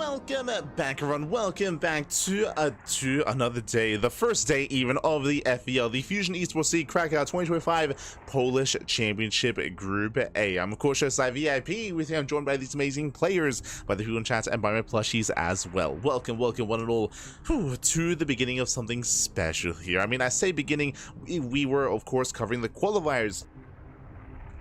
Welcome back, everyone. Welcome back to another day, the first day even of the FEL, the Fusion Esports League Cracov 2025 Polish Championship Group A. I'm of course your side VIP. With you, I'm joined by these amazing players, by the Hugon chat, and by my plushies as well. Welcome, one and all, to the beginning of something special here. I mean, I say beginning, we were of course covering the qualifiers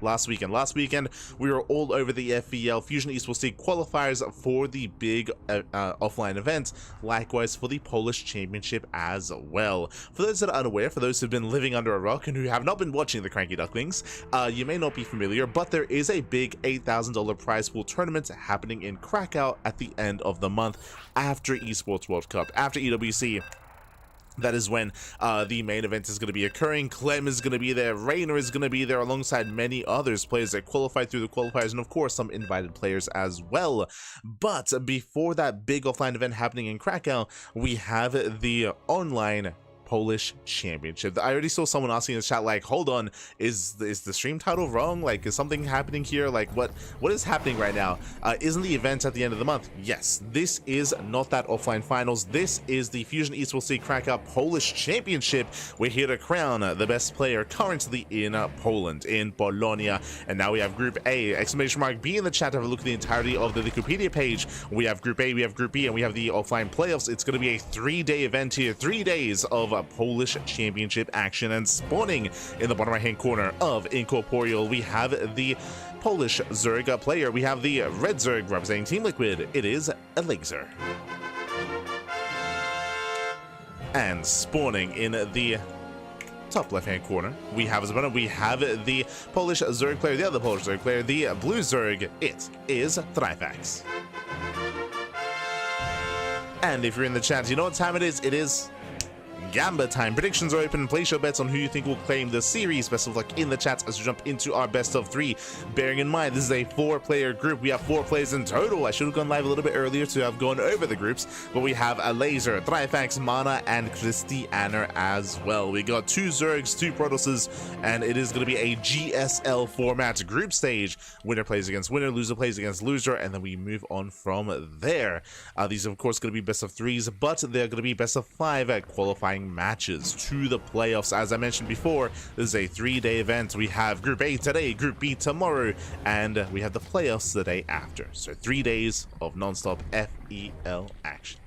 last weekend we were all over the FEL Fusion Esports League qualifiers for the big offline event, likewise for the Polish Championship as well. For those that are unaware, for those who've been living under a rock and who have not been watching the CranKy Ducklings, you may not be familiar, but there is a big $8,000 prize pool tournament happening in Krakow at the end of the month after Esports World Cup, after EWC. That is when the main event is going to be occurring. Clem is going to be there, Rainer is going to be there, alongside many others, players that qualified through the qualifiers, and of course some invited players as well. But before that big offline event happening in Krakow, we have the online Polish Championship. I already saw someone asking in the chat, like, hold on, is the stream title wrong? Like, is something happening here? Like, what is happening right now? Isn't the event at the end of the month? Yes, this is not that offline finals. This is the Fusion Esports League Krakow Polish Championship. We're here to crown the best player currently in Poland, in Bologna. And now we have Group A, exclamation mark B in the chat to have a look at the entirety of the Wikipedia page. We have Group A, we have Group B, and we have the offline playoffs. It's going to be a 3-day event here, 3 days of Polish Championship action. And spawning in the bottom right hand corner of Incorporeal, we have the Polish Zerg player. We have the red Zerg representing Team Liquid. It is Elazer. And spawning in the top left hand corner, we have as well, we have the Polish Zerg player, the other Polish Zerg player, the blue Zerg. It is Trifax. And if you're in the chat, you know what time it is? It is Gamba time. Predictions are open. Place your bets on who you think will claim the series. Best of luck in the chat as we jump into our best of 3. Bearing in mind, this is a 4-player group. We have 4 players in total. I should have gone live a little bit earlier to have gone over the groups, but we have Elazer, Trifax, MaNa, and Krystianer as well. We got 2 Zergs, 2 Protosses, and it is going to be a GSL format group stage. Winner plays against winner, loser plays against loser, and then we move on from there. These are of course going to be best of 3s, but they're going to be best of 5 at qualifying matches to the playoffs. As I mentioned before, this is a 3-day event. We have Group A today, Group B tomorrow, and we have the playoffs the day after. So 3 days of non-stop FEL action.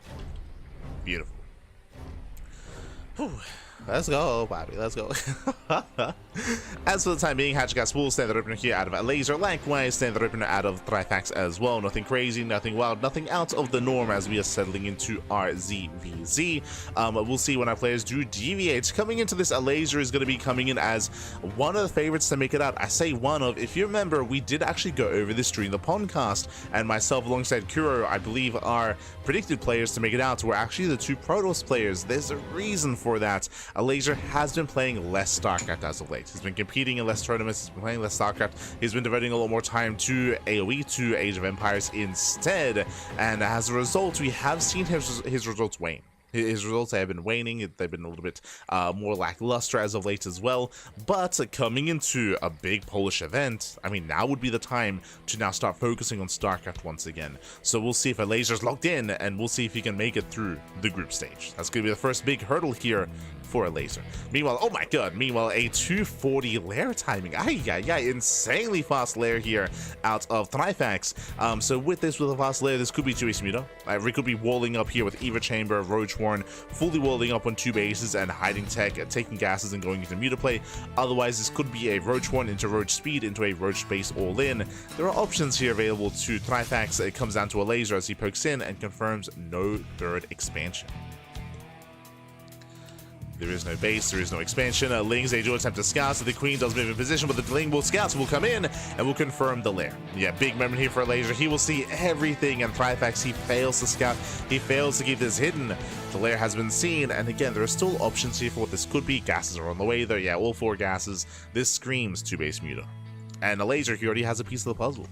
Beautiful. Whew. Let's go, Bobby. Let's go. As for the time being, Hatchcast will stand the opener here out of Elazer. Likewise, stand the opener out of Trifax as well. Nothing crazy, nothing wild, nothing out of the norm as we are settling into our ZVZ. We'll see when our players do deviate. Coming into this, Elazer is going to be coming in as one of the favorites to make it out. I say one of. If you remember, we did actually go over this during the podcast, and myself alongside Kuro, I believe, our predicted players to make it out were actually the 2 Protoss players. There's a reason for that. Elazer has been playing less StarCraft as of late. He's been competing in less tournaments, he's been playing less StarCraft, he's been devoting a lot more time to AoE, to Age of Empires instead, and as a result, we have seen his results wane. His results have been waning. They've been a little bit more lackluster as of late as well. But coming into a big Polish event, I mean, now would be the time to now start focusing on StarCraft once again. So we'll see if Elazer's locked in, and we'll see if he can make it through the group stage. That's going to be the first big hurdle here for Elazer. Meanwhile, oh my god, meanwhile, a 240 lair timing. Insanely fast lair here out of Trifax. So with a fast lair, this could be 2-base Muta. We could be walling up here with Eva Chamber, Roach Warren, fully walling up on 2 bases and hiding tech, taking gases and going into Muta play. Otherwise, this could be a Roach Warren into Roach Speed, into a Roach Base all-in. There are options here available to Trifax. It comes down to Elazer as he pokes in and confirms no 3rd expansion. There is no base, there is no expansion. Lings, they do attempt to scout, so the Queen does move in position, but the Ling will scout, will come in and will confirm the lair. Yeah, big moment here for Elazer. He will see everything, and Trifax, he fails to scout. He fails to keep this hidden. The lair has been seen, and again, there are still options here for what this could be. Gases are on the way, though. Yeah, all 4 gases. This screams 2-base Muta. And Elazer, he already has a piece of the puzzle.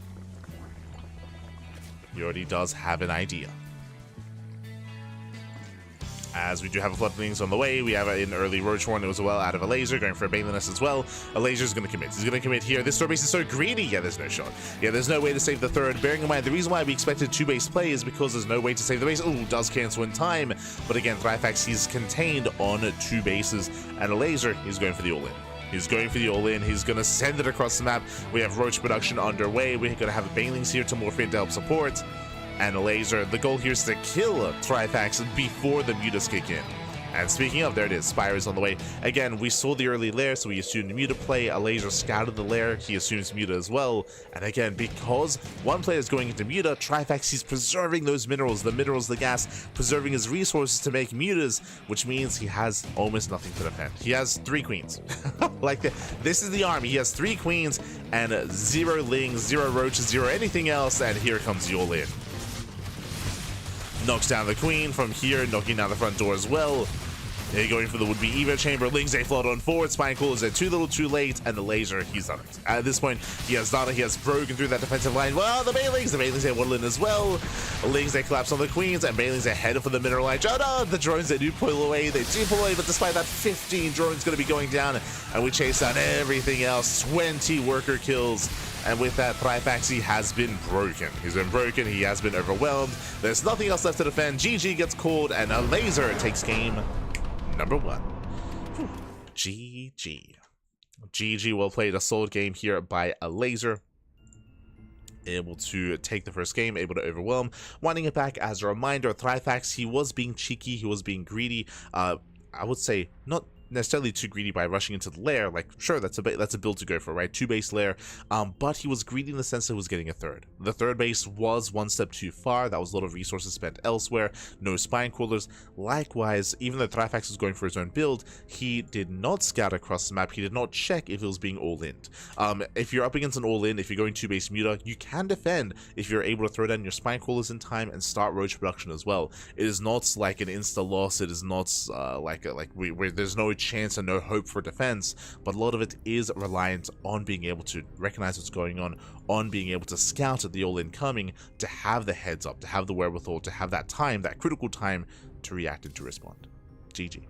He already does have an idea. As we do have a Ducklings on the way, we have an early Roach Warren as well out of Elazer, going for a Baneliness as well. Elazer's going to commit. He's going to commit here. This third base is so greedy. Yeah, there's no shot. Yeah, there's no way to save the third. Bearing in mind, the reason why we expected two-base play is because there's no way to save the base. Oh, does cancel in time. But again, Trifax, he's contained on two bases. And Elazer, he's going for the all-in. He's going for the all-in. He's going to send it across the map. We have Roach production underway. We're going to have Banelings here to morph in to help support. And Elazer, the goal here is to kill Trifax before the mutas kick in. And speaking of, there it is, Spire is on the way. Again, we saw the early lair, so we assumed Muta play. Elazer scouted the lair, he assumes Muta as well. And again, because one player is going into Muta, Trifax, he's preserving those minerals, the gas, preserving his resources to make mutas, which means he has almost nothing to defend. He has 3 queens. This is the army. He has 3 queens and 0 lings, 0 roaches, 0 anything else, and here comes the all-in. Knocks down the queen from here, knocking down the front door as well. They're going for the would-be Evo chamber. Lings, they float on forward. Spine Coolers are too little too late. And the Elazer, he's done it. At this point, he has done it. He has broken through that defensive line. Well, the Banelings they waddle in as well. Lings, they collapse on the queens. And Banelings, they headed for the mineral line. Oh no, the drones, they do pull away. They do pull away. But despite that, 15 drones going to be going down. And we chase down everything else. 20 worker kills. And with that, Trifax, he has been broken. He's been broken. He has been overwhelmed. There's nothing else left to defend. GG gets called. And Elazer takes game number 1. GG. GG, well played. A solid game here by Elazer. Able to take the first game, able to overwhelm. Winding it back as a reminder, Trifax, he was being cheeky, he was being greedy. I would say not necessarily too greedy by rushing into the lair. Like, sure, that's a build to go for, right? 2-base lair. But he was greedy in the sense that he was getting a third. The third base was one step too far. That was a lot of resources spent elsewhere. No spine crawlers. Likewise, even though Trifax was going for his own build, he did not scout across the map. He did not check if it was being all-in. If you're up against an all-in, if you're going 2-base muta, you can defend if you're able to throw down your spine crawlers in time and start roach production as well. It is not like an insta loss. It is not where there's no chance and no hope for defense, but a lot of it is reliant on being able to recognize what's going on being able to scout at the all-in coming, to have the heads up, to have the wherewithal, to have that time, that critical time to react and to respond. GG.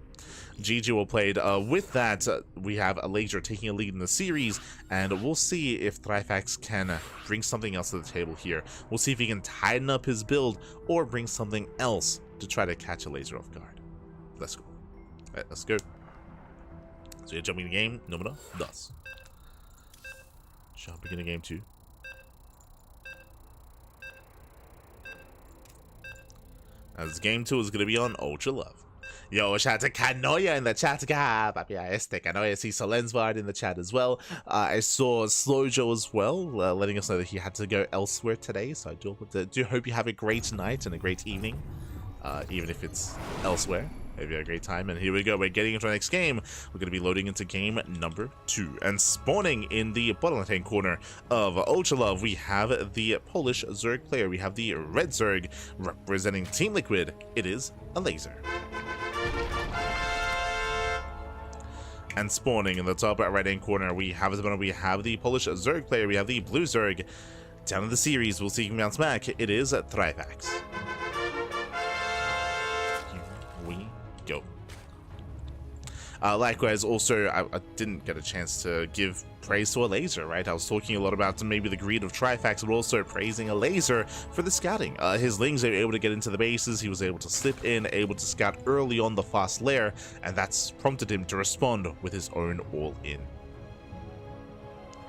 GG well played. With that, we have Elazer taking a lead in the series, and we'll see if Trifax can bring something else to the table here. We'll see if he can tighten up his build or bring something else to try to catch Elazer off guard. Let's go. Let's go. So you're jumping the game, número 2. Jumping into game 2. As game 2 is going to be on Ultra Love. Yo, shout out to Kanoya in the chat. Kanoya, see Solensvard in the chat as well. I saw Slowjo as well, letting us know that he had to go elsewhere today. So I do hope you have a great night and a great evening, even if it's elsewhere. Hope you had a great time, and here we go. We're getting into our next game. We're going to be loading into game number 2. And spawning in the bottom left-hand corner of Ultra Love, we have the Polish Zerg player. We have the Red Zerg representing Team Liquid. It is Elazer. And spawning in the top right-hand corner, we have the Polish Zerg player. We have the Blue Zerg. Down in the series, we'll see him bounce back. It is Trifax. Go. Likewise, also, I didn't get a chance to give praise to Elazer, right? I was talking a lot about maybe the greed of Trifax, but also praising Elazer for the scouting. His lings are able to get into the bases, he was able to slip in, able to scout early on the fast lair, and that's prompted him to respond with his own all-in.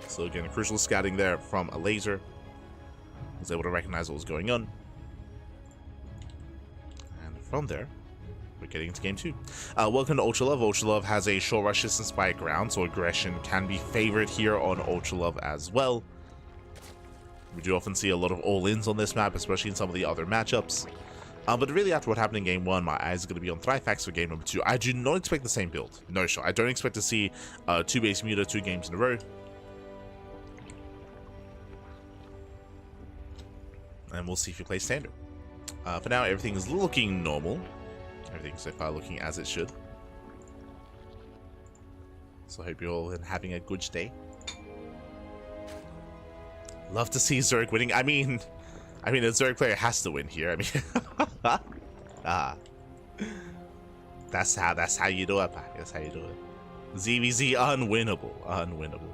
So again, crucial scouting there from Elazer. He was able to recognize what was going on. And from there, we're getting into game 2. Welcome to Ultra Love. Ultra Love has a short rush distance by ground, so aggression can be favored here on Ultra Love as well. We do often see a lot of all-ins on this map, especially in some of the other matchups. But really, after what happened in game 1, my eyes are going to be on Trifax for game number 2. I do not expect the same build. No shot. I don't expect to see 2-base muta 2 games in a row. And we'll see if he plays standard. For now, everything is looking normal. Everything so far looking as it should. So I hope you're all having a good day. Love to see Zerg winning. I mean, a Zerg player has to win here. I mean, That's how you do it, Pack. That's how you do it. ZVZ unwinnable. Unwinnable.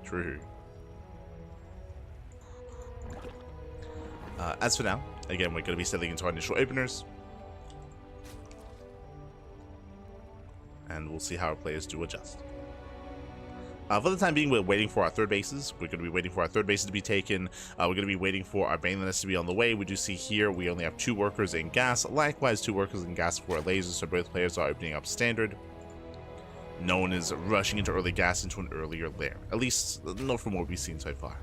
True. As for now, again, we're going to be settling into our initial openers. And we'll see how our players do adjust. For the time being, we're waiting for our third bases. We're going to be waiting for our third bases to be taken. We're going to be waiting for our mainlanders to be on the way. We do see here we only have 2 workers in gas. Likewise, 2 workers in gas for lasers, so both players are opening up standard. No one is rushing into early gas into an earlier lair. At least, not from what we've seen so far.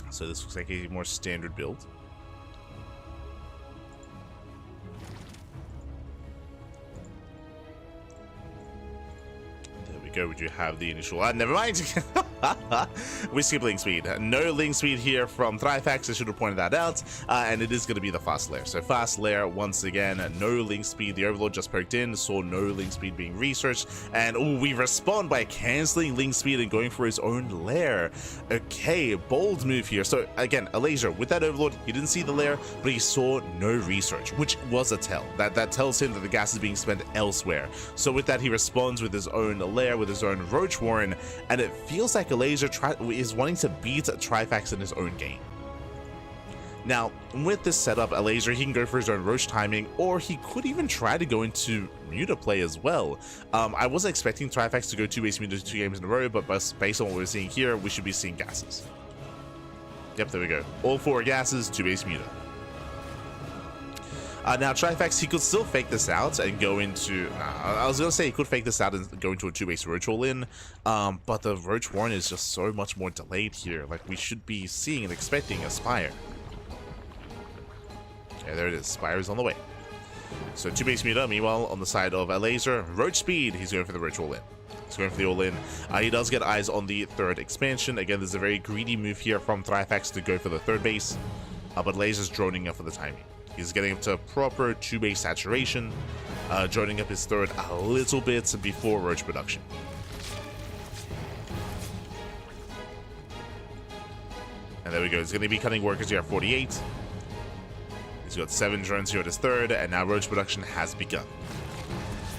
So this looks like a more standard build. Go, would you have the initial never mind. We skip link speed. No link speed here from Trifax. I should have pointed that out. And it is going to be the fast lair. So fast lair once again, no link speed. The Overlord just poked in, saw no link speed being researched, and we respond by canceling link speed and going for his own lair. Okay, bold move here. So again, Elazer with that Overlord, he didn't see the lair, but he saw no research, which was a tell. That tells him that the gas is being spent elsewhere. So with that, he responds with his own lair, with his own Roach Warren, and it feels like Elazer is wanting to beat Trifax in his own game. Now, with this setup, Elazer, he can go for his own Roach timing, or he could even try to go into Muta play as well. I wasn't expecting Trifax to go 2 base Muta 2 games in a row, but based on what we're seeing here, we should be seeing gases. Yep, there we go. All 4 gases, 2 base Muta. Now, Trifax, he could still fake this out and go into... I was going to say he could fake this out and go into a 2-base Roach all-in, but the Roach Warren is just so much more delayed here. Like, we should be seeing and expecting a Spire. Okay, there it is. Spire is on the way. So, 2-base Muta, meanwhile, on the side of Elazer, Roach speed, he's going for the Roach all-in. He's going for the all-in. He does get eyes on the 3rd expansion. Again, there's a very greedy move here from Trifax to go for the 3rd base, but Lazer's droning up for the timing. He's getting up to proper 2-base saturation, joining up his 3rd a little bit before Roach production. And there we go. He's going to be cutting workers here at 48. He's got 7 drones here at his 3rd, and now Roach production has begun.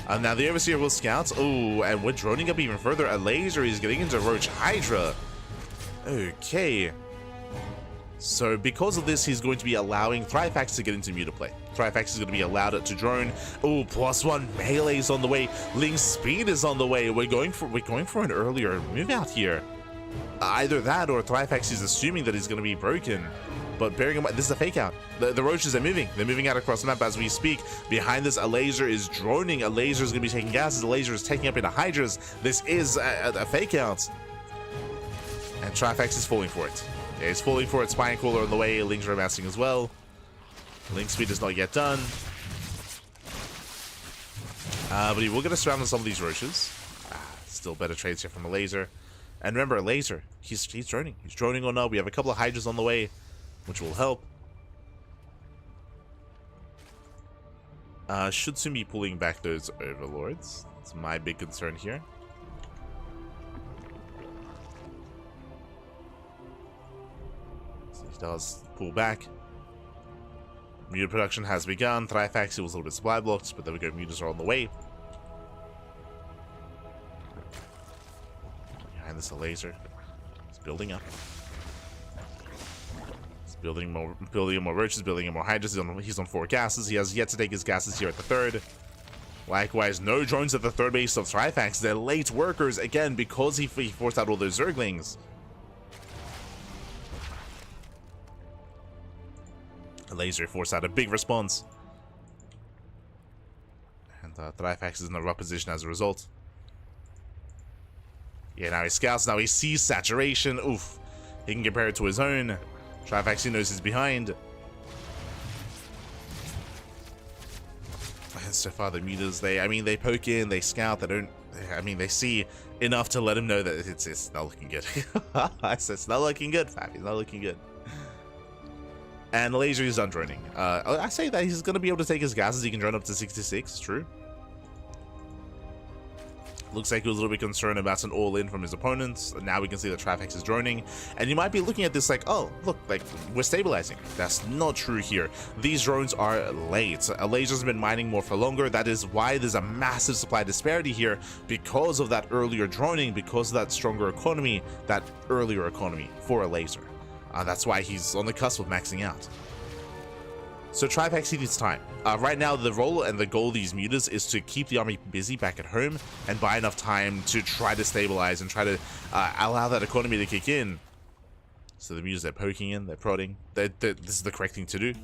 Now the Overseer will scout. Oh, and we're droning up even further. Elazer is getting into Roach Hydra. Okay. So because of this, he's going to be allowing Trifax to get into Muta play. Trifax is going to be allowed to drone. Oh, +1 melee is on the way. Link speed is on the way. We're going for an earlier move out here. Either that or Trifax is assuming that he's going to be broken. But bearing in mind, this is a fake out. The Roaches are moving. They're moving out across the map as we speak. Behind this, Elazer is droning. Elazer is going to be taking gases. Elazer is taking up into Hydras. This is a fake out. And Trifax is falling for it. Yeah, he's falling for it. Spine Crawler on the way. Links are amassing as well. Link speed is not yet done. But he will get a surround on some of these Roaches. Still better trades here from Elazer. And remember, Elazer, he's droning. He's droning on up. We have a couple of Hydras on the way, which will help. Should soon be pulling back those Overlords. That's my big concern here. Does pull back. Muta production has begun. Trifax, it was a little bit supply blocked, but there we go. Mutas are on the way. Behind this, Elazer. It's building up. It's building more Roaches, building more Hydras. He's on 4 gases. He has yet to take his gases here at the 3rd. Likewise, no drones at the 3rd base of Trifax. They're late workers again because he forced out all those Zerglings. Elazer forced out a big response. And Trifax is in a rough position as a result. Yeah, now he scouts. Now he sees saturation. Oof. He can compare it to his own. Trifax, he knows he's behind. And so far, the Mutas, they poke in, they scout, they see enough to let him know that it's not looking good. It's not looking good, fam. It's not looking good. And Elazer is done droning. I say that he's going to be able to take his gases. He can drone up to 66, true. Looks like he was a little bit concerned about an all-in from his opponents. Now we can see that Trifax is droning. And you might be looking at this like, oh, look, like, we're stabilizing. That's not true here. These drones are late. Elazer's been mining more for longer. That is why there's a massive supply disparity here, because of that earlier droning, because of that stronger economy, that earlier economy for Elazer. That's why he's on the cusp of maxing out. So Trifax, he needs time. Right now, the role and the goal of these mutas is to keep the army busy back at home and buy enough time to try to stabilize and try to allow that economy to kick in. So the mutas, they're poking in, they're prodding. This is the correct thing to do.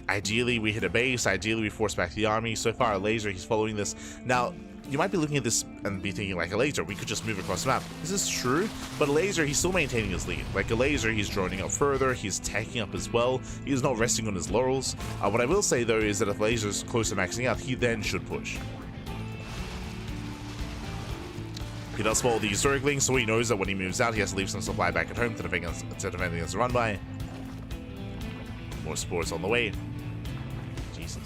Ideally, we hit a base. Ideally, we force back the army. So far, Elazer, he's following this. Now, you might be looking at this and be thinking, like, Elazer, we could just move across the map. This is true, but Elazer, he's still maintaining his lead. Like, Elazer, he's droning up further. He's teching up as well. He's not resting on his laurels. What I will say, though, is that if Elazer's close to maxing out, he then should push. He does follow these Ducklings, so he knows that when he moves out, he has to leave some supply back at home to defend against the run-by. More spores on the way. Jesus.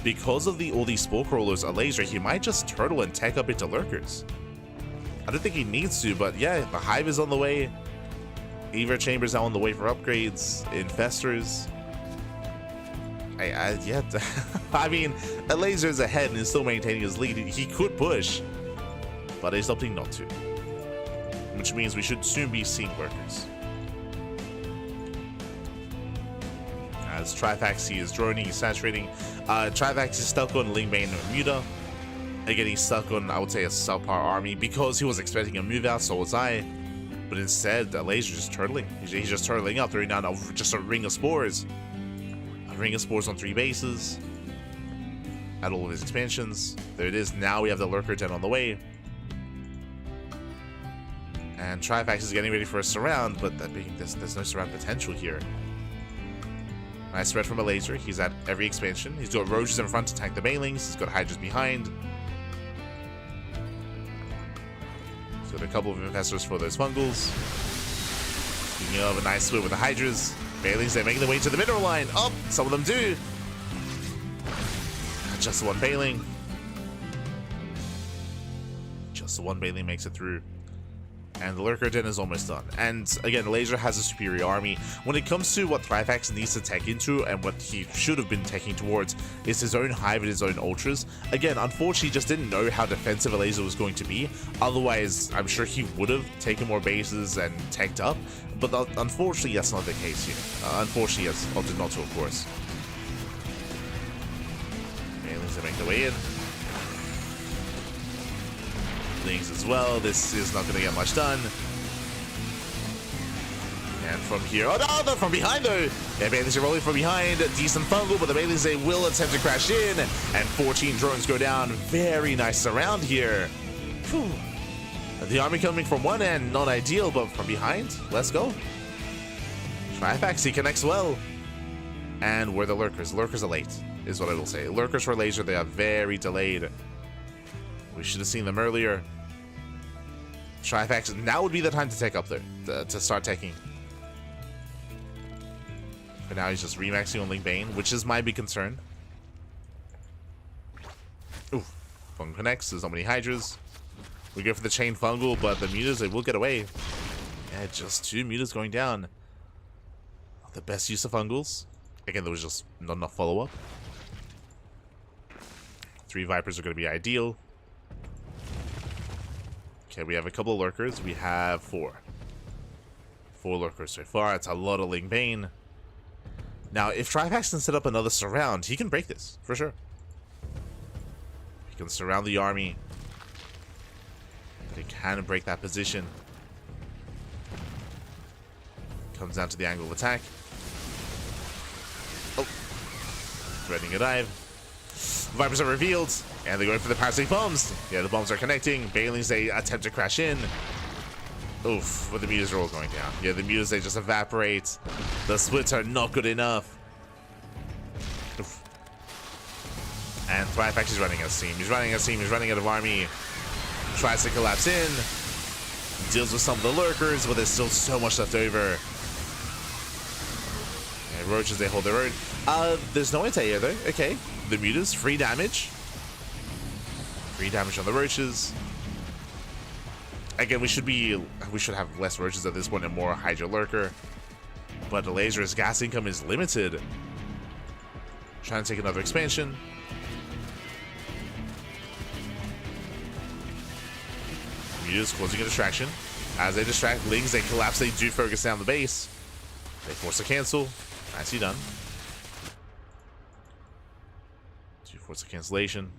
Because of all these spore crawlers, Elazer, he might just turtle and tech up into lurkers. I don't think he needs to, but yeah, the hive is on the way. Ever chambers now on the way for upgrades. Infestors. Yeah. I mean, Elazer's ahead and is still maintaining his lead. He could push, but he's opting not to. Which means we should soon be seeing lurkers. As Trifax, he is droning, he's saturating. Trifax is stuck on Lingbane and Muta. Again, he's stuck on, I would say, a subpar army because he was expecting a move out, so was I. But instead, Elazer's just turtling. He's just turtling up, throwing down just a ring of spores. A ring of spores on 3 bases. At all of his expansions. There it is. Now we have the Lurker Den on the way. And Trifax is getting ready for a surround, but there's no surround potential here. Nice spread from Elazer. He's at every expansion. He's got Roaches in front to tank the Banelings. He's got Hydras behind. He's got a couple of Infestors for those Fungals. Speaking of, a nice split with the Hydras. Banelings, they're making their way to the mineral line. Oh, some of them do. Just the one Baneling. Just the one Baneling makes it through. And the Lurker Den is almost done. And again, Elazer has a superior army. When it comes to what Trifax needs to tech into and what he should have been teching towards is his own hive and his own ultras. Again, unfortunately, he just didn't know how defensive Elazer was going to be. Otherwise, I'm sure he would have taken more bases and teched up. But unfortunately, that's not the case here. Unfortunately, yes, opted not to, of course. Aliens that make their way in. Things as well. This is not going to get much done. And from here, oh no, they're from behind though. Yeah, Baileys are rolling from behind. A decent fungal, but the Baileys, they will attempt to crash in. And 14 drones go down. Very nice surround here. Whew. The army coming from one end, not ideal, but from behind, let's go. Trifax, he connects well. And where the Lurkers? Lurkers are late, is what I will say. Lurkers for Elazer, they are very delayed. We should have seen them earlier. Trifax, now would be the time to take up there, to start taking. But now he's just remaxing on Lingbane, which is my big concern. Ooh, Fungal connects, there's not many Hydras. We go for the chain Fungal, but the Mutas, they will get away. Yeah, just 2 Mutas going down. Not the best use of Fungals. Again, there was just not enough follow-up. 3 Vipers are going to be ideal. Okay, we have a couple of Lurkers. We have 4. 4 Lurkers so far. It's a lot of Lingbane. Now, if Trifax can set up another surround, he can break this, for sure. He can surround the army. He can break that position. Comes down to the angle of attack. Oh. Threatening a dive. Vipers are revealed, and they're going for the parasitic bombs. Yeah, the bombs are connecting. Banelings, they attempt to crash in. Oof, but the Mutas are all going down. Yeah, the Mutas, they just evaporate. The splits are not good enough. Oof. And Trifax is running out of steam. He's running out of steam. He's running out of army. Tries to collapse in. Deals with some of the Lurkers, but there's still so much left over. And Roaches, they hold their own. There's no anti-air though. Okay. The Mutas, free damage. 3 damage on the roaches. Again, we should have less roaches at this point and more Hydra Lurker. But Elazer's gas income is limited. Trying to take another expansion. Mutas causing a distraction. As they distract Lings, they collapse, they do focus down the base. They force a cancel. Nicely done. Do force a cancellation.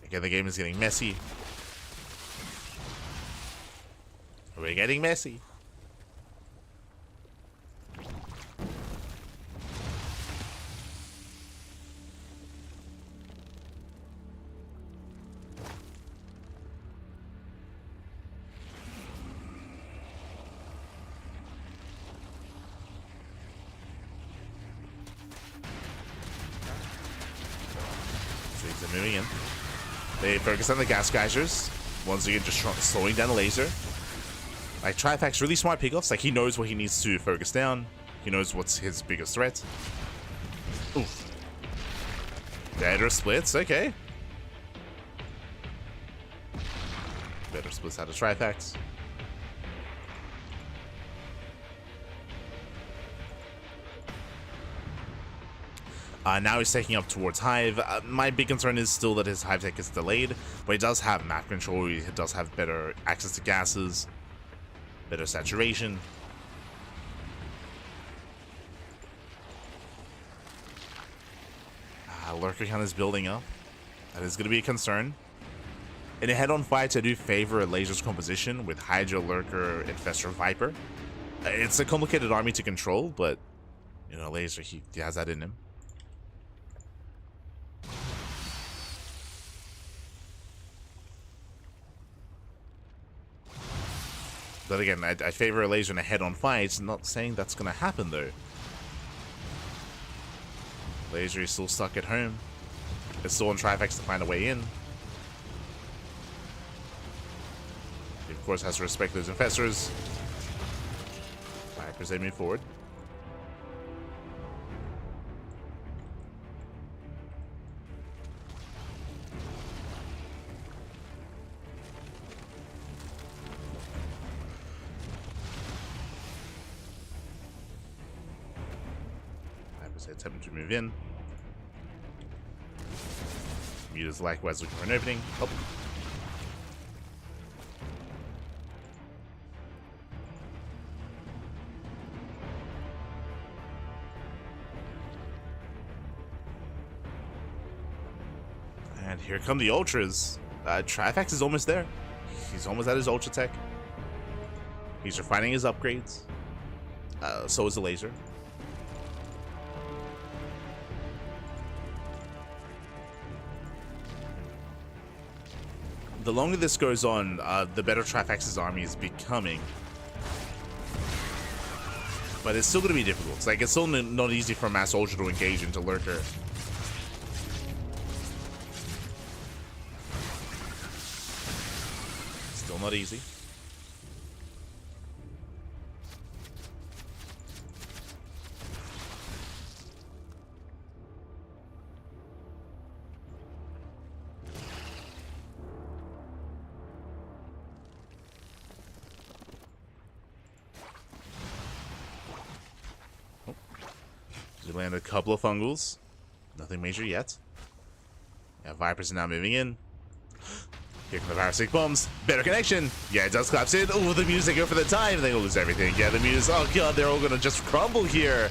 Again, the game is getting messy. We're getting messy. They're moving in. They focus on the gas geysers. Once again, just slowing down the laser. Like, Trifax, really smart pickoffs. Like, he knows what he needs to focus down. He knows what's his biggest threat. Oof. Better splits, okay. Better splits out of Trifax. Now he's taking up towards Hive. My big concern is still that his Hive tech is delayed, but he does have map control, he does have better access to gases, better saturation. Lurker count is building up. That is going to be a concern. In a head-on fight, I do favor Elazer's composition with Hydra, Lurker, Infestor, Viper. It's a complicated army to control, but, you know, Elazer, he has that in him. But again, I favor Elazer in a head-on fight. I'm not saying that's going to happen, though. Elazer is still stuck at home. It's still on Trifax to find a way in. He, of course, has to respect those infestors. Vipers, they move forward. Attempting to move in. Mutas likewise looking for an opening. Oh. And here come the Ultras. Trifax is almost there. He's almost at his Ultra tech. He's refining his upgrades. So is the Elazer. The longer this goes on, the better Trifax's army is becoming. But it's still going to be difficult. It's like, it's still not easy for a mass Ultra to engage into Lurker. Still not easy. Land a couple of fungals. Nothing major yet. Yeah, Vipers are now moving in. Here come the parasitic bombs. Better connection. Yeah, it does collapse in. Oh, the Mutas, they go for the time. They lose everything. Yeah, the Mutas. Oh god, they're all gonna just crumble here.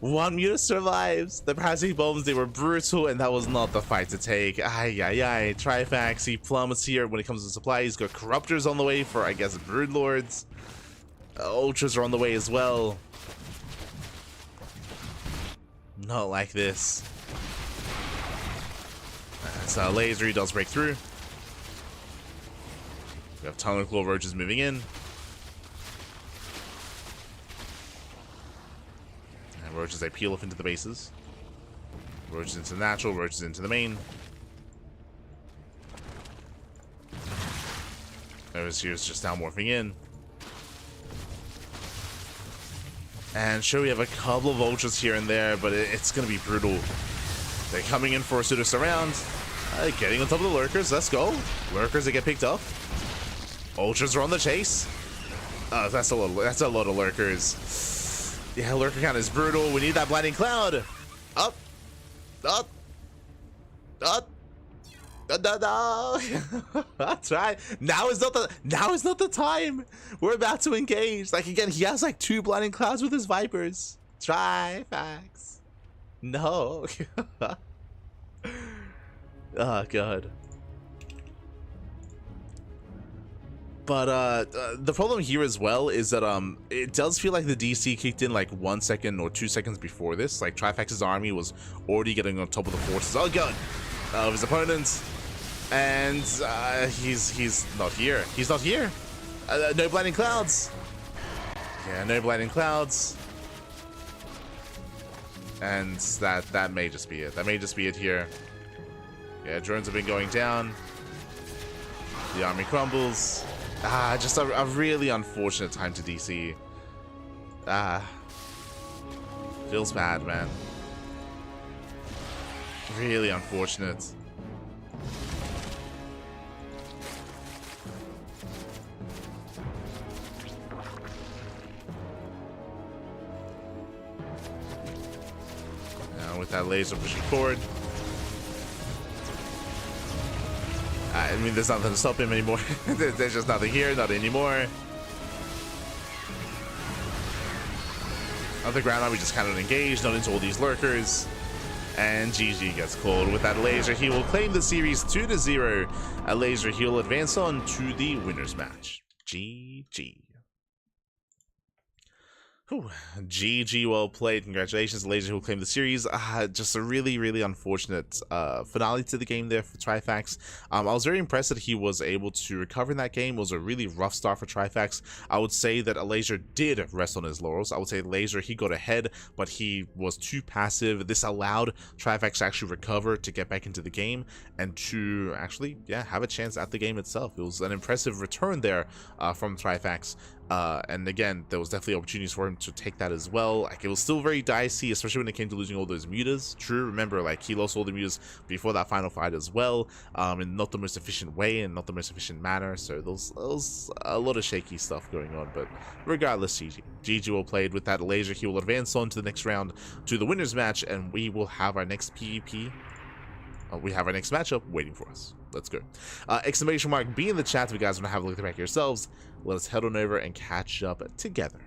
One Mutas survives. The parasitic bombs, they were brutal, and that was not the fight to take. Ay, ay, ay. Trifax, he plummets here when it comes to supply. He's got Corruptors on the way for, I guess, Broodlords. Ultras are on the way as well. Not like this. So Elazer, he does break through. We have Tongue and Claw Roaches moving in. And Roaches, they peel off into the bases. Roaches into the natural, Roaches into the main. Overseer's just now morphing in. And sure, we have a couple of Ultras here and there, but it's going to be brutal. They're coming in for a pseudo surround. Getting on top of the lurkers. Let's go. Lurkers that get picked up. Ultras are on the chase. That's a lot of lurkers. Yeah, lurker count is brutal. We need that blinding cloud. Up. No. That's right. Now is not the time. We're about to engage. Like again, he has like 2 blinding clouds with his Vipers. Trifax. No. Oh god. But the problem here as well is that it does feel like the DC kicked in like 1 second or 2 seconds before this. Like Trifax's army was already getting on top of the forces. Oh god, of his opponents, and he's not here. He's not here. No blinding clouds. Yeah, no blinding clouds. And that may just be it. That may just be it here. Yeah, drones have been going down. The army crumbles. Just a really unfortunate time to DC. Feels bad, man. Really unfortunate. Now with that laser pushing forward. I mean, there's nothing to stop him anymore. There's just nothing here, not anymore. On the ground, we just cannot engage, not into all these lurkers. And GG gets called. With that laser, he will claim the series 2-0. A laser, he'll advance on to the winners match. GG. Whew. GG, well played. Congratulations, Elazer, who claimed the series. Just a really unfortunate finale to the game there for Trifax. I was very impressed that he was able to recover in that game. It was a really rough start for Trifax. I would say that Elazer did rest on his laurels. I would say Elazer, he got ahead, but he was too passive. This allowed Trifax to actually recover, to get back into the game, and to actually, yeah, have a chance at the game itself. It was an impressive return there from Trifax. And again, there was definitely opportunities for him to take that as well. Like, it was still very dicey, especially when it came to losing all those mutas. True, remember, like, he lost all the mutas before that final fight as well, in not the most efficient way and not the most efficient manner. So there was a lot of shaky stuff going on. But regardless, GG well played. With that Elazer, he will advance on to the next round, to the winners match, and we will have our next PvP. We have our next matchup waiting for us. Let's go. Exclamation mark B in the chat if you guys want to have a look at the back yourselves. Let us head on over and catch up together.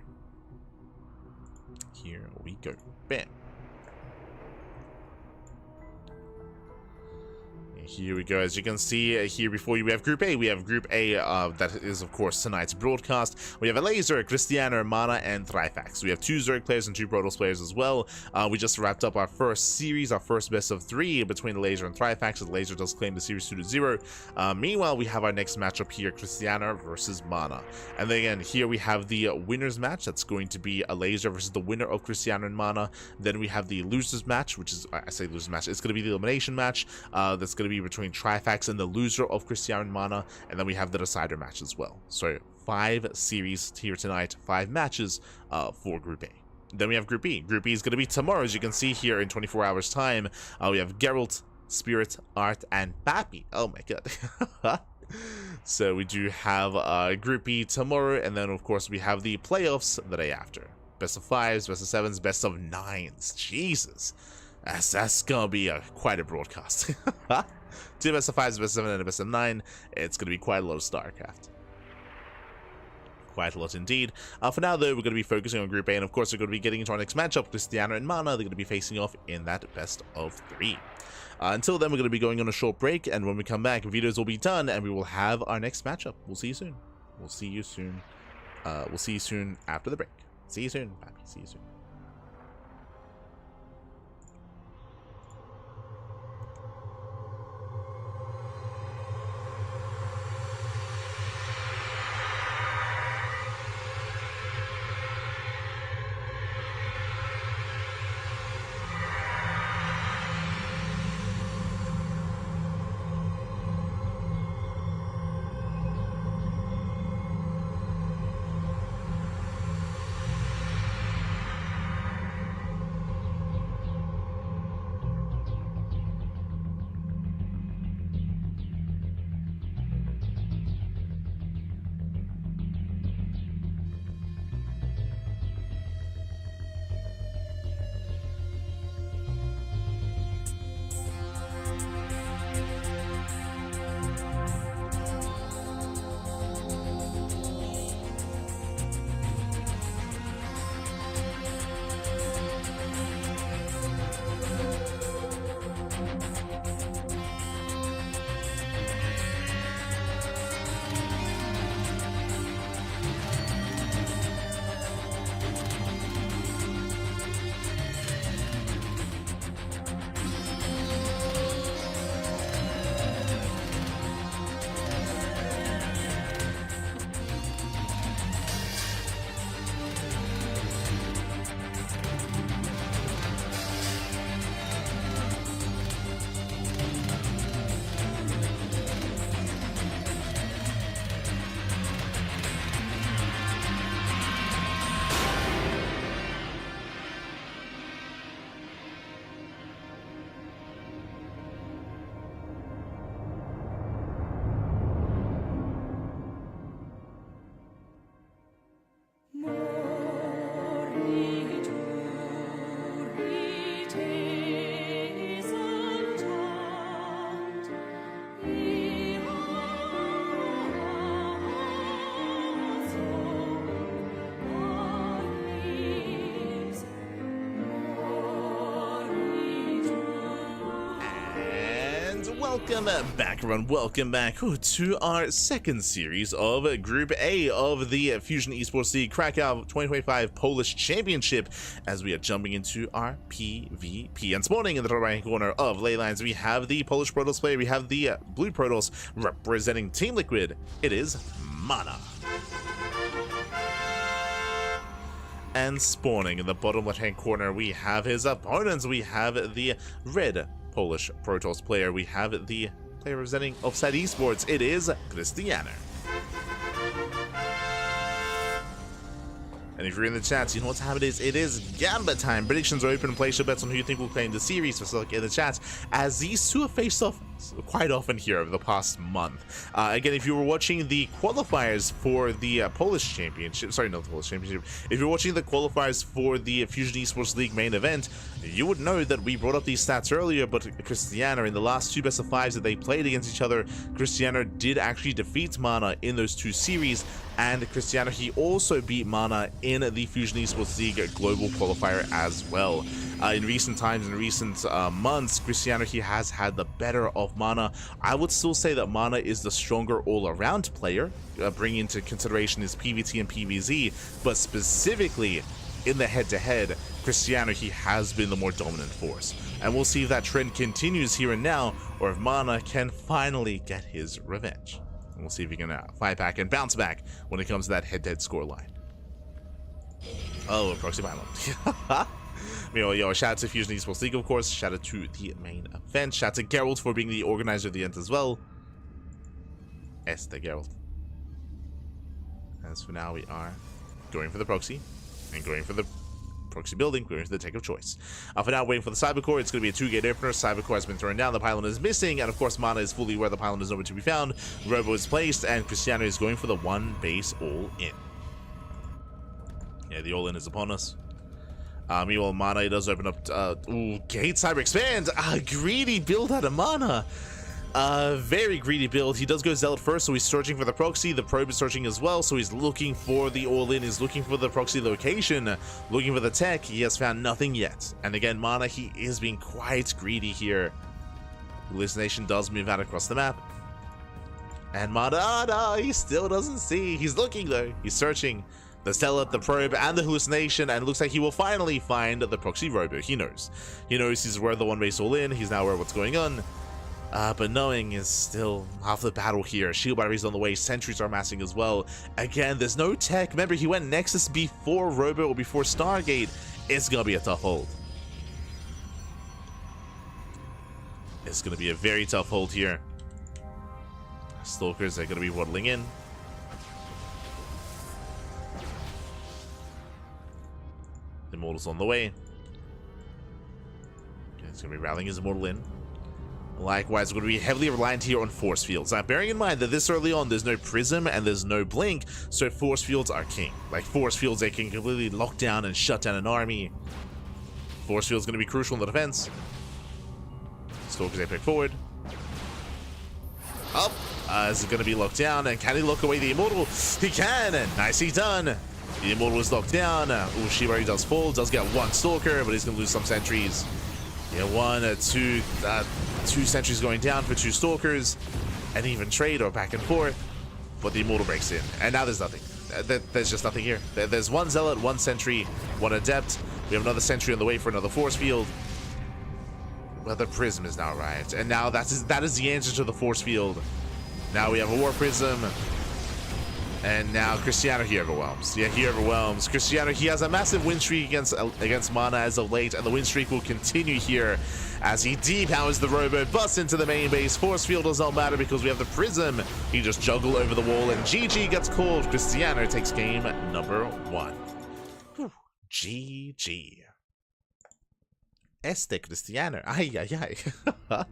Here we go. Bam. Here we go. As you can see here before you, we have Group A. We have Group A, that is, of course, tonight's broadcast. We have Elazer, Krystianer, MaNa, and Trifax. We have 2 Zerg players and 2 Protoss players as well. We just wrapped up our first series, our first best of 3 between Elazer and Trifax. Elazer does claim the series 2-0. Meanwhile, we have our next matchup here, Krystianer versus MaNa. And then again, here we have the winners match. That's going to be Elazer versus the winner of Krystianer and MaNa. Then we have the losers match, which is, I say losers match, it's going to be the elimination match. That's going to be between Trifax and the loser of Krystianer and MaNa, and then we have the decider match as well. So 5 series here tonight, 5 matches for Group A. Then we have Group B. Group B is going to be tomorrow, as you can see here in 24 hours time. We have Geralt, Spirit, Art, and Pappy. Oh my god. So we do have Group B tomorrow, and then of course we have the playoffs the day after. Best of 5s, best of 7s, best of 9s. Jesus. That's gonna be quite a broadcast. 2 best of 5s, best of 7, and a best of 9. It's gonna be quite a lot of StarCraft. Quite a lot indeed. For now, though, we're going to be focusing on Group A, and of course, we're going to be getting into our next matchup. Krystianer and MaNa, they're going to be facing off in that best of 3. Until then, we're going to be going on a short break, and when we come back, videos will be done, and we will have our next matchup. We'll see you soon. We'll see you soon. We'll see you soon after the break. See you soon. Bye. See you soon. Welcome back, everyone. Welcome back to our second series of Group A of the Fusion Esports League Cracov 2025 Polish Championship, as we are jumping into our PvP. And spawning in the top right corner of Leylines, we have the Polish Protoss player. We have the Blue Protoss representing Team Liquid. It is MaNa. And spawning in the bottom left-hand corner, we have his opponents. We have the red Polish Protoss player. We have the player representing Offside Esports. It is Krystianer. And if you're in the chat, you know what time it is. It is Gamba time. Predictions are open. Place your bets on who you think will claim the series. So look in the chat, as these two have faced off quite often here over the past month. Again, if you were watching the qualifiers for the Polish Championship, sorry, not the Polish Championship, if you're watching the qualifiers for the Fusion Esports League main event, you would know that we brought up these stats earlier, but Krystianer, in the last two best of fives that they played against each other, Krystianer did actually defeat MaNa in those two series, and Krystianer, he also beat MaNa in the Fusion Esports League global qualifier as well. In recent times, in recent months, Krystianer, he has had the better of MaNa. I would still say that MaNa is the stronger all-around player, bringing into consideration his PvT and PvZ, but specifically in the head-to-head, Krystianer, he has been the more dominant force. And we'll see if that trend continues here and now, or if MaNa can finally get his revenge. And we'll see if he can fight back and bounce back when it comes to that head-to-head scoreline. Oh, proxy violent. Yo, shout out to Fusion Esports League, of course. Shout out to the main event. Shout out to Geralt for being the organizer of the event as well. Geralt. As for now, we are going for the proxy and going for the proxy building, going for the tech of choice. For now, waiting for the Cybercore. It's going to be a two-gate opener. Cybercore has been thrown down. The pylon is missing, and of course, MaNa is fully aware the pylon is nowhere to be found. Robo is placed, and Krystianer is going for the one base all-in. Yeah, the all-in is upon us. Meanwhile, MaNa does open up. Gate Cyber Expand. Greedy build out of MaNa. Very greedy build. He does go Zealot first, so he's searching for the proxy. The probe is searching as well, so he's looking for the all-in. He's looking for the proxy location, looking for the tech. He has found nothing yet. And again, MaNa, he is being quite greedy here. Hallucination does move out across the map. And MaNa, no, he still doesn't see. He's looking though. He's searching. The Zealot, the probe, and the hallucination, and it looks like he will finally find the proxy robo. He knows. He knows he's aware of the one base all in. He's now aware of what's going on. But knowing is still half the battle here. Shield batteries on the way. Sentries are massing as well. Again, there's no tech. Remember, he went Nexus before Robo or before Stargate. It's going to be a tough hold. It's going to be a very tough hold here. Stalkers are going to be waddling in. Immortal's on the way. Okay, it's going to be rallying his Immortal in. Likewise, we're going to be heavily reliant here on force fields. Now, bearing in mind that this early on, there's no prism and there's no blink, so force fields are king. Like, force fields, they can completely lock down and shut down an army. Force fields going to be crucial in the defense. Stalkers, they pick forward. Up. Is it going to be locked down? And can he lock away the Immortal? He can! And nicely done! The Immortal is locked down. Shibari does fall, does get one Stalker, but he's going to lose some sentries. Yeah, two sentries going down for two Stalkers. An even trade or back and forth. But the Immortal breaks in. And now there's nothing. There's just nothing here. There's one Zealot, one Sentry, one Adept. We have another Sentry on the way for another Force Field. Well, the Prism is now arrived. And now that is the answer to the Force Field. Now we have a War Prism. And now Krystianer, he overwhelms. Yeah, he overwhelms. Krystianer, he has a massive win streak against MaNa as of late, and the win streak will continue here as he depowers the Robo, busts into the main base. Force field does not matter because we have the Prism. He just juggle over the wall, and GG gets called. Krystianer takes game number 1. Whew. GG. Krystianer. Ay, ay, ay.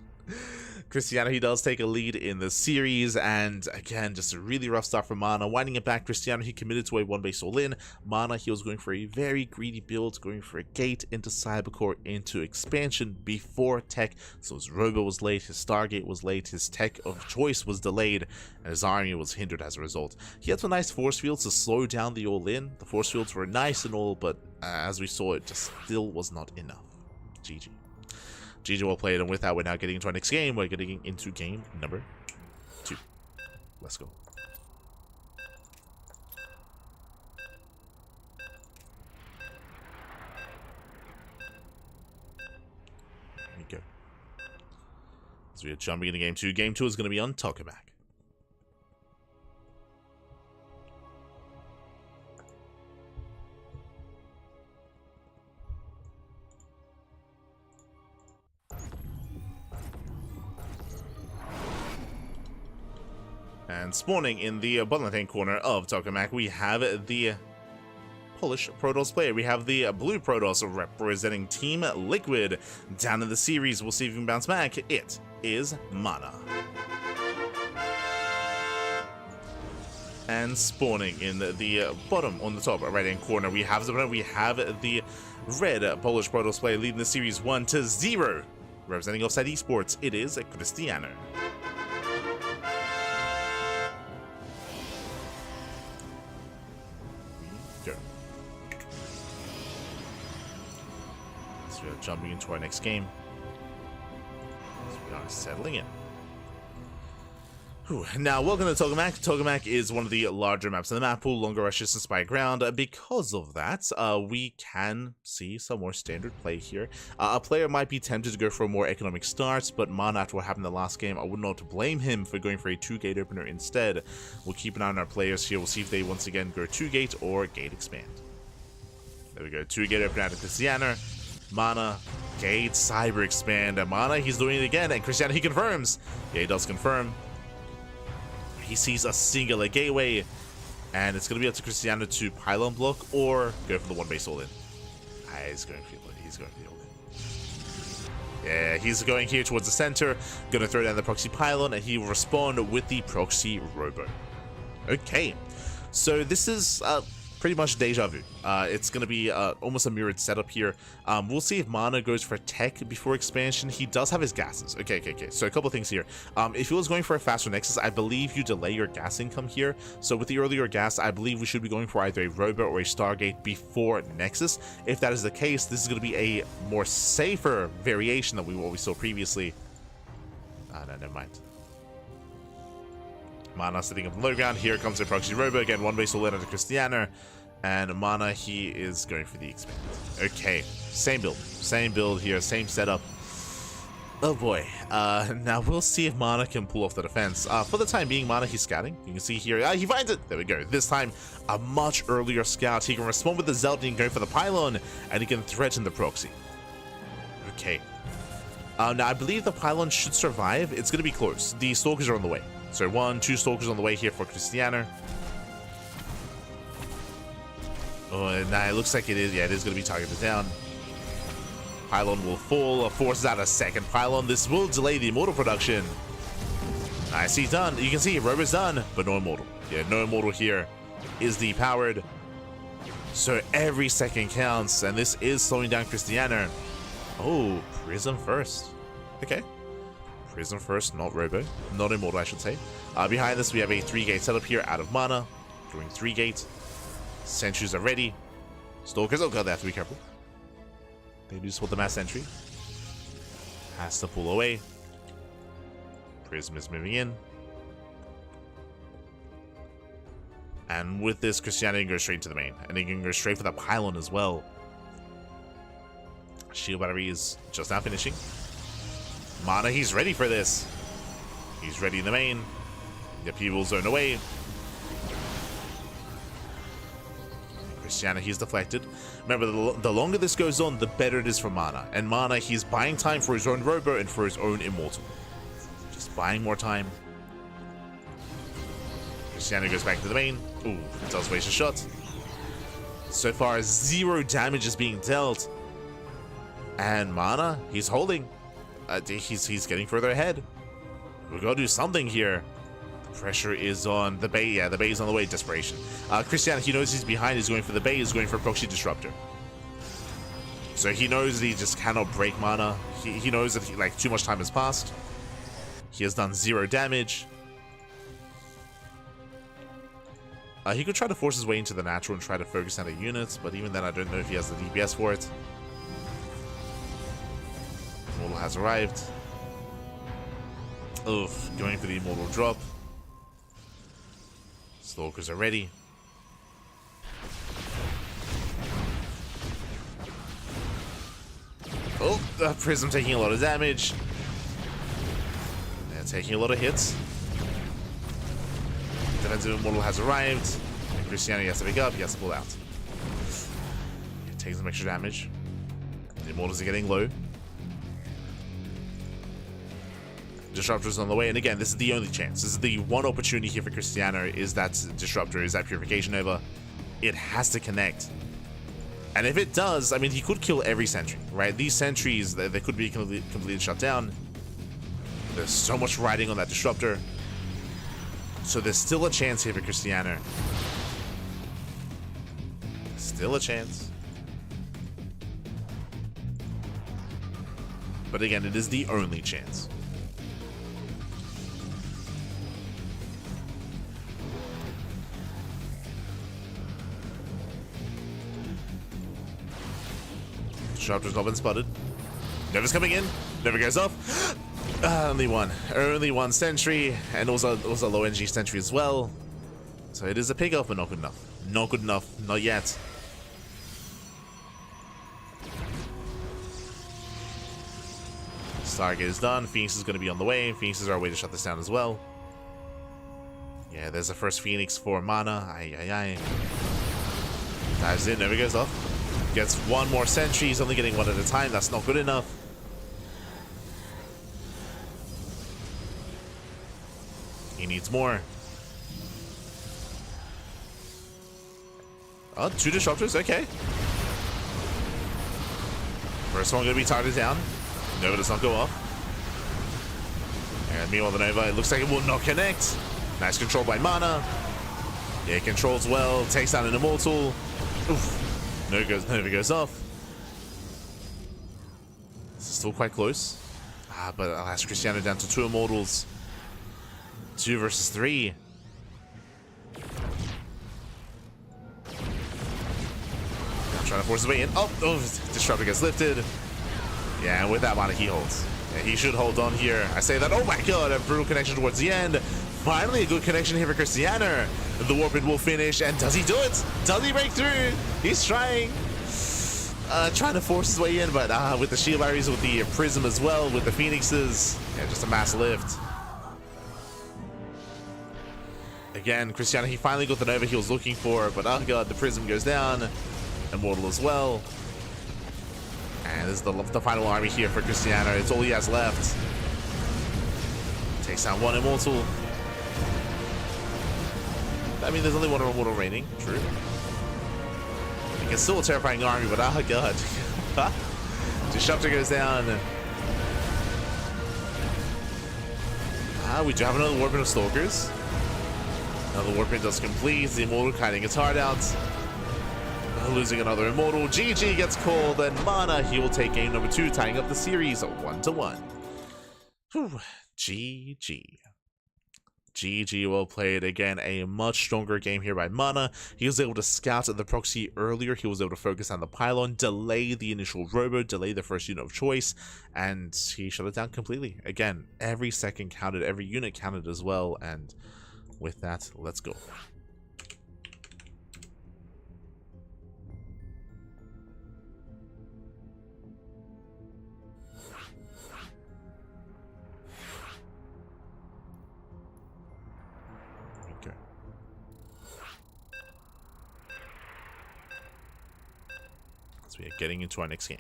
Krystianer, he does take a lead in the series, and again, just a really rough start for MaNa. Winding it back, Krystianer, he committed to a one-base all-in. MaNa, he was going for a very greedy build, going for a gate into Cybercore, into expansion before tech. So his Robo was late, his Stargate was late, his tech of choice was delayed, and his army was hindered as a result. He had some nice force fields to slow down the all-in. The force fields were nice and all, but as we saw, it just still was not enough. GG. GG well played, and with that, we're now getting into our next game. We're getting into game number 2. Let's go. There we go. So we are jumping into game 2. Game 2 is going to be on Tokamak. And spawning in the bottom left-hand corner of Tokamak, we have the Polish Protoss player. We have the blue Protoss representing Team Liquid. Down in the series, we'll see if we can bounce back. It is MaNa. And spawning in the bottom on the top right-hand corner, we have the red Polish Protoss player leading the series 1-0. Representing Offside Esports, it is Krystianer. We are jumping into our next game. So we are settling in. Now, welcome to Tokamak. Tokamak is one of the larger maps in the map pool, longer resistance by ground. Because of that, we can see some more standard play here. A player might be tempted to go for a more economic start, but MaNa, after what happened in the last game, I would not blame him for going for a 2-gate opener instead. We'll keep an eye on our players here. We'll see if they once again go 2-gate or gate expand. There we go, 2-gate opener out of Krystianer. MaNa, gate, cyber expand, and MaNa, he's doing it again, and Krystianer, he confirms. Yeah, he does confirm. He sees a singular gateway, and it's going to be up to Krystianer to pylon block or go for the one-base all-in. He's going for the all-in. Yeah, he's going here towards the center, going to throw down the proxy pylon, and he will respond with the proxy robo. Okay, so this is pretty much deja vu. It's going to be almost a mirrored setup here. We'll see if MaNa goes for tech before expansion. He does have his gases. Okay. So a couple things here. If he was going for a faster Nexus, I believe you delay your gas income here. So with the earlier gas, I believe we should be going for either a Robo or a Stargate before Nexus. If that is the case, this is going to be a more safer variation than what we saw previously. No, never mind. MaNa sitting up in low ground. Here comes a proxy robo. Again, one base will let into Krystianer. And MaNa, he is going for the expand. Okay, same build here, same setup. Oh boy. Now we'll see if MaNa can pull off the defense. For the time being, MaNa, he's scouting. You can see here, he finds it. There we go. This time, a much earlier scout. He can respond with the Zealot and go for the pylon, and he can threaten the proxy. Okay. Now I believe the pylon should survive. It's going to be close. The Stalkers are on the way. So 2 Stalkers on the way here for Krystianer. Oh, and now it looks like it is. Yeah, it is going to be targeted down. Pylon will fall. Forces out a second pylon. This will delay the immortal production. Nice, he's done. You can see Robo's done, but no immortal. Yeah, no immortal here is depowered. So every second counts, and this is slowing down Krystianer. Oh, Prism first. Okay. Prism first, not Robo. Not immortal, I should say. Behind this, we have a 3-gate setup here out of MaNa. Going 3-gate. Sentries are ready. Stalkers, oh god, they have to be careful. They do just want the mass entry. Has to pull away. Prism is moving in. And with this, Krystianer can go straight to the main. And he can go straight for the pylon as well. Shield battery is just now finishing. MaNa, he's ready for this. He's ready in the main. The P will zone away. Krystianer, he's deflected. Remember, the longer this goes on, the better it is for MaNa. And MaNa, he's buying time for his own Robo and for his own Immortal. Just buying more time. Krystianer goes back to the main. Ooh, does waste a shot. So far, 0 damage is being dealt. And MaNa, he's holding. he's getting further ahead. We gotta do something here. Pressure is on the Bay. Yeah, the Bay is on the way. Desperation. Krystianer, he knows he's behind. He's going for the Bay. He's going for Proxy Disruptor. So he knows that he just cannot break MaNa. He knows that like too much time has passed. He has done 0 damage. He could try to force his way into the natural and try to focus on the units, but even then I don't know if he has the DPS for it. Immortal has arrived. Oof, going for the Immortal drop. Stalkers are ready. Oh, the Prism taking a lot of damage. They're taking a lot of hits. Defensive Immortal has arrived. And Krystianer has to pick up, he has to pull out. He takes some extra damage. The Immortals are getting low. Disruptor's on the way, and again, this is the only chance. This is the one opportunity here for Krystianer, is that Disruptor, is that Purification over. It has to connect. And if it does, I mean, he could kill every sentry, right? These sentries, they could be completely shut down. There's so much riding on that Disruptor. So there's still a chance here for Krystianer. Still a chance. But again, it is the only chance. Disruptor's not been spotted. Nova's coming in. Nova goes off. Only one sentry, and it was a low NG sentry as well. So it is a pick off, but not good enough. Not good enough. Not yet. Stargate is done. Phoenix is going to be on the way. Phoenix is our way to shut this down as well. Yeah, there's the first Phoenix for MaNa. Aye. Dives in. Nova goes off. Gets one more sentry. He's only getting one at a time. That's not good enough. He needs more. Oh, 2 Disruptors. Okay. First one going to be targeted down. Nova does not go off. And meanwhile, the Nova, it looks like it will not connect. Nice control by MaNa. Yeah, it controls well. Takes down an Immortal. Oof. Nova goes off. This is still quite close. But alas, Krystianer down to 2 Immortals. 2 versus 3. Now trying to force his way in. Oh, Disruptor gets lifted. Yeah, and with that MaNa, he holds. Yeah, he should hold on here. I say that. Oh my god, a brutal connection towards the end. Finally, a good connection here for Krystianer. The Warped will finish, and does he do it? Does he break through? He's trying. Trying to force his way in, but with the shield barriers, with the Prism as well, with the Phoenixes, yeah, just a mass lift. Again, Krystianer, he finally got the Nova he was looking for, but oh god, the Prism goes down. Immortal as well. And this is the final army here for Krystianer. It's all he has left. Takes down 1 Immortal. I mean, there's only 1 Immortal remaining. True. It's still a terrifying army, but oh god. Disruptor goes down. We do have another Warping of Stalkers. Another Warping does complete. The Immortal kiting its heart out. Losing another Immortal. GG gets called, and MaNa, he will take game number 2, tying up the series 1-1. GG. GG, well played. Again, a much stronger game here by MaNa. He was able to scout at the proxy earlier. He was able to focus on the pylon, delay the initial robo, delay the first unit of choice, and he shut it down completely. Again, every second counted, every unit counted as well, and with that, let's go. We are getting into our next game.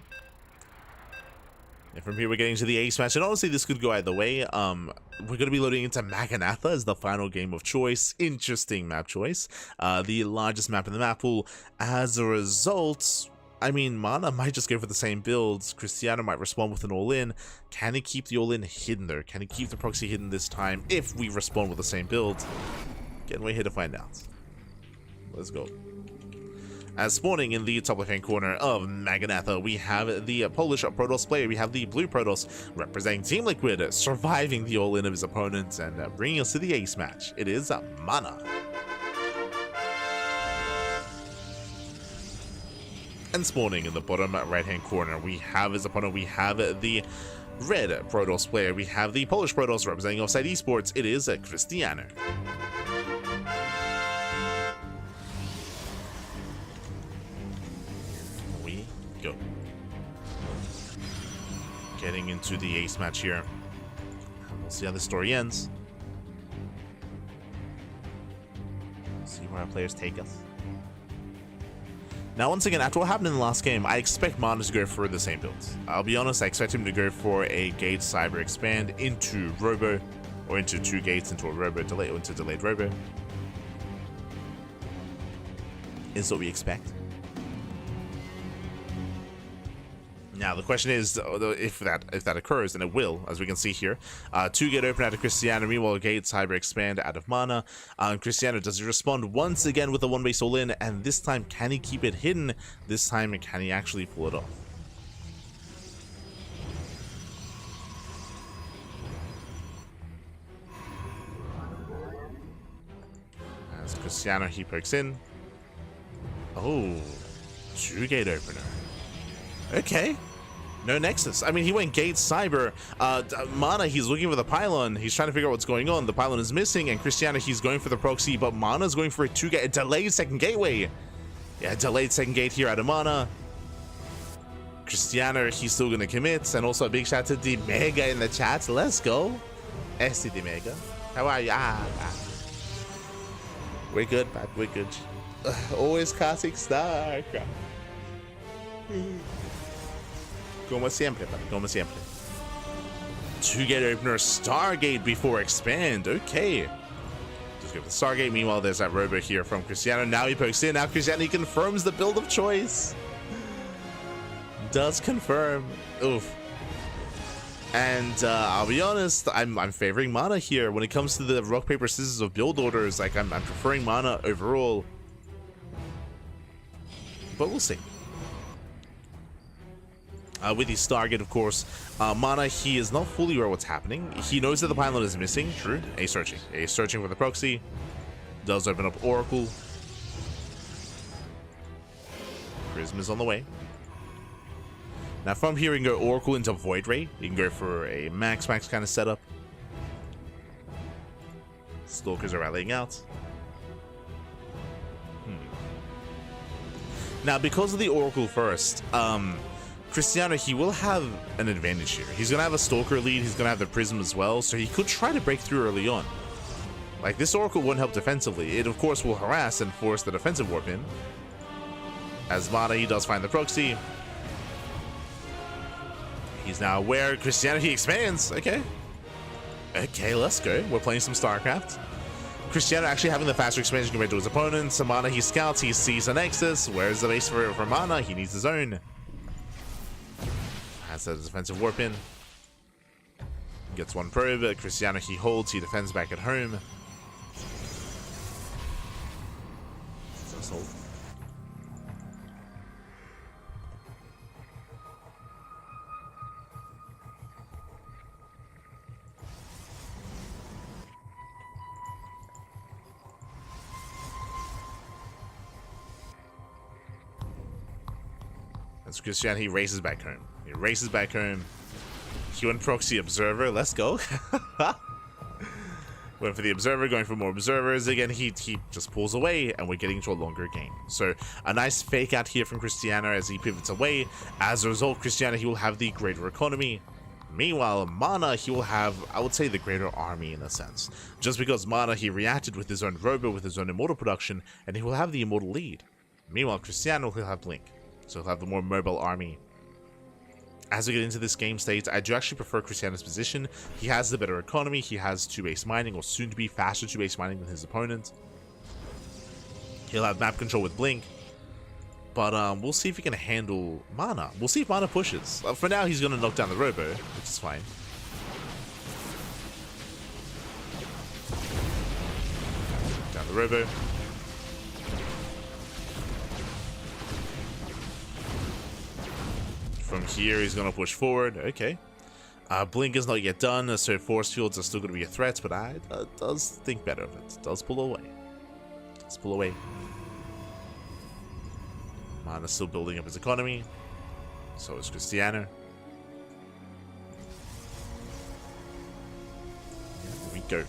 And from here, we're getting to the ace match. And honestly, this could go either way. We're going to be loading into Maganatha as the final game of choice. Interesting map choice. The largest map in the map pool. As a result, I mean, MaNa might just go for the same builds. Krystianer might respond with an all-in. Can he keep the all-in hidden, though? Can he keep the proxy hidden this time if we respond with the same build? Again, we're here to find out. Let's go. As spawning in the top left-hand corner of Maganatha, we have the Polish Protoss player. We have the blue Protoss representing Team Liquid, surviving the all-in of his opponents and bringing us to the ace match. It is MaNa. And spawning in the bottom right-hand corner, we have his opponent. We have the red Protoss player. We have the Polish Protoss representing Offside Esports. It is Krystianer. We go. Getting into the ace match here. We'll see how the story ends. See where our players take us. Now, once again, after what happened in the last game, I expect MaNa to go for the same builds. I'll be honest, I expect him to go for a Gate Cyber Expand into Robo, or into 2 gates into a Robo delay, or into delayed Robo. Is what we expect. Now, the question is if that occurs, and it will, as we can see here. 2 gate open out of Krystianer, meanwhile Gate Cyber Expand out of MaNa. Krystianer, does he respond once again with a 1-base all-in, and this time can he keep it hidden? This time can he actually pull it off? As Krystianer, he pokes in. Oh, 2 gate opener. Okay. No Nexus. I mean, he went Gate Cyber. MaNa, he's looking for the pylon. He's trying to figure out what's going on. The pylon is missing, and Krystianer, he's going for the proxy, but MaNa's going for a 2-gate, a delayed second gateway. Yeah, delayed second gate here out of MaNa. Krystianer, he's still gonna commit, and also a big shout to the Mega in the chat. Let's go. SD the Mega. How are you? We're good, man. We're good. Always classic StarCraft. Como siempre, como siempre. 2-gate opener, Stargate before expand. Okay. Just go for the Stargate. Meanwhile, there's that Robo here from Krystianer. Now he pokes in. Now Krystianer confirms the build of choice. Does confirm. Oof. And I'll be honest, I'm favoring MaNa here when it comes to the rock paper scissors of build orders. Like I'm preferring MaNa overall. But we'll see. With his Stargate, of course, MaNa, he is not fully aware what's happening. He knows that the pylon is missing. True. A searching for the proxy. Does open up Oracle. Prism is on the way. Now from here, we can go Oracle into Void Ray. You can go for a max kind of setup. Stalkers are rallying out. Now, because of the Oracle first, Krystianer, he will have an advantage here. He's going to have a Stalker lead, he's going to have the Prism as well, so he could try to break through early on. Like, this Oracle won't help defensively. It, of course, will harass and force the defensive warp in. As MaNa, he does find the proxy. He's now aware. Krystianer, he expands. Okay. Okay, let's go. We're playing some StarCraft. Krystianer actually having the faster expansion compared to his opponents. So MaNa, he scouts, he sees a Nexus. Where's the base for MaNa? He needs his own. Has a defensive warp in. Gets 1 probe. Krystianer, he holds, he defends back at home. Just hold. As Krystianer, he races back home. He races back home. He went proxy observer. Let's go. Went for the observer, going for more observers. Again, he just pulls away, and we're getting into a longer game. So a nice fake out here from Krystianer as he pivots away. As a result, Krystianer, he will have the greater economy. Meanwhile, MaNa, he will have, I would say, the greater army in a sense. Just because MaNa, he reacted with his own Robo, with his own Immortal production, and he will have the Immortal lead. Meanwhile, Krystianer will have Blink. So he'll have the more mobile army. As we get into this game state, I do actually prefer Krystianer's position. He has the better economy. He has 2-base mining, or soon to be faster 2-base mining than his opponent. He'll have map control with Blink. But we'll see if he can handle MaNa. We'll see if MaNa pushes. For now, he's going to knock down the Robo, which is fine. Down the Robo. From here, he's going to push forward. Okay. Blink is not yet done, so force fields are still going to be a threat, but I does think better of it. Does pull away. Does pull away. MaNa's still building up his economy. So is Krystianer. Here we go.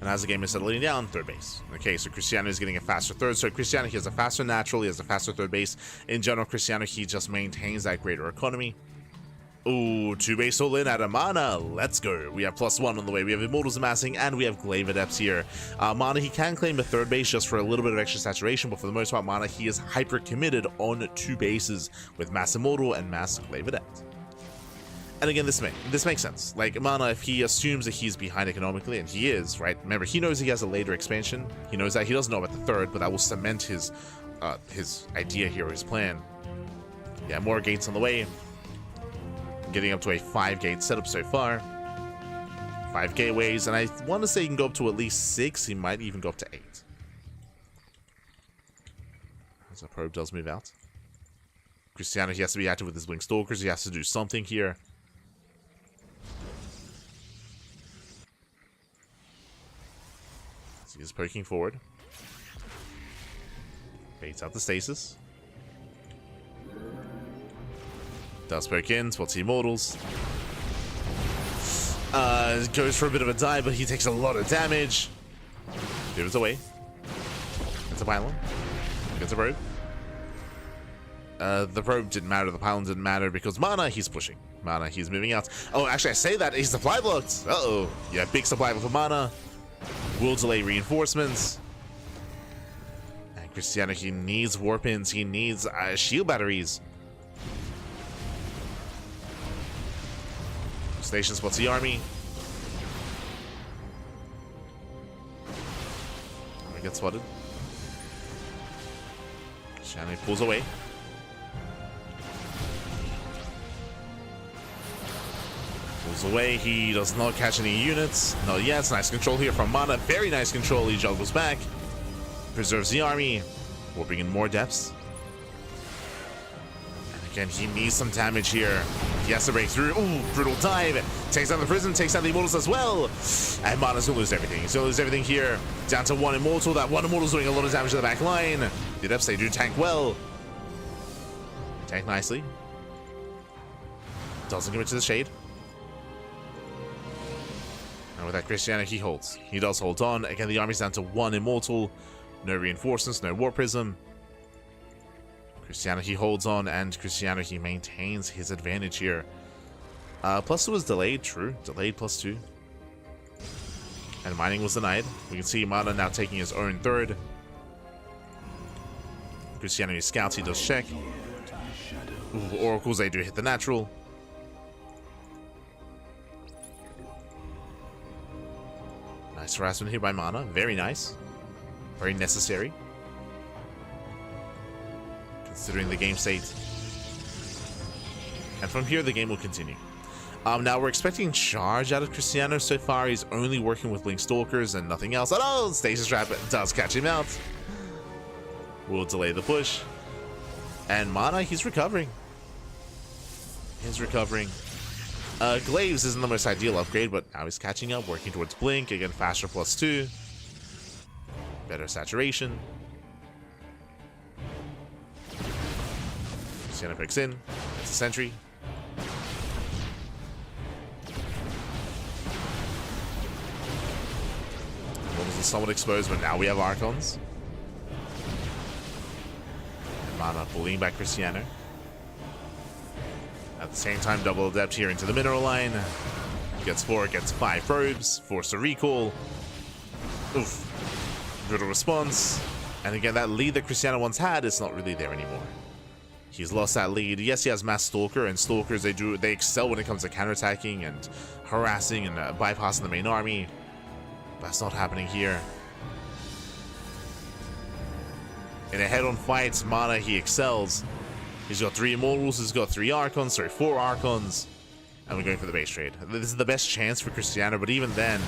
And as the game is settling down, third base. Okay, so Krystianer is getting a faster third. So Krystianer, he has a faster natural, he has a faster third base. In general, Krystianer, he just maintains that greater economy. Ooh, 2-base all in at a MaNa. Let's go. We have +1 on the way. We have Immortals amassing, and we have Glaive Adepts here. MaNa, he can claim the third base just for a little bit of extra saturation, but for the most part, MaNa, he is hyper committed on 2 bases with Mass Immortal and Mass Glaive Adept. And again, this makes sense. Like, MaNa, if he assumes that he's behind economically, and he is, right? Remember, he knows he has a later expansion. He knows that. He doesn't know about the third, but that will cement his idea here, or his plan. Yeah, more gates on the way. Getting up to a 5-gate setup so far. 5 gateways, and I want to say he can go up to at least 6. He might even go up to 8. As the probe does move out. Krystianer, he has to be active with his Blink Stalkers. He has to do something here. So he's poking forward. Baits out the stasis. Does poke in, spots the Immortals. Goes for a bit of a dive, but he takes a lot of damage. Gives it away. Gets a pylon. Gets a probe. The probe didn't matter, the pylon didn't matter because MaNa, he's pushing. MaNa, he's moving out. Oh, actually, I say that, he's supply blocked. Uh-oh. Yeah, big supply block for MaNa. Will delay reinforcements. And Krystianer, he needs warpins, he needs shield batteries. Station spots the army. We get spotted. Krystianer pulls away. Pulls away. He does not catch any units. Not yet. It's nice control here from MaNa. Very nice control. He juggles back. Preserves the army. Warping in more depths. Again, he needs some damage here. He has to break through. Ooh, brutal dive. Takes down the prison, takes down the Immortals as well. And MaNa's gonna lose everything. He's gonna lose everything here. Down to 1 Immortal. That 1 Immortal's doing a lot of damage to the back line. The Adepts, they do tank well. Tank nicely. Doesn't commit to the shade. And with that, Krystianer, he holds. He does hold on. Again, the army's down to 1 Immortal. No reinforcements, no War Prism. Krystianer, he holds on, and Krystianer, he maintains his advantage here. +2 was delayed, true. Delayed +2. And mining was denied. We can see MaNa now taking his own third. Krystianer, he scouts, he does check. Ooh, Oracles, they do hit the natural. Nice harassment here by MaNa. Very nice. Very necessary. Considering the game state. And from here, the game will continue. Now, we're expecting charge out of Krystianer. So far, he's only working with Blink Stalkers and nothing else. Oh, Stasis Trap does catch him out. We'll delay the push. And MaNa, he's recovering. He's recovering. Glaives isn't the most ideal upgrade, but now he's catching up, working towards Blink. Again, faster +2. Better saturation. Krystianer picks in. It's a sentry. Immortals are somewhat exposed, but now we have Archons. And MaNa bullying back Krystianer. At the same time, double adept here into the mineral line. Gets 4, gets 5 probes. Forced to recall. Oof. Brutal response. And again, that lead that Krystianer once had is not really there anymore. He's lost that lead. Yes, he has Mass Stalker, and Stalkers, they excel when it comes to counterattacking and harassing and bypassing the main army. That's not happening here. In a head-on fight, MaNa, he excels. He's got 3 Immortals, he's got 4 Archons. And we're going for the base trade. This is the best chance for Krystianer, but even then,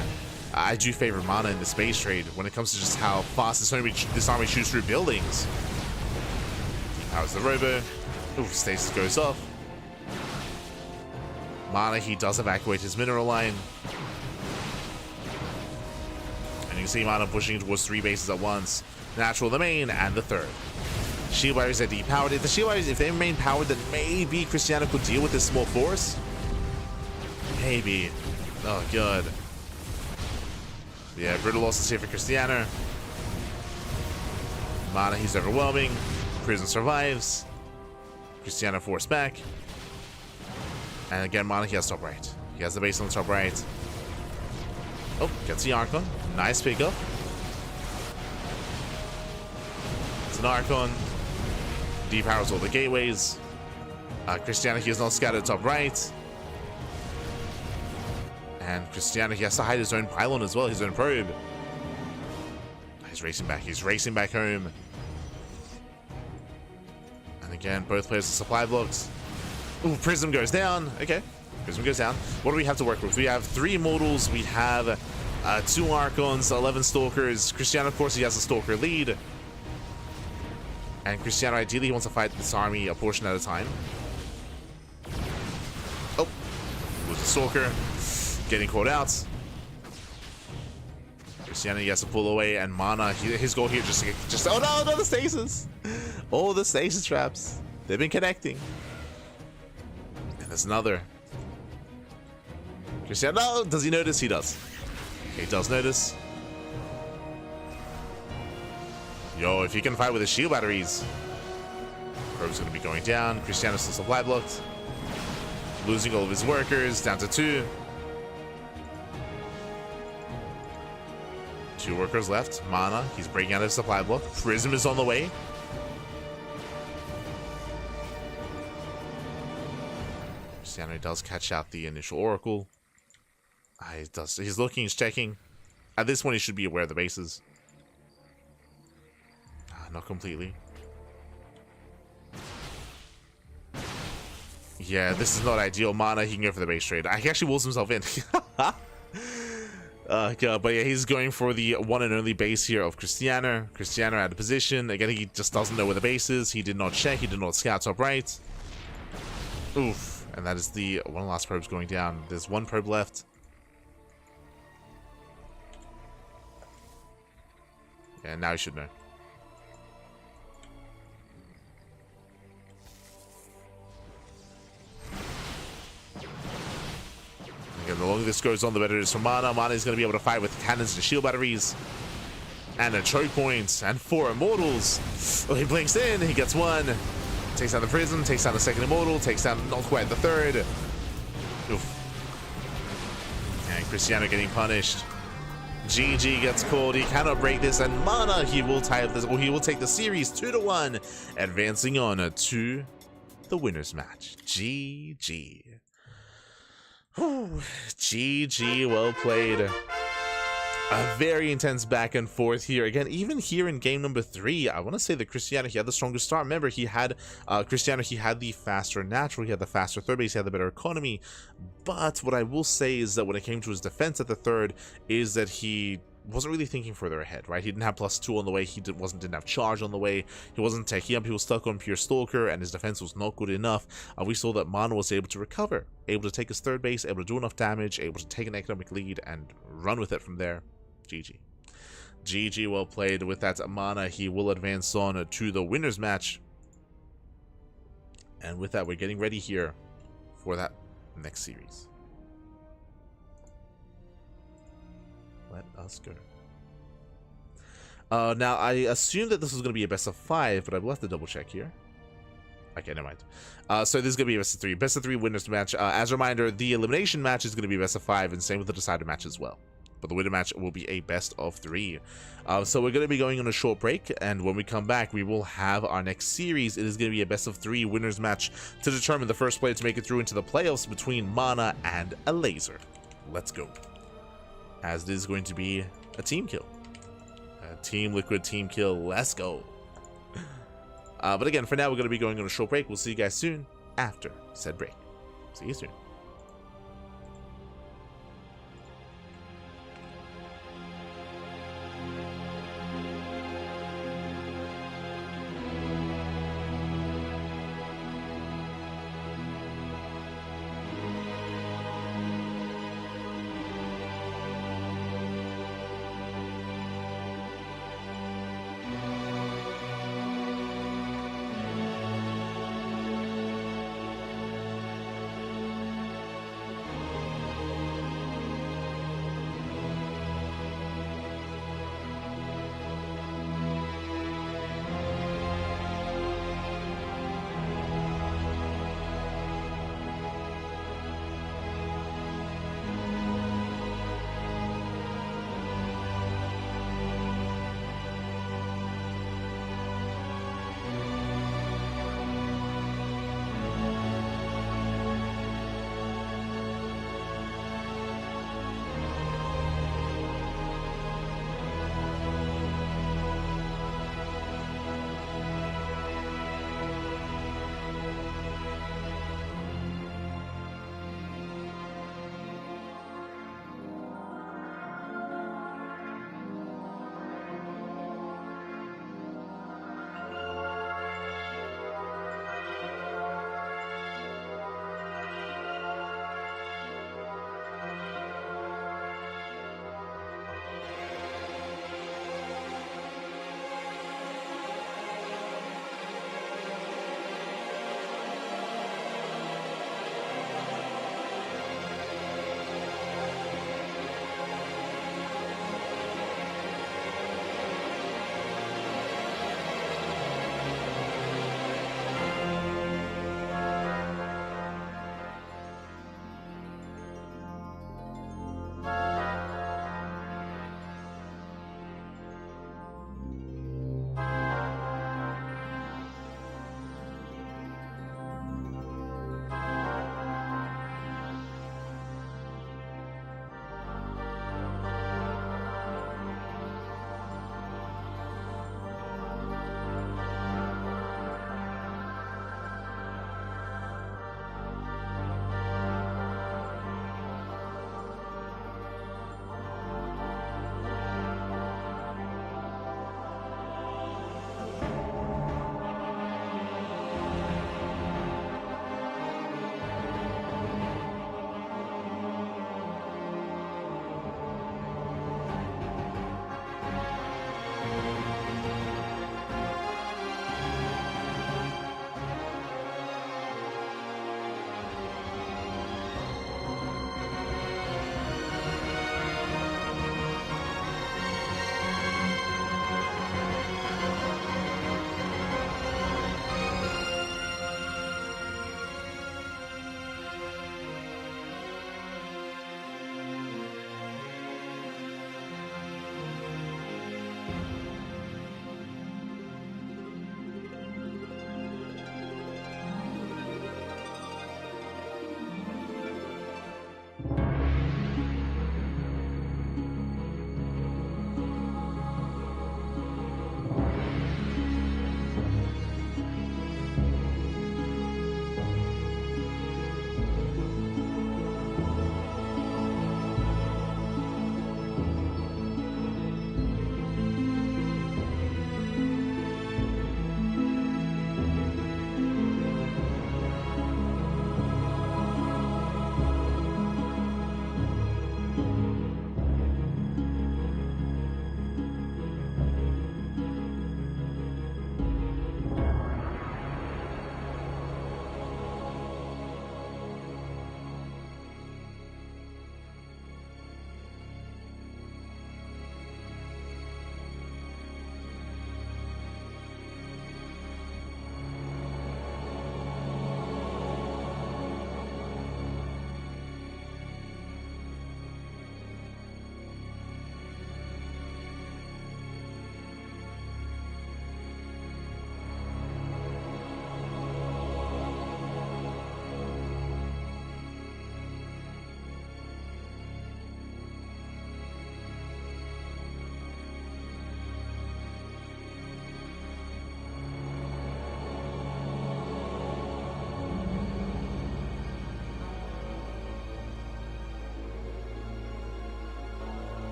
I do favor MaNa in this base trade when it comes to just how fast this army shoots through buildings. How's the Robo? Ooh, stasis goes off. MaNa, he does evacuate his mineral line. And you can see MaNa pushing towards 3 bases at once. Natural, the main, and the 3rd. Shield Batteries are depowered. If the Shield Batteries, if they remain powered, then maybe Krystianer could deal with this small force. Maybe. Oh, good. Yeah, brutal losses here for Krystianer. MaNa, he's overwhelming. Prison survives. Krystianer forced back. And again, MaNa, he has top right. He has the base on the top right. Oh, gets the Archon. Nice pickup. It's an Archon. Depowers all the gateways. Krystianer, he is not scattered top right. And Krystianer, he has to hide his own pylon as well, his own probe. He's racing back. He's racing back home. And again, both players are supply blocks. Ooh, Prism goes down. Okay, Prism goes down. What do we have to work with? We have 3 Immortals. We have 2 Archons, 11 Stalkers. Krystianer, of course, he has a Stalker lead. And Krystianer, ideally, he wants to fight this army a portion at a time. Oh, was a Stalker. Getting caught out. Krystianer, he has to pull away, and MaNa, his goal here just oh no, the stasis! Oh, the stasis traps. They've been connecting. And there's another. Krystianer, no, does he notice? He does. Okay, he does notice. Yo, if he can fight with his shield batteries, Probe's gonna be going down. Krystianer's still supply blocked. Losing all of his workers, down to 2. 2 workers left. MaNa, he's breaking out of supply block. Prism is on the way. Krystianer does catch out the initial Oracle. He does. He's looking, he's checking. At this point, he should be aware of the bases. Not completely. Yeah, this is not ideal. MaNa, he can go for the base trade. He actually wills himself in. God, but yeah, he's going for the one and only base here of Krystianer. Krystianer out of position. Again, he just doesn't know where the base is. He did not check. He did not scout top right. Oof. And that is the one of the last probes going down. There's 1 probe left. And now he should know. Again, the longer this goes on, the better it is for MaNa. MaNa is going to be able to fight with cannons and shield batteries. And a choke point. And 4 Immortals. Oh, he blinks in. He gets 1. Takes down the Prism. Takes down the 2nd Immortal. Takes down not quite the 3rd. Oof. And Krystianer getting punished. GG gets called. He cannot break this. And MaNa, he will tie up this. Or he will take the series 2-1. Advancing on to the winner's match. GG. Whew. GG, well played. A very intense back and forth here. Again, even here in game number 3, I want to say that Krystianer, he had the strongest start. Remember, he had Krystianer, he had the faster natural, he had the faster 3rd base, he had the better economy. But what I will say is that when it came to his defense at the 3rd, is that he wasn't really thinking further ahead, right? He didn't have +2 on the way, he didn't have charge on the way, he wasn't taking up, he was stuck on pure Stalker, and his defense was not good enough. We saw that MaNa was able to recover, able to take his 3rd base, able to do enough damage, able to take an economic lead and run with it from there. GG. GG, well played. With that, MaNa, he will advance on to the winner's match. And with that, we're getting ready here for that next series. Let us go. Now, I assume that this was going to be a best of 5, but I will have to double check here. Okay, never mind. So this is going to be a best of 3. Best of 3 winners match. As a reminder, the elimination match is going to be best of 5, and same with the decider match as well. but the winner match will be a best of 3. So we're going to be going on a short break, and when we come back, we will have our next series. It is going to be a best of 3 winners match to determine the first player to make it through into the playoffs between MaNa and Elazer. Let's go. As it is going to be a team kill. A Team Liquid team kill. Let's go. But again, for now, we're going to be going on a short break. We'll see you guys soon after said break. See you soon.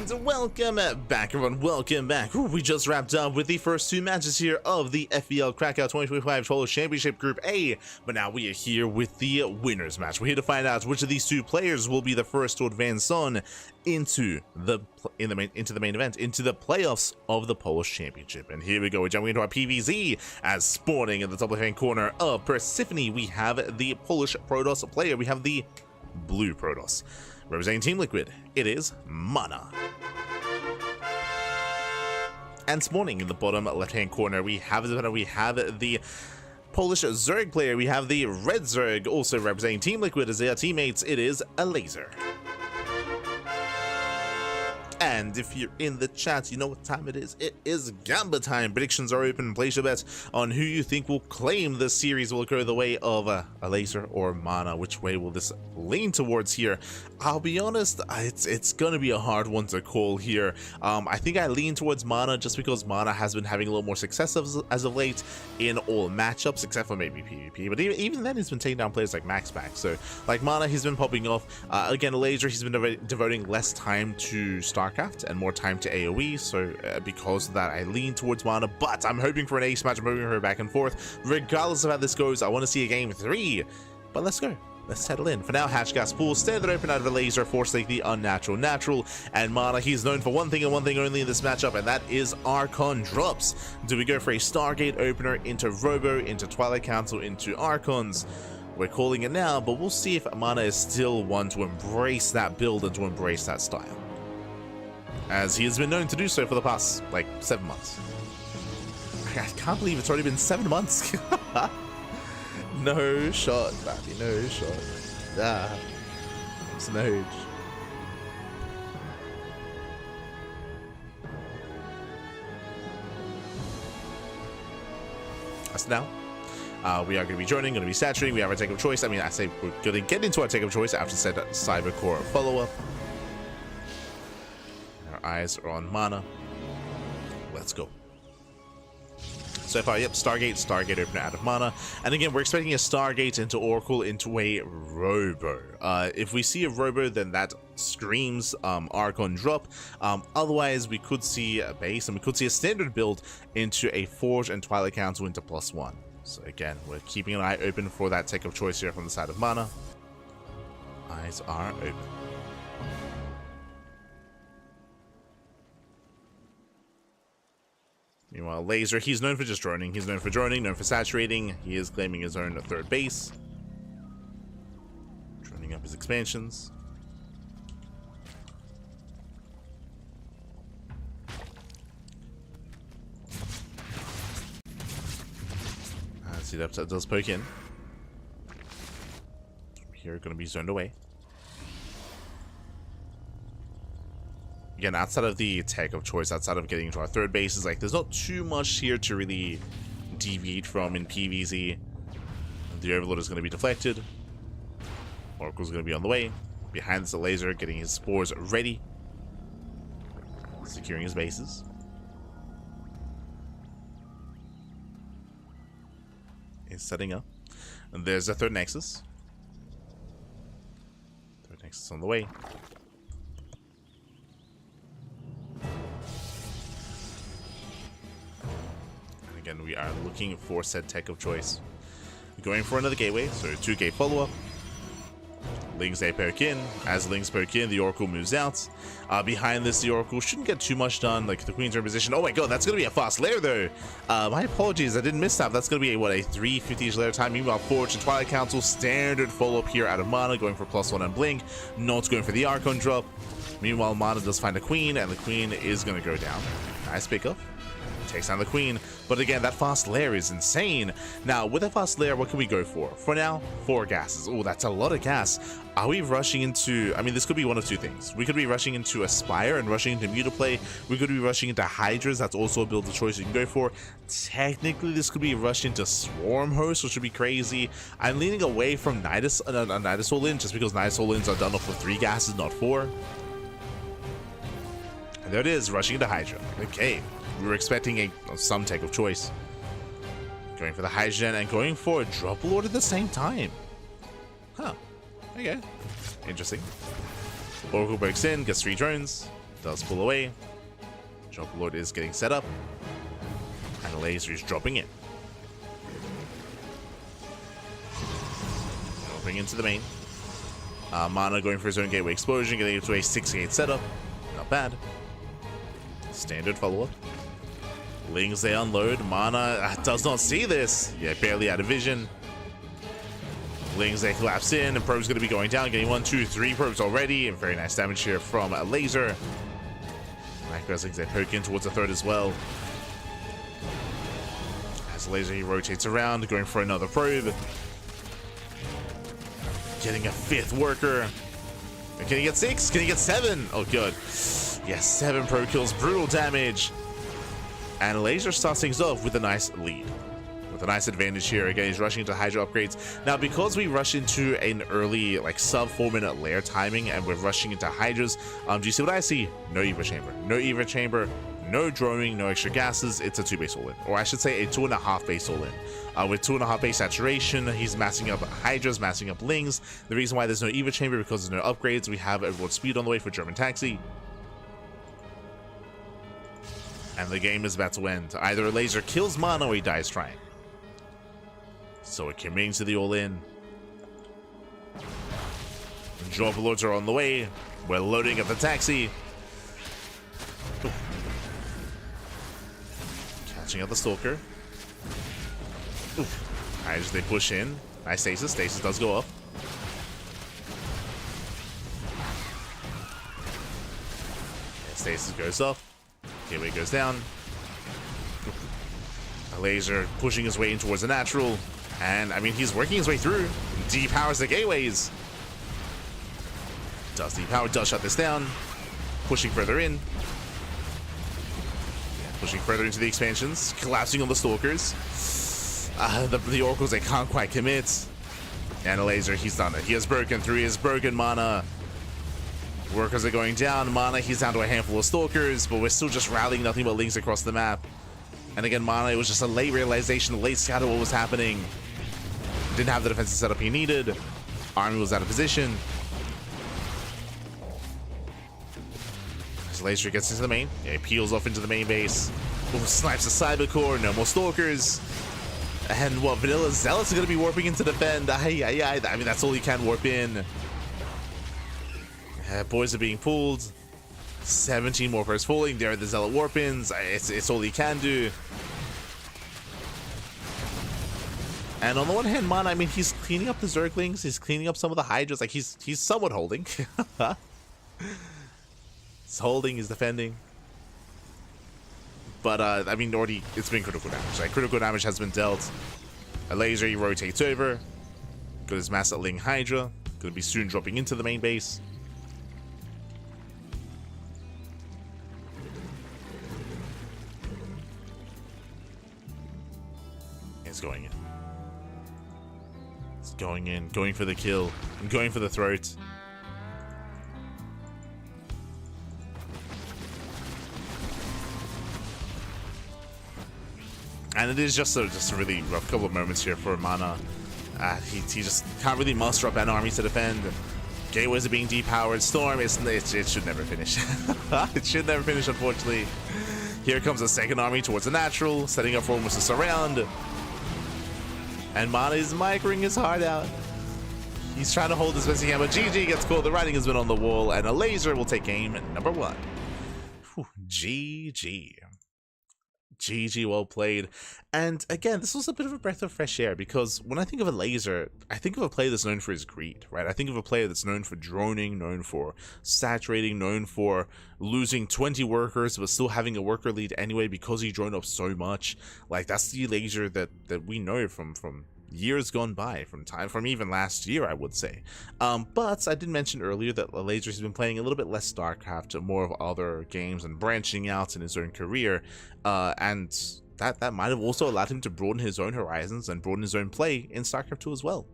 And welcome back, everyone. Welcome back. Ooh, we just wrapped up with the first two matches here of the FEL Cracov 2025 Polish Championship Group A, but now we are here with the winners match. We're here to find out which of these two players will be the first to advance on into the main event, into the playoffs of the Polish Championship. And here we go. We're jumping into our PVZ as spawning in the top left-hand corner of Persephone. We have the Polish Protoss player. We have the blue Protoss. Representing Team Liquid, it is MaNa. And spawning in the bottom left-hand corner, we have the Polish Zerg player. We have the red Zerg, also representing Team Liquid as their teammates. It is Elazer. And if you're in the chat, you know what time it is. It is Gamba time. Predictions are open. Place your bets on who you think will claim this series. Will it go the way of Elazer or MaNa? Which way will this lean towards here? I'll be honest, it's gonna be a hard one to call here. I think I lean towards MaNa just because MaNa has been having a little more success as of late in all matchups, except for maybe PvP. But even then, he's been taking down players like MaxPack. So like MaNa, he's been popping off. Again, Elazer, he's been devoting less time to StarCraft and more time to AoE, so because of that I lean towards MaNa, but I'm hoping for an ace match. I'm hoping for a back and forth. Regardless of how this goes, I want to see a game 3, but let's go. Let's settle in. For now, Hatch Gas Pool, standard open out of Elazer, Force Lake the unnatural natural, and MaNa, he's known for one thing and one thing only in this matchup, and that is Archon drops. Do we go for a Stargate opener into Robo, into Twilight Council, into Archons? We're calling it now, but we'll see if MaNa is still one to embrace that build and to embrace that style, as he has been known to do so for the past, like, 7 months. I can't believe it's already been 7 months. No shot, Bappy, no shot. Ah, Snooge. That's now. We are going to be joining, going to be saturating. We have our take of choice. I mean, I say we're going to get into our take of choice after said Cybercore follow-up. Eyes are on MaNa. Let's go. So far, yep, Stargate opener out of MaNa. And again, we're expecting a Stargate into Oracle into a Robo. If we see a Robo, then that screams Archon drop. Otherwise, we could see a base, and we could see a standard build into a Forge and Twilight Council into +1. So again, we're keeping an eye open for that take of choice here from the side of MaNa. Eyes are open. Meanwhile, Elazer, he's known for just droning. He's known for droning, known for saturating. He is claiming his own third base. Droning up his expansions. See, that does poke in. Here, going to be zoned away. Again, outside of the tech of choice, outside of getting into our third bases, like, there's not too much here to really deviate from in PvZ. The Overlord is going to be deflected. Oracle's going to be on the way. Behind this, Elazer getting his spores ready. Securing his bases. He's setting up. And there's a third Nexus. Third Nexus on the way. Again, we are looking for said tech of choice. Going for another gateway, so 2-gate follow-up. Lings they poke in. As Lings poke in, the Oracle moves out. Behind this, the Oracle shouldn't get too much done. Like, the Queen's are in position. Oh my god, that's going to be a fast lair, though. My apologies, I didn't miss that. That's going to be, a 350-ish lair time. Meanwhile, Forge and Twilight Council, standard follow-up here out of MaNa, going for +1 and Blink. Not going for the Archon drop. Meanwhile, MaNa does find a Queen, and the Queen is going to go down. Nice pickup. Takes down the Queen, but again, that fast lair is insane. Now, with a fast lair, what can we go for? For now, 4 gases. Oh, that's a lot of gas. Are we rushing into... I mean, this could be one of two things. We could be rushing into Aspire and rushing into Mutaplay. We could be rushing into Hydras. That's also a build of choice you can go for. Technically, this could be rushed into Swarm Host, which would be crazy. I'm leaning away from Nidus All-In, just because Nidus All-Ins are done off with 3 gases, not 4. And there it is, rushing into Hydra. Okay. We were expecting some take of choice. Going for the Hydrogen and going for a Drop Lord at the same time. Huh. Okay. Interesting. Oracle breaks in, gets 3 drones. Does pull away. Jump Lord is getting set up. And Elazer is dropping in. Dropping into the main. MaNa going for his own gateway explosion, getting into a 6-gate setup. Not bad. Standard follow-up. Lings they unload. MaNa does not see this. Yeah, barely out of vision. Lings they collapse in, and Probe's going to be going down, getting 1, 2, 3 probes already, and very nice damage here from Elazer. Micros Lings they poke in towards the third as well. As Elazer he rotates around, going for another probe. Getting a 5th worker. Can he get 6? Can he get 7? Oh, good. Yes, 7 pro kills, brutal damage. And Elazer starts things off with a nice lead. With a nice advantage here. Again, he's rushing into Hydra upgrades. Now, because we rush into an early, like, sub 4-minute lair timing, and we're rushing into Hydras, do you see what I see? No Eva Chamber. No Eva Chamber. No droning, no extra gases. It's a 2 base all-in. Or I should say a 2.5 base all-in. With 2.5 base saturation, he's massing up Hydras, massing up Lings. The reason why there's no Eva Chamber because there's no upgrades. We have a World Speed on the way for German Taxi. And the game is about to end. Either Elazer kills MaNa or he dies trying. So it remains to the all-in. Drop Lords are on the way. We're loading up the taxi. Ooh. Catching up the Stalker. Alright, as they push in. Nice stasis. Stasis does go up. And stasis goes up. Gateway goes down. Elazer pushing his way in towards the natural. And, I mean, he's working his way through. Depowers the gateways. Does depower, does shut this down. Pushing further in. Pushing further into the expansions. Collapsing on the Stalkers. The Oracles, they can't quite commit. And Elazer, he's done it. He has broken through. He has broken MaNa. Workers are going down. MaNa, he's down to a handful of Stalkers, but we're still just rallying nothing but Lings across the map. And again, MaNa, it was just a late realization, a late scout of what was happening. Didn't have the defensive setup he needed. Army was out of position. As Elazer gets into the main, yeah, he peels off into the main base. Ooh, snipes the Cybercore, no more Stalkers. And what, Vanilla Zealots are going to be warping into defend. I mean, that's all he can warp in. Boys are being pulled. 17 more players falling. There are the Zealot warp-ins. It's all he can do. And on the one hand, MaNa, I mean, he's cleaning up the Zerglings. He's cleaning up some of the Hydras. Like, he's somewhat holding. He's holding, he's defending. But, I mean, already, it's been critical damage. Like, critical damage has been dealt. Elazer, he rotates over. Got his mass at Ling Hydra. Gonna be soon dropping into the main base. It's going in. It's going in. Going for the kill. And going for the throat. And it is just a really rough couple of moments here for MaNa. He just can't really muster up an army to defend. Gateways are being depowered. Storm, it should never finish. It should never finish, unfortunately. Here comes a second army towards the natural, setting up for almost a surround. And MaNa is microing his heart out. He's trying to hold his best he can, but GG gets called. The writing has been on the wall, and Elazer will take game number 1. Whew, GG. GG, well played. And again, this was a bit of a breath of fresh air, because when I think of Elazer, I think of a player that's known for his greed, right? I think of a player that's known for droning, known for saturating, known for losing 20 workers but still having a worker lead anyway because he droned up so much. Like, that's the Elazer that we know from years gone by, from even last year, I would say. But I did mention earlier that Elazer has been playing a little bit less StarCraft, more of other games, and branching out in his own career, and that might have also allowed him to broaden his own horizons and broaden his own play in StarCraft 2 as well.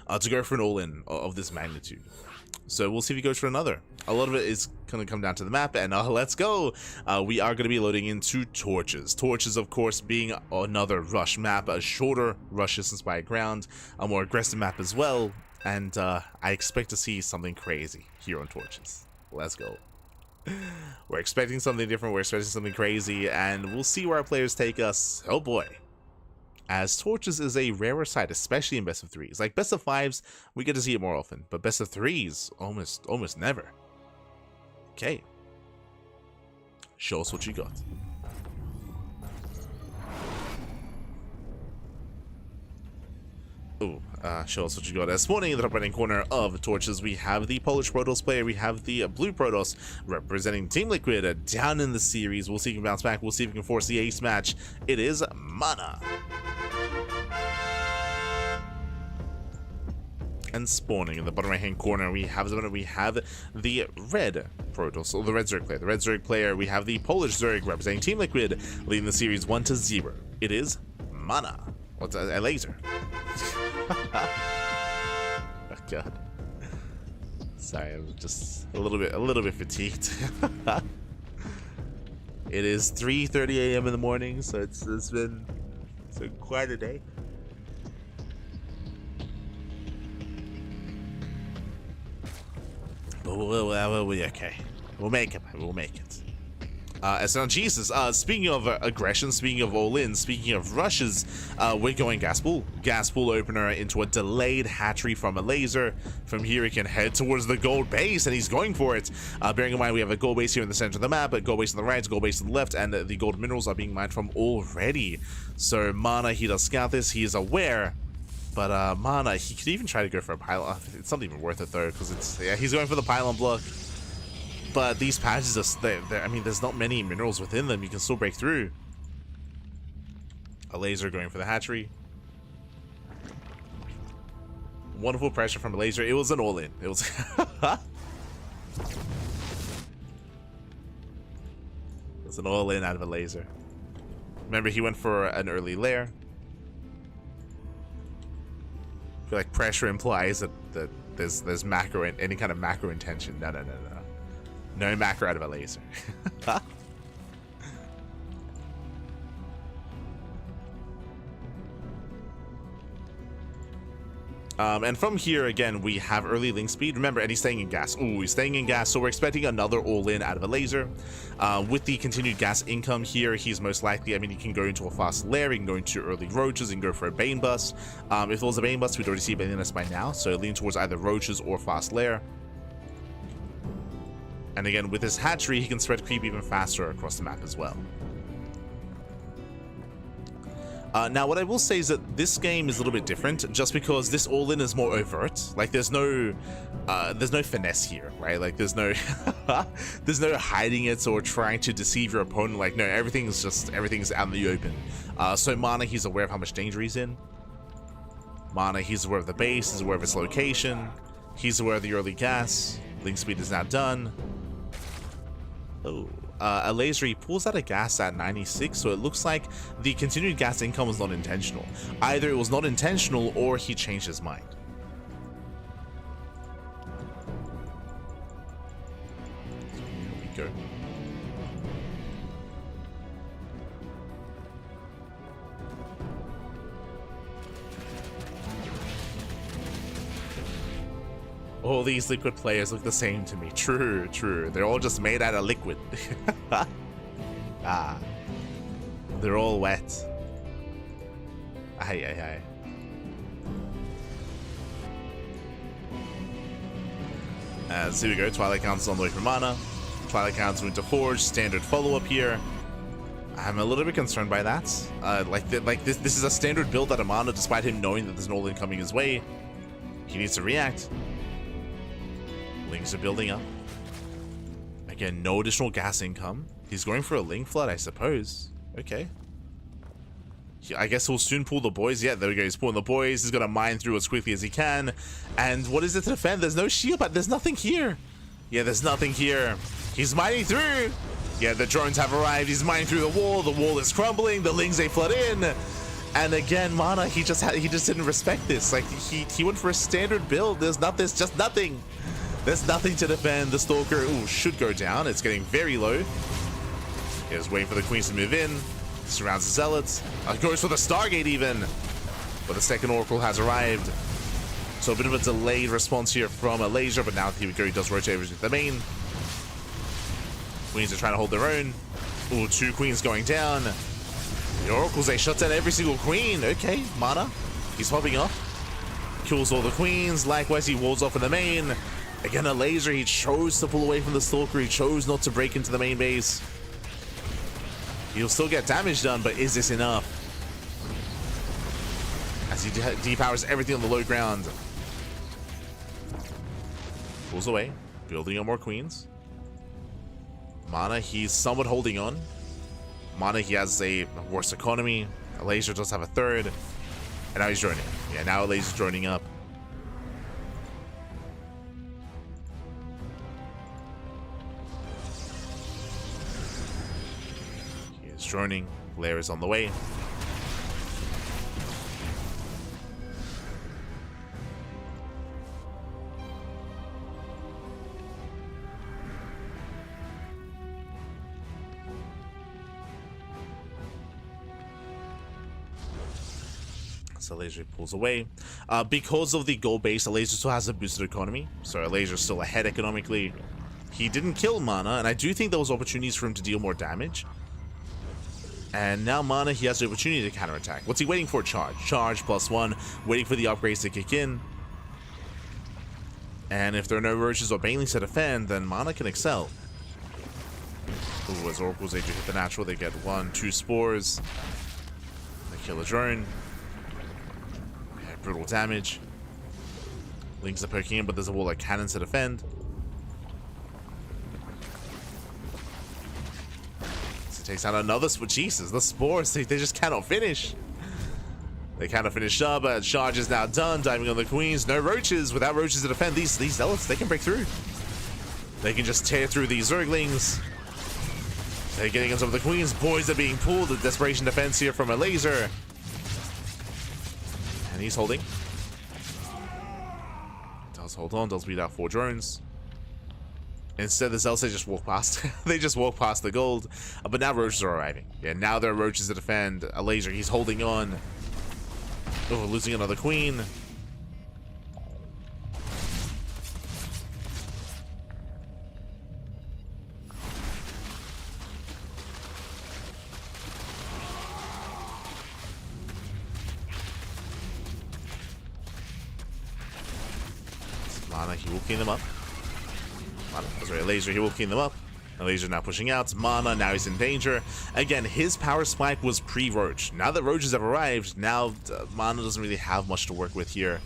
To go for an all-in of this magnitude. So we'll see if he goes for another. A lot of it is going to come down to the map, and let's go. We are going to be loading into Torches. Torches, of course, being another rush map, a shorter rush distance by ground, a more aggressive map as well, and I expect to see something crazy here on Torches. Let's go. We're expecting something different. We're expecting something crazy, and we'll see where our players take us. Oh boy. As torches is a rarer sight, especially in best of threes. Like best of fives, we get to see it more often, but best of threes, almost never. Okay. Show us what you got. Ooh, show us what you got. Spawning in the top right hand corner of torches, we have the Polish Protoss player. We have the blue Protoss representing Team Liquid down in the series. We'll see if he can bounce back. We'll see if he can force the ace match. It is MaNa. And spawning in the bottom right hand corner, we have the red Protoss, or the red Zerg player. The red Zerg player, we have the Polish Zerg representing Team Liquid, leading the series 1-0. It is MaNa. What's Elazer? Oh god. Sorry, I'm just a little bit fatigued. It is 3:30 a.m. in the morning, so it's been quite a day. But we'll be okay. We'll make it. We'll make it. So now, Jesus, speaking of aggression, speaking of all-in, speaking of rushes, we're going gas pool. Gas pool opener into a delayed hatchery from Elazer. From here, he can head towards the gold base, and he's going for it. Bearing in mind, we have a gold base here in the center of the map, but gold base on the right, gold base on the left, and the gold minerals are being mined from already. So MaNa, he does scout this. He is aware. But MaNa, he could even try to go for a pylon. It's not even worth it, though, because he's going for the pylon block. But these patches I mean, there's not many minerals within them. You can still break through. Elazer going for the hatchery. Wonderful pressure from Elazer. It was an all-in. It was... It was an all-in out of Elazer. Remember, he went for an early lair. I feel like pressure implies that there's macro, any kind of macro intention. No. No macro out of Elazer. And from here, again, we have early link speed. Remember, and he's staying in gas. Ooh, he's staying in gas, so we're expecting another all-in out of Elazer. With the continued gas income here, he's most likely, I mean, he can go into a fast lair, he can go into early roaches, and go for a Bane bust. If there was a Bane bust, we'd already see Bane by now, so lean towards either roaches or fast lair. And again, with his hatchery, he can spread creep even faster across the map as well. Now, what I will say is that this game is a little bit different, just because this all-in is more overt. Like, there's no finesse here, right? Like, there's no hiding it or trying to deceive your opponent. Like, no, everything's out in the open. So MaNa, he's aware of how much danger he's in. MaNa, he's aware of the base, he's aware of its location. He's aware of the early gas. Link speed is now done. Oh, Elazer, he pulls out a gas at 96, so it looks like the continued gas income was not intentional. Either it was not intentional or he changed his mind. Here we go. All these liquid players look the same to me. True. They're all just made out of liquid. They're all wet. Aye. So here we go. Twilight Council on the way from MaNa. Twilight Council into Forge. Standard follow-up here. I'm a little bit concerned by that. This is a standard build out of MaNa, despite him knowing that there's an all-in coming his way. He needs to react. Links are building up. Again, no additional gas income. He's going for a link flood, I suppose. Okay. I guess he'll soon pull the boys. Yeah, there we go. He's pulling the boys. He's going to mine through as quickly as he can. And what is it to defend? There's no shield, but there's nothing here. Yeah, there's nothing here. He's mining through. Yeah, the drones have arrived. He's mining through the wall. The wall is crumbling. The lings, they flood in. And again, MaNa, he just didn't respect this. Like, he went for a standard build. There's just nothing. There's nothing to defend. The Stalker should go down. It's getting very low. He's waiting for the Queens to move in. Surrounds the Zealots. Goes for the Stargate even. But the second Oracle has arrived. So a bit of a delayed response here from Elazer, but now here we go. He does rotate over to the main. Queens are trying to hold their own. Ooh, 2 queens going down. The Oracles, they shut down every single queen. Okay, MaNa, he's popping off. Kills all the queens. Likewise, he walls off in the main. Again, Elazer, he chose to pull away from the Stalker. He chose not to break into the main base. He'll still get damage done, but is this enough? As he depowers everything on the low ground. Pulls away, building on more queens. MaNa, he's somewhat holding on. MaNa, he has a worse economy. Elazer does have a third. And now he's joining. Yeah, now Elazer's joining up. He is joining. Blair is on the way. So Elazer pulls away. Because of the gold base, Elazer still has a boosted economy. So Elazer's still ahead economically. He didn't kill MaNa, and I do think there was opportunities for him to deal more damage. And now MaNa, he has the opportunity to counterattack. What's he waiting for? Charge. Charge +1, waiting for the upgrades to kick in. And if there are no roaches or banelings to defend, then MaNa can excel. Ooh, as Oracles, they do hit the natural. They get 1, 2 spores. They kill a drone. Brutal damage. Lings are poking in, but there's a wall like cannons to defend. So he takes out another spore. Jesus, the spores, they just cannot finish. They cannot finish up. Charge is now done. Diving on the queens. No roaches. Without roaches to defend, these zealots, they can break through. They can just tear through these zerglings. They're getting on top of the queens. Boys are being pulled. The desperation defense here from Elazer. And he's holding. Does hold on, does beat out 4 drones. Instead, the Zealots, they just walk past. They just walk past the gold. But now roaches are arriving. Yeah, now there are roaches to defend. Elazer, he's holding on. Oh, losing another queen. MaNa, he will clean them up. Sorry, Elazer, he will clean them up. Elazer now pushing out. MaNa, now he's in danger. Again, his power spike was pre-Roach. Now that Roaches have arrived, now MaNa doesn't really have much to work with here.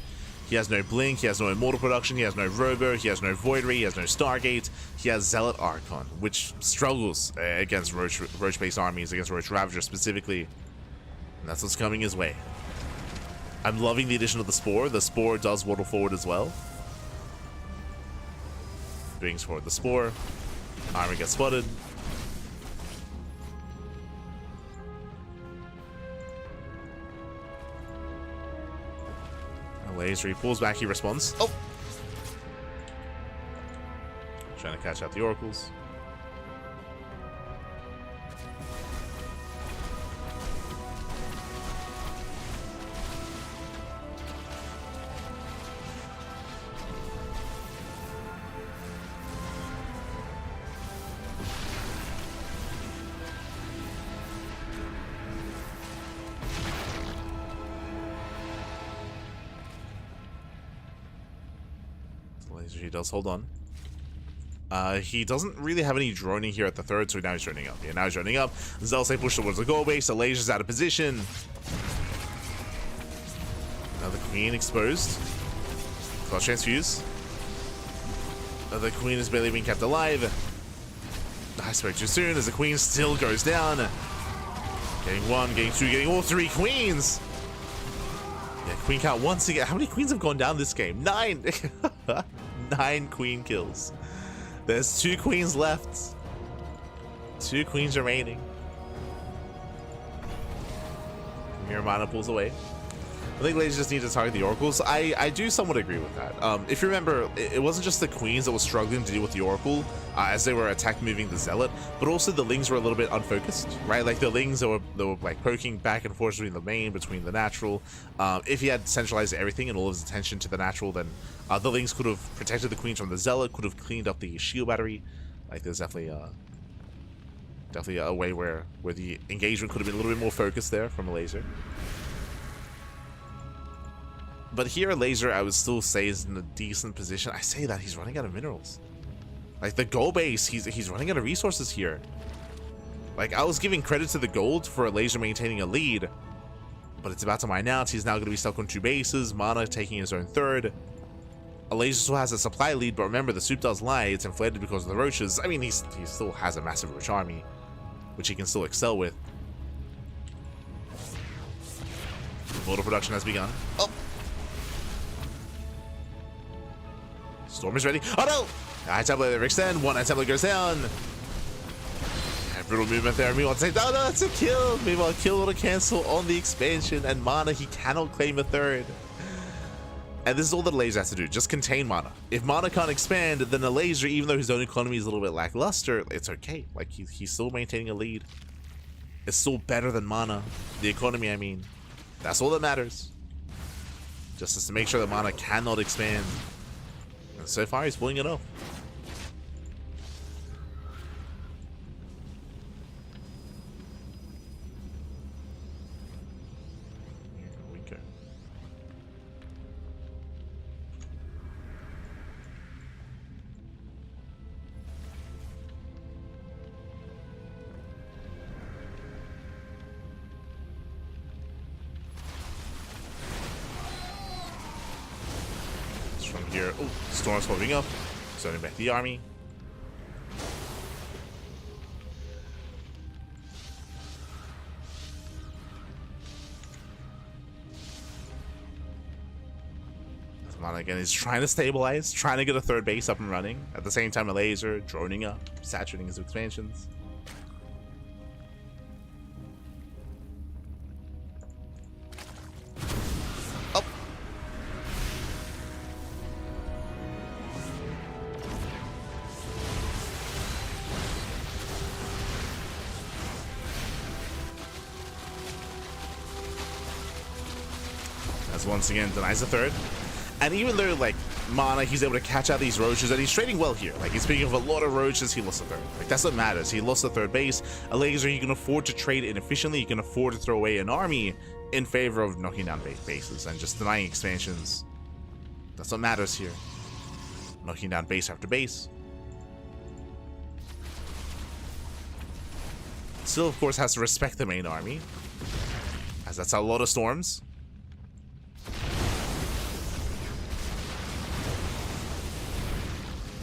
He has no Blink, he has no Immortal Production, he has no Robo, he has no Void Ray, he has no Stargate, he has Zealot Archon, which struggles against Roach-based armies, against Roach Ravager specifically. And that's what's coming his way. I'm loving the addition of the Spore. The Spore does waddle forward as well. Brings forward the Spore. Armor gets spotted. Elazer, he pulls back, he responds. Oh! Trying to catch out the Oracles. He does hold on. He doesn't really have any droning here at the third, so now he's droning up. Yeah, now he's droning up. Zealots push towards the goal base. Elazer's out of position. Now the queen exposed. Flash transfuse. The queen is barely being kept alive. I spoke too soon as the queen still goes down. Getting 1, getting 2, getting all 3 queens. Yeah, queen count once again. How many queens have gone down this game? 9! 9 queen kills. There's 2 queens left. 2 queens remaining. MaNa pulls away. I think Elazer just need to target the Oracles. I do somewhat agree with that. If you remember, it wasn't just the Queens that was struggling to deal with the Oracle as they were attack moving the Zealot, but also the Lings were a little bit unfocused, right? Like the Lings that were like poking back and forth between the main, between the natural. If he had centralized everything and all of his attention to the natural, then the Lings could have protected the Queens from the Zealot, could have cleaned up the shield battery. Like there's definitely Definitely a way where the engagement could have been a little bit more focused there from Elazer. But here, Elazer, I would still say, is in a decent position. I say that he's running out of minerals. Like, the gold base, he's running out of resources here. Like, I was giving credit to the gold for Elazer maintaining a lead, but it's about to mine out. He's now going to be stuck on 2 bases. MaNa taking his own third. Elazer still has a supply lead, but remember, the soup does lie. It's inflated because of the roaches. I mean, he still has a massive roach army, which he can still excel with. Mortar production has begun. Oh! Storm is ready. Oh no! High template extend. 1 high template goes down. And brutal movement there. Meanwhile, say, no, that's a kill. Meanwhile, kill auto cancel on the expansion, and MaNa, he cannot claim a third. And this is all that Elazer has to do. Just contain MaNa. If MaNa can't expand, then Elazer, even though his own economy is a little bit lackluster, it's okay. Like, he's still maintaining a lead. It's still better than MaNa. The economy, I mean. That's all that matters. Just to make sure that MaNa cannot expand. And so far, he's pulling it off. From here, oh, Storm's popping up, sending back the army. MaNa again is trying to stabilize, trying to get a third base up and running. At the same time, Elazer droning up, saturating his expansions. As once again denies the third. And even though, like, MaNa, he's able to catch out these roaches, and he's trading well here. Like, he's picking up a lot of roaches, he lost the third. Like, that's what matters. He lost the third base. Elazer, he can afford to trade inefficiently. He can afford to throw away an army in favor of knocking down bases and just denying expansions. That's what matters here. Knocking down base after base. Still, of course, has to respect the main army, as that's a lot of storms.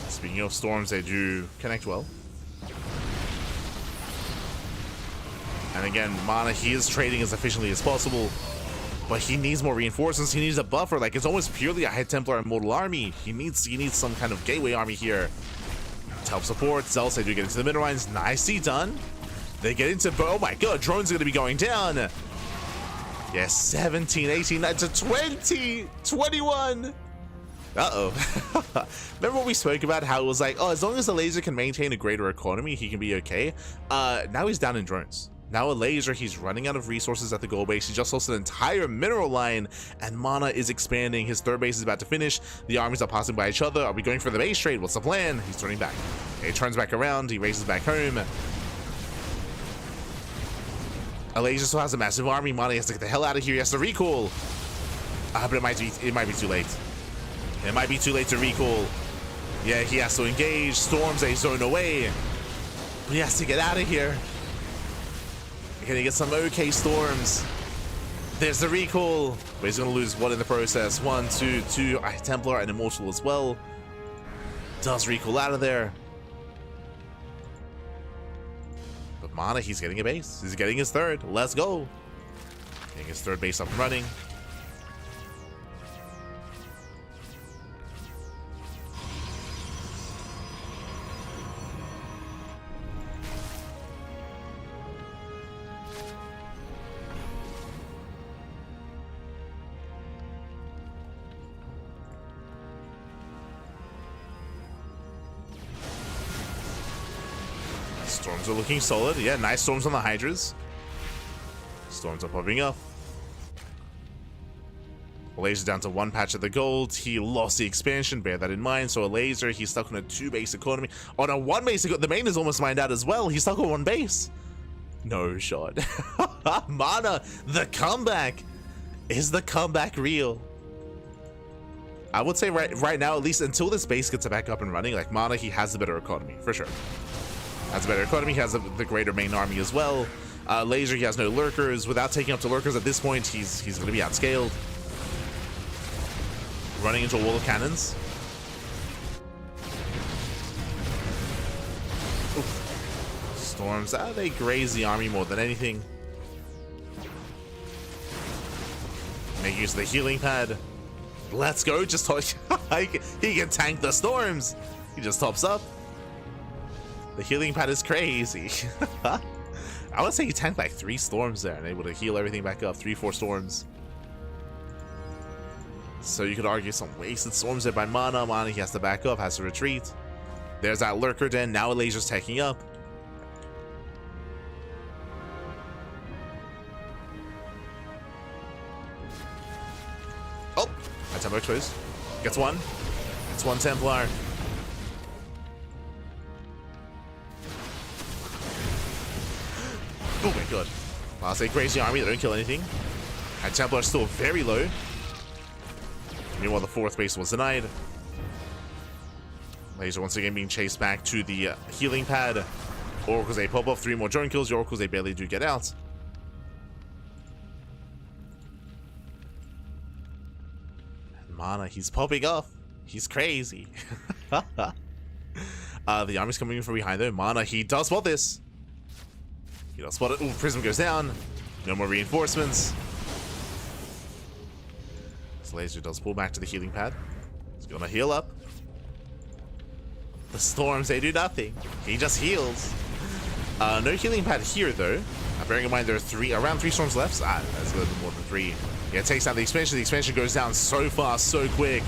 Speaking of storms, they do connect well. And again, MaNa, he is trading as efficiently as possible, but he needs more reinforcements. He needs a buffer. Like, it's almost purely a High Templar Immortal army. He needs some kind of gateway army here to help support. Zealots, they do get into the middle lines. Nicely done. They get into, oh my god, drones are going to be going down. Yes, 17, 18, 19, 20, 21. Uh-oh. Remember what we spoke about, how it was like, oh, as long as Elazer can maintain a greater economy, he can be okay. Now he's down in drones. Now Elazer, he's running out of resources at the gold base. He just lost an entire mineral line, and MaNa is expanding. His third base is about to finish. The armies are passing by each other. Are we going for the base trade? What's the plan? He's turning back. He turns back around. He races back home. Elazer still has a massive army. MaNa has to get the hell out of here. He has to recall. But it might be too late. It might be too late to recall. Yeah, he has to engage. Storms a zone away. But he has to get out of here. Can he get some okay storms? There's the recall. But he's going to lose one in the process. 1, 2, 2. Templar and Immortal as well. Does recall out of there. But MaNa, he's getting a base. He's getting his third. Let's go. Getting his third base up and running. Storms are looking solid. Yeah, nice storms on the Hydras. Storms are popping up. Elazer down to 1 patch of the gold. He lost the expansion, bear that in mind. So Elazer, he's stuck on a 2 base economy. On a 1 base, the main is almost mined out as well. He's stuck on 1 base. No shot. MaNa, the comeback. Is the comeback real? I would say right now, at least until this base gets back up and running, like MaNa, he has the better economy, for sure. Has a better economy, he has the greater main army as well. Elazer, he has no lurkers. Without taking up to lurkers at this point, he's going to be outscaled. Running into a wall of cannons. Oof. Storms, they graze the army more than anything. Make use of the healing pad. Let's go, just he can tank the storms. He just tops up. The healing pad is crazy. I would say he tanked like 3 storms there and able to heal everything back up. 3-4 storms. So you could argue some wasted storms there by MaNa. MaNa, he has to back up, has to retreat. There's that lurker den. Now Elazer's taking up. Oh, that Templar exposed. Gets 1. Gets 1 Templar. Oh my god. I'll say crazy army, they don't kill anything. And Templar still very low. Meanwhile, the 4th base was denied. Elazer once again being chased back to the healing pad. Oracles, they pop off 3 more drone kills. The Oracles, they barely do get out. And MaNa, he's popping off. He's crazy. The army's coming in from behind though. MaNa, he does spot this. He does spot it. Ooh, Prism goes down. No more reinforcements. Elazer does pull back to the healing pad. He's gonna heal up. The storms, they do nothing. He just heals. No healing pad here though. Bearing in mind there are around 3 storms left. That's a little bit more than 3. Yeah, it takes down the expansion. The expansion goes down so fast, so quick.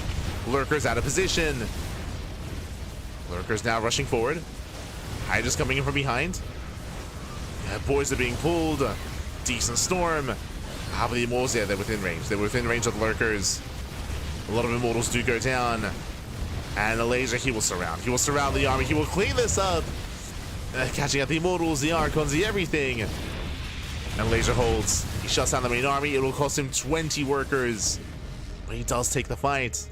Lurkers out of position. Lurkers now rushing forward. Hydra's coming in from behind. Yeah, boys are being pulled. Decent storm. How many immortals? Yeah, they're within range. They're within range of the lurkers. A lot of immortals do go down. And Elazer, he will surround. He will surround the army. He will clean this up. Catching out the immortals, the archons, the everything. And Elazer holds. He shuts down the main army. It will cost him 20 workers. But he does take the fight.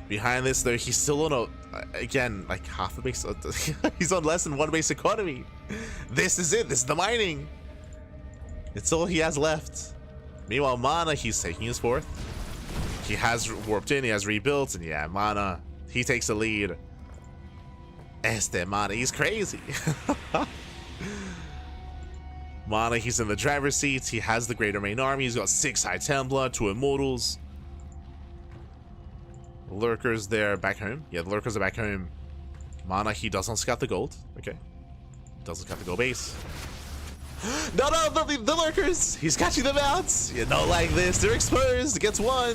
Behind this, though, he's still on again, like half a base. He's on less than 1 base economy. This is it. This is the mining. It's all he has left. Meanwhile, MaNa, he's taking his 4th. He has warped in, he has rebuilt, and yeah, MaNa, he takes the lead. MaNa, he's crazy. MaNa, he's in the driver's seat. He has the greater main army. He's got 6 High Templar, 2 Immortals. Lurkers, they're back home. Yeah, the Lurkers are back home. MaNa, he doesn't scout the gold. Okay. Doesn't scout the gold base. No, the lurkers! He's catching them out! You know, like this. They're exposed. Gets 1.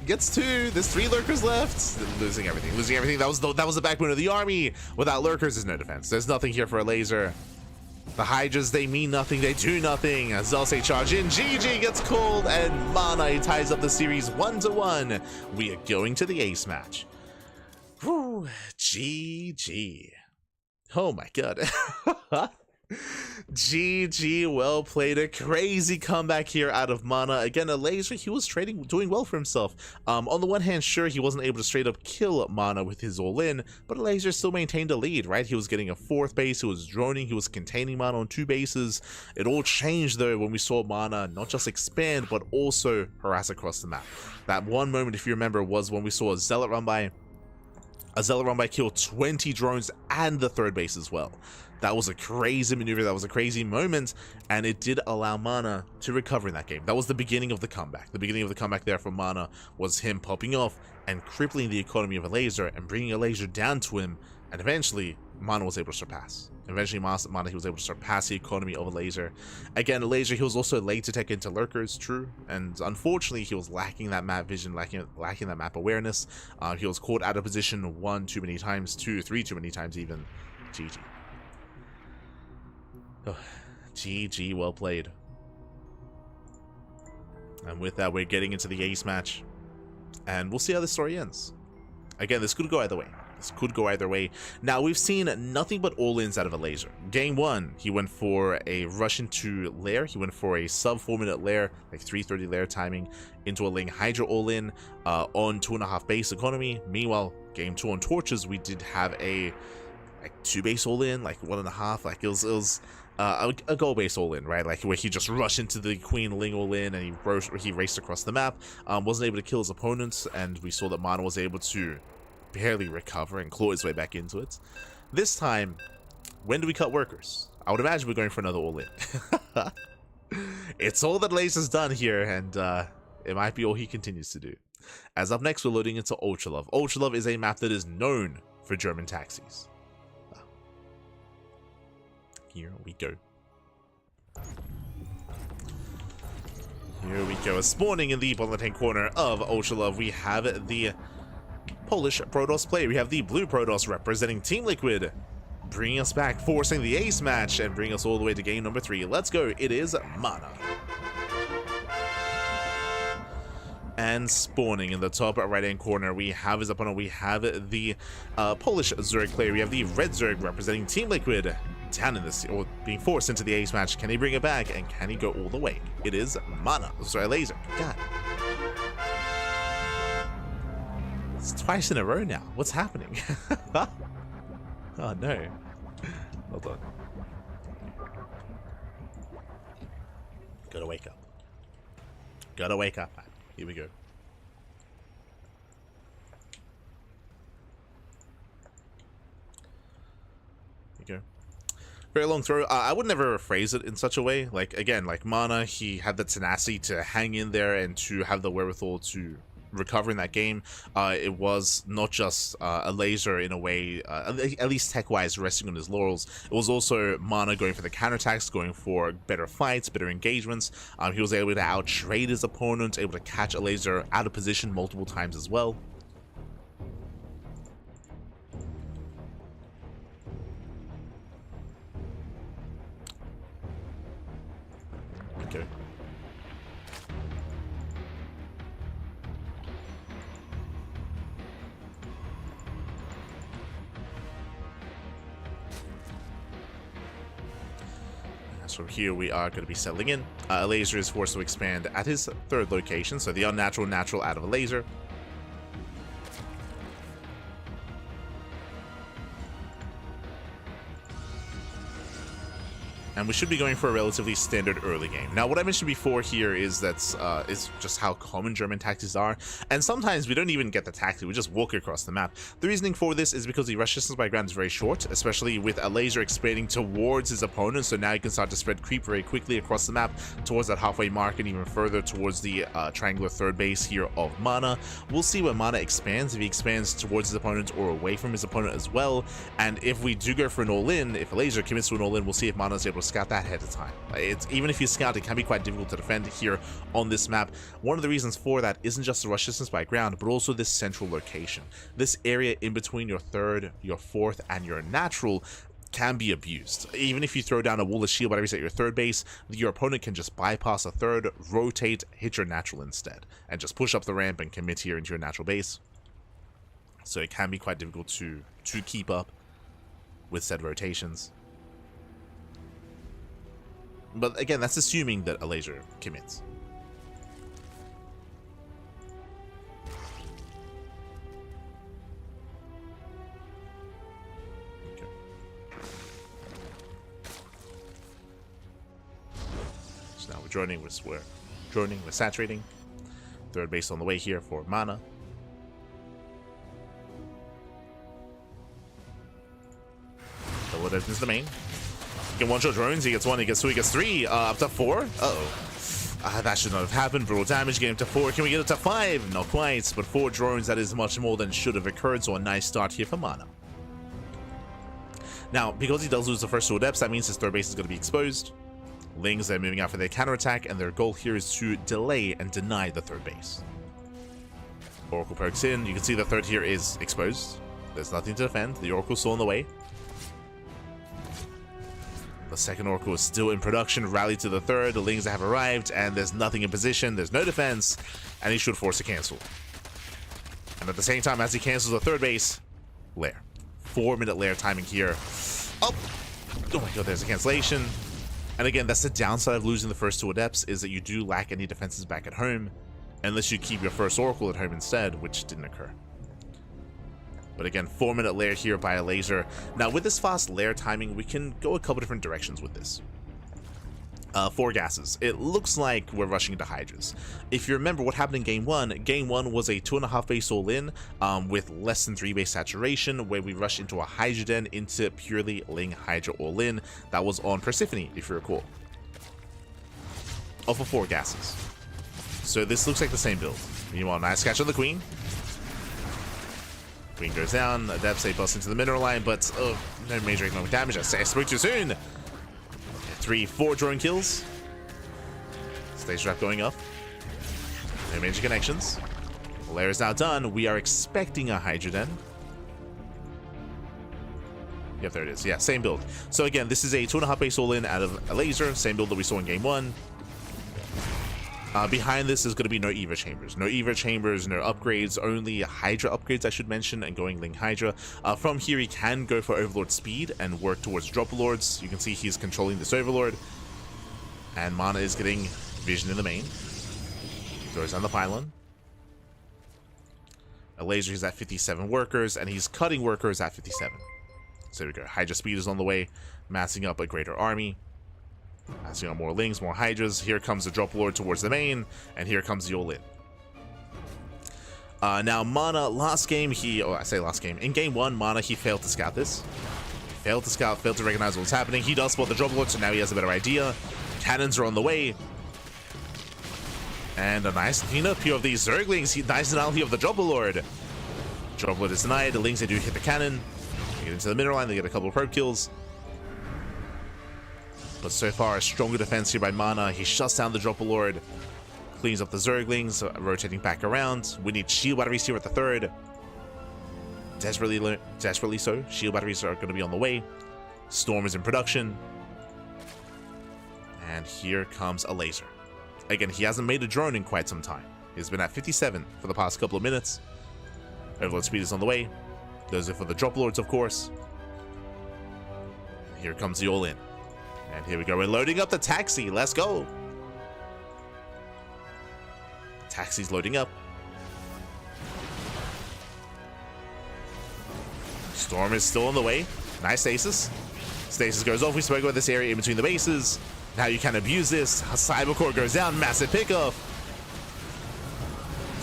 Gets 2. There's 3 lurkers left. Losing everything. Losing everything. That was the backbone of the army. Without lurkers, there's no defense. There's nothing here for Elazer. The Hydras, they mean nothing. They do nothing. Zelse charge in. GG gets called, and MaNa ties up the series 1-1. We are going to the ace match. Whew. GG. Oh my god. GG, well played. A crazy comeback here out of MaNa. Again, Elazer, he was doing well for himself. On the one hand, sure, he wasn't able to straight up kill MaNa with his all-in, but Elazer still maintained a lead, right? He was getting a 4th base, he was droning, he was containing MaNa on 2 bases. It all changed, though, when we saw MaNa not just expand, but also harass across the map. That one moment, if you remember, was when we saw a Zealot run by. A Zealot run by kill 20 drones and the 3rd base as well. That was a crazy maneuver, that was a crazy moment, and it did allow MaNa to recover in that game. That was the beginning of the comeback. The beginning of the comeback there for MaNa was him popping off and crippling the economy of Elazer and bringing Elazer down to him, and eventually MaNa was able to surpass. Eventually MaNa, he was able to surpass the economy of Elazer. Again, Elazer, he was also late to take into lurkers, true, and unfortunately he was lacking that map vision, lacking that map awareness. He was caught out of position 1 too many times, 2, 3 too many times even. GG. Oh, GG, well played. And with that, we're getting into the ace match. And we'll see how this story ends. Again, this could go either way. This could go either way. Now, we've seen nothing but all-ins out of Elazer. Game 1, he went for a rush into lair. He went for a sub 4-minute lair, like 3:30 lair timing, into a Ling Hydra all-in on 2.5 base economy. Meanwhile, Game 2 on Torches, we did have a 2 base all-in, like 1.5. Like it was a goal base all-in, right? Like where he just rushed into the Queen Ling all-in and he raced across the map, wasn't able to kill his opponents, and we saw that MaNa was able to barely recover and claw his way back into it. This time, when do we cut workers? I would imagine we're going for another all-in. It's all that Elazer's done here, and it might be all he continues to do. As up next, we're loading into Ultralove. Ultralove is a map that is known for German taxis. Here we go. Here we go. Spawning in the bottom left-hand corner of Ultralove, we have the Polish Protoss player. We have the blue Protoss representing Team Liquid, bringing us back, forcing the ace match, and bringing us all the way to game number 3. Let's go. It is MaNa. And spawning in the top right-hand corner, we have his opponent. We have the Polish Zerg player. We have the red Zerg representing Team Liquid, down in this, or being forced into the ace match. Can he bring it back, and can he go all the way? It is MaNa. Sorry, Elazer. God. It's twice in a row now. What's happening? Oh no. Hold on. Gotta wake up. Gotta wake up. Here we go. Here we go. Very long throw. I would never phrase it in such a way. Like, again, like MaNa, he had the tenacity to hang in there and to have the wherewithal to recover in that game. It was not just Elazer in a way, at least tech-wise, resting on his laurels. It was also MaNa going for the counterattacks, going for better fights, better engagements. He was able to out-trade his opponent, able to catch Elazer out of position multiple times as well. Okay. So here we are going to be settling in. Elazer is forced to expand at his 3rd location, so the unnatural natural out of Elazer. And we should be going for a relatively standard early game. Now, what I mentioned before here is that is just how common German tactics are, and sometimes we don't even get the tactic, we just walk across the map. The reasoning for this is because the rush distance by ground is very short, especially with Elazer expanding towards his opponent, so now he can start to spread creep very quickly across the map towards that halfway mark and even further towards the triangular 3rd base here of MaNa. We'll see where MaNa expands, if he expands towards his opponent or away from his opponent as well, and if we do go for an all-in, if Elazer commits to an all-in, we'll see if MaNa is able to scout that ahead of time. Even if you scout, it can be quite difficult to defend here on this map. One of the reasons for that isn't just the rush distance by ground, but also this central location. This area in between your 3rd, your 4th, and your natural can be abused. Even if you throw down a wall of shield batteries at your 3rd base, your opponent can just bypass a 3rd, rotate, hit your natural instead, and just push up the ramp and commit here into your natural base. So it can be quite difficult to keep up with said rotations. But again, that's assuming that Elazer commits. Okay. So now we're droning, we're saturating. 3rd base on the way here for MaNa. So what opens the main? He can one-shot drones, he gets 1, he gets 2, he gets 3, up to 4. Uh-oh. That should not have happened. Brutal damage, get him to 4. Can we get it to 5? Not quite, but 4 drones, that is much more than should have occurred, so a nice start here for MaNa. Now, because he does lose the first 2 adepts, that means his 3rd base is going to be exposed. Lings, they're moving out for their counterattack, and their goal here is to delay and deny the 3rd base. Oracle perks in, you can see the 3rd here is exposed. There's nothing to defend, the Oracle's still on the way. The second Oracle is still in production, rally to the third, the Lings have arrived, and there's nothing in position, there's no defense, and he should force a cancel. And at the same time, as he cancels the third base, lair. 4-minute lair timing here. Oh my god, there's a cancellation. And again, that's the downside of losing the first 2 Adepts, is that you do lack any defenses back at home, unless you keep your first Oracle at home instead, which didn't occur. But again, 4-minute lair here by Elazer. Now, with this fast lair timing, we can go a couple different directions with this. 4 gases. It looks like we're rushing into Hydras. If you remember what happened in Game 1 was a 2.5 base all-in with less than 3 base saturation, where we rushed into a Hydra Den into purely Ling Hydra all-in. That was on Persephone, if you recall. Off of 4 gases. So this looks like the same build. Meanwhile, nice catch on the Queen. Queen goes down, Adepts, they bust into the mineral line, but no major economic damage. I spoke too soon. 3-4 drone kills. Stage trap going up. No major connections. Lair is now done. We are expecting a Hydra Den. Yep, there it is. Yeah, same build. So again, this is a 2.5 base all-in out of Elazer. Same build that we saw in Game 1. Behind this is going to be no Eva Chambers. No Eva Chambers, no upgrades, only Hydra upgrades, I should mention, and going Ling Hydra. From here, he can go for Overlord speed and work towards Dropper Lords. You can see he's controlling this Overlord. And MaNa is getting vision in the main. Throws down the pylon. Elazer is at 57 workers, and he's cutting workers at 57. So there we go. Hydra speed is on the way, massing up a greater army. Massing on more Lings, more Hydras. Here comes the Drop Lord towards the main, and here comes the all-in. Now, MaNa, last game, in Game 1, MaNa, he failed to scout this. He failed to scout, failed to recognize what's happening. He does spot the Drop Lord, so now he has a better idea. Cannons are on the way. And a nice cleanup here of these Zerglings. Nice analogy of the Drop Lord. Drop Lord is denied. The Lings, they do hit the cannon. They get into the middle line, they get a couple of probe kills. But so far, a stronger defense here by MaNa. He shuts down the Dropper Lord, cleans up the Zerglings, rotating back around. We need shield batteries here at the third. Desperately so. Shield batteries are going to be on the way. Storm is in production. And here comes Elazer. Again, he hasn't made a drone in quite some time. He's been at 57 for the past couple of minutes. Overlord speed is on the way. Those are for the Drop Lords, of course. Here comes the all-in. And here we go, we're loading up the taxi, let's go! Taxi's loading up. Storm is still on the way. Nice stasis. Stasis goes off, we spoke about this area in between the bases. Now you can abuse this. Cybercore goes down, massive pickoff.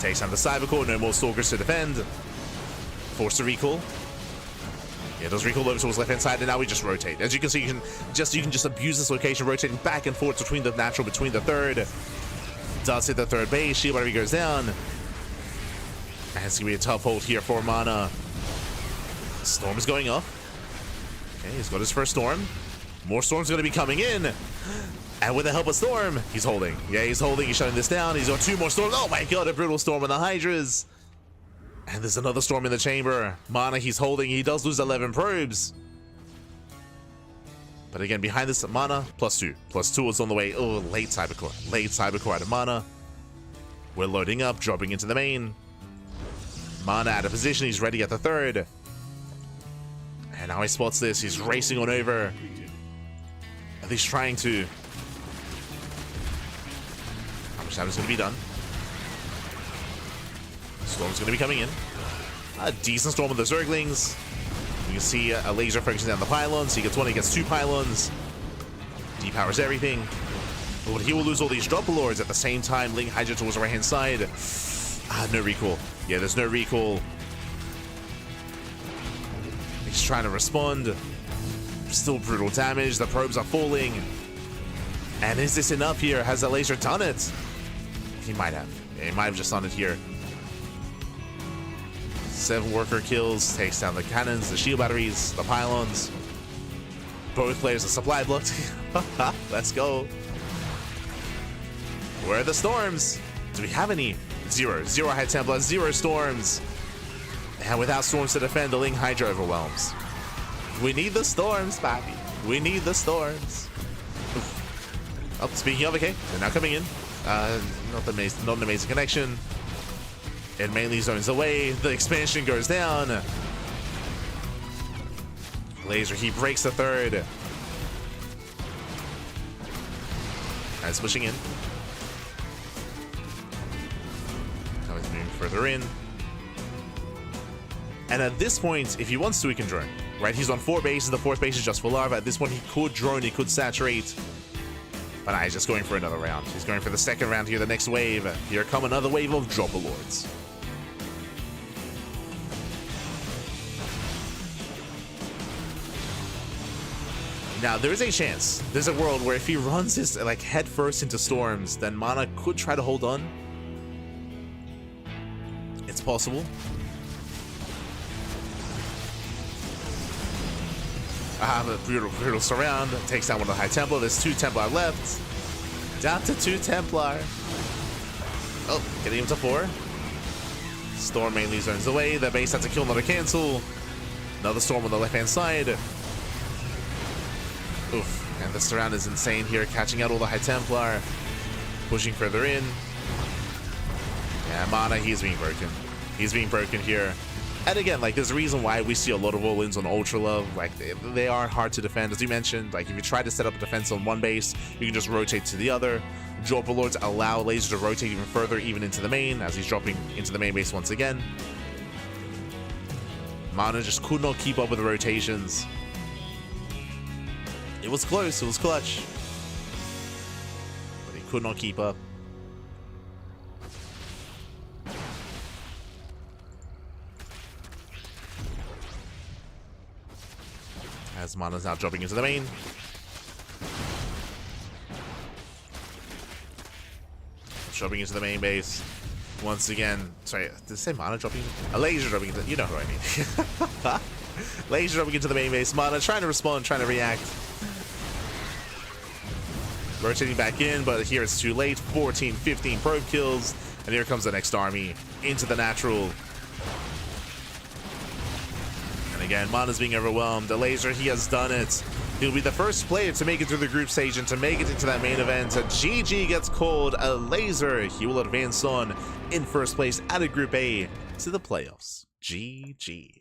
Takes down the Cybercore, no more Stalkers to defend. Force to recall. Yeah, does recall over towards left-hand side, and now we just rotate. As you can see, you can just abuse this location, rotating back and forth between the natural, between the third. Does hit the third base, shield battery goes down. And it's gonna be a tough hold here for MaNa. Storm is going off. Okay, he's got his first storm. More storms are gonna be coming in. And with the help of Storm, he's holding. Yeah, he's holding, he's shutting this down. He's got 2 more storms. Oh my god, a brutal storm on the Hydras. And there's another storm in the chamber. MaNa, he's holding. He does lose 11 probes. But again, behind this, MaNa, +2. +2 is on the way. Oh, late Cybercore. Late Cybercore out of MaNa. We're loading up, dropping into the main. MaNa out of position. He's ready at the third. And now he spots this. He's racing on over. At least trying to... How much damage is going to be done? Storm's going to be coming in. A decent storm with the Zerglings. You can see a laser focusing down the pylons. He gets 1, he gets 2 pylons. Depowers everything. But he will lose all these Dropper Lords at the same time. Ling Hydra towards the right-hand side. No recall. Yeah, there's no recall. He's trying to respond. Still brutal damage. The probes are falling. And is this enough here? Has the laser done it? He might have. Yeah, he might have just done it here. 7 worker kills, takes down the cannons, the shield batteries, the pylons. Both players are supply blocked. Let's go. Where are the storms? Do we have any? 0. 0 High Templar, 0 storms. And without storms to defend, the Ling Hydra overwhelms. We need the storms, papi. We need the storms. Oh, speaking of, okay, they're now coming in. Not an amazing connection. It mainly zones away. The expansion goes down. Elazer, he breaks the third. As pushing in. Now he's moving further in. And at this point, if he wants to, he can drone. Right? He's on 4 bases. The 4th base is just for larva. At this point, he could drone. He could saturate. But nah, he's just going for another round. He's going for the 2nd round here, the next wave. Here come another wave of Dropper Lords. Now, there is a chance. There's a world where if he runs his like head first into storms, then MaNa could try to hold on. It's possible. A brutal surround. Takes down one of the High Templar. There's 2 Templar left. Down to 2 Templar. Oh, getting him to 4. Storm mainly zones away. The base has to kill, not a cancel. Another storm on the left-hand side. Oof. And the surround is insane here, catching out all the High Templar. Pushing further in. Yeah, MaNa, he's being broken. He's being broken here. And again, like, there's a reason why we see a lot of all-ins on Ultra Love. Like, they are hard to defend. As you mentioned, like, if you try to set up a defense on one base, you can just rotate to the other. Dropper Lords allow Elazer to rotate even further, even into the main, as he's dropping into the main base once again. MaNa just could not keep up with the rotations. It was close, it was clutch. But he could not keep up. As MaNa's now dropping into the main. Dropping into the main base. Once again. Sorry, did I say MaNa dropping? Elazer dropping into... You know who I mean. Elazer dropping into the main base. MaNa trying to respond, trying to react. Rotating back in, but here it's too late. 14, 15 probe kills. And here comes the next army. Into the natural. Again, MaNa's being overwhelmed. Elazer, he has done it. He'll be the first player to make it through the group stage and to make it into that main event. GG gets called. Elazer, he will advance on in first place out of Group A to the playoffs. GG.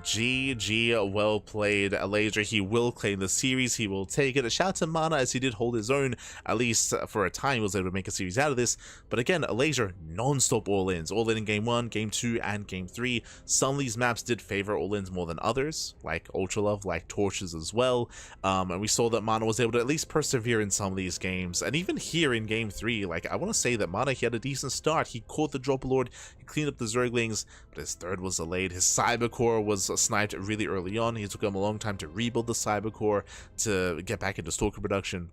GG, well played. Elazer, he will claim the series. He will take it. A shout out to MaNa, as he did hold his own, at least for a time. He was able to make a series out of this. But again, Elazer, non-stop all-ins. All-in in Game 1, Game 2, and Game 3. Some of these maps did favor all-ins more than others, like Ultra Love, like Torches as well. And we saw that MaNa was able to at least persevere in some of these games. And even here in Game 3, like, I want to say that MaNa, he had a decent start. He caught the Dropper Lord, he cleaned up the Zerglings, but his third was delayed. His Cybercore was sniped really early on. He took him a long time to rebuild the Cybercore to get back into Stalker production.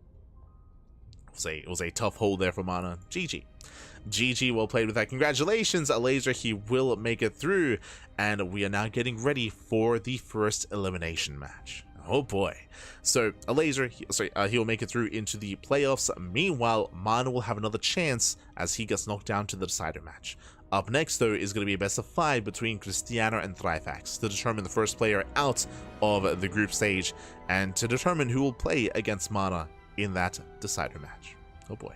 It was a tough hold there for MaNa. GG. GG, well played with that. Congratulations, Elazer. He will make it through. And we are now getting ready for the first elimination match. Oh boy. So Elazer, he'll make it through into the playoffs. Meanwhile, MaNa will have another chance as he gets knocked down to the decider match. Up next, though, is going to be a best of 5 between Krystianer and Trifax to determine the first player out of the group stage and to determine who will play against MaNa in that decider match. Oh boy.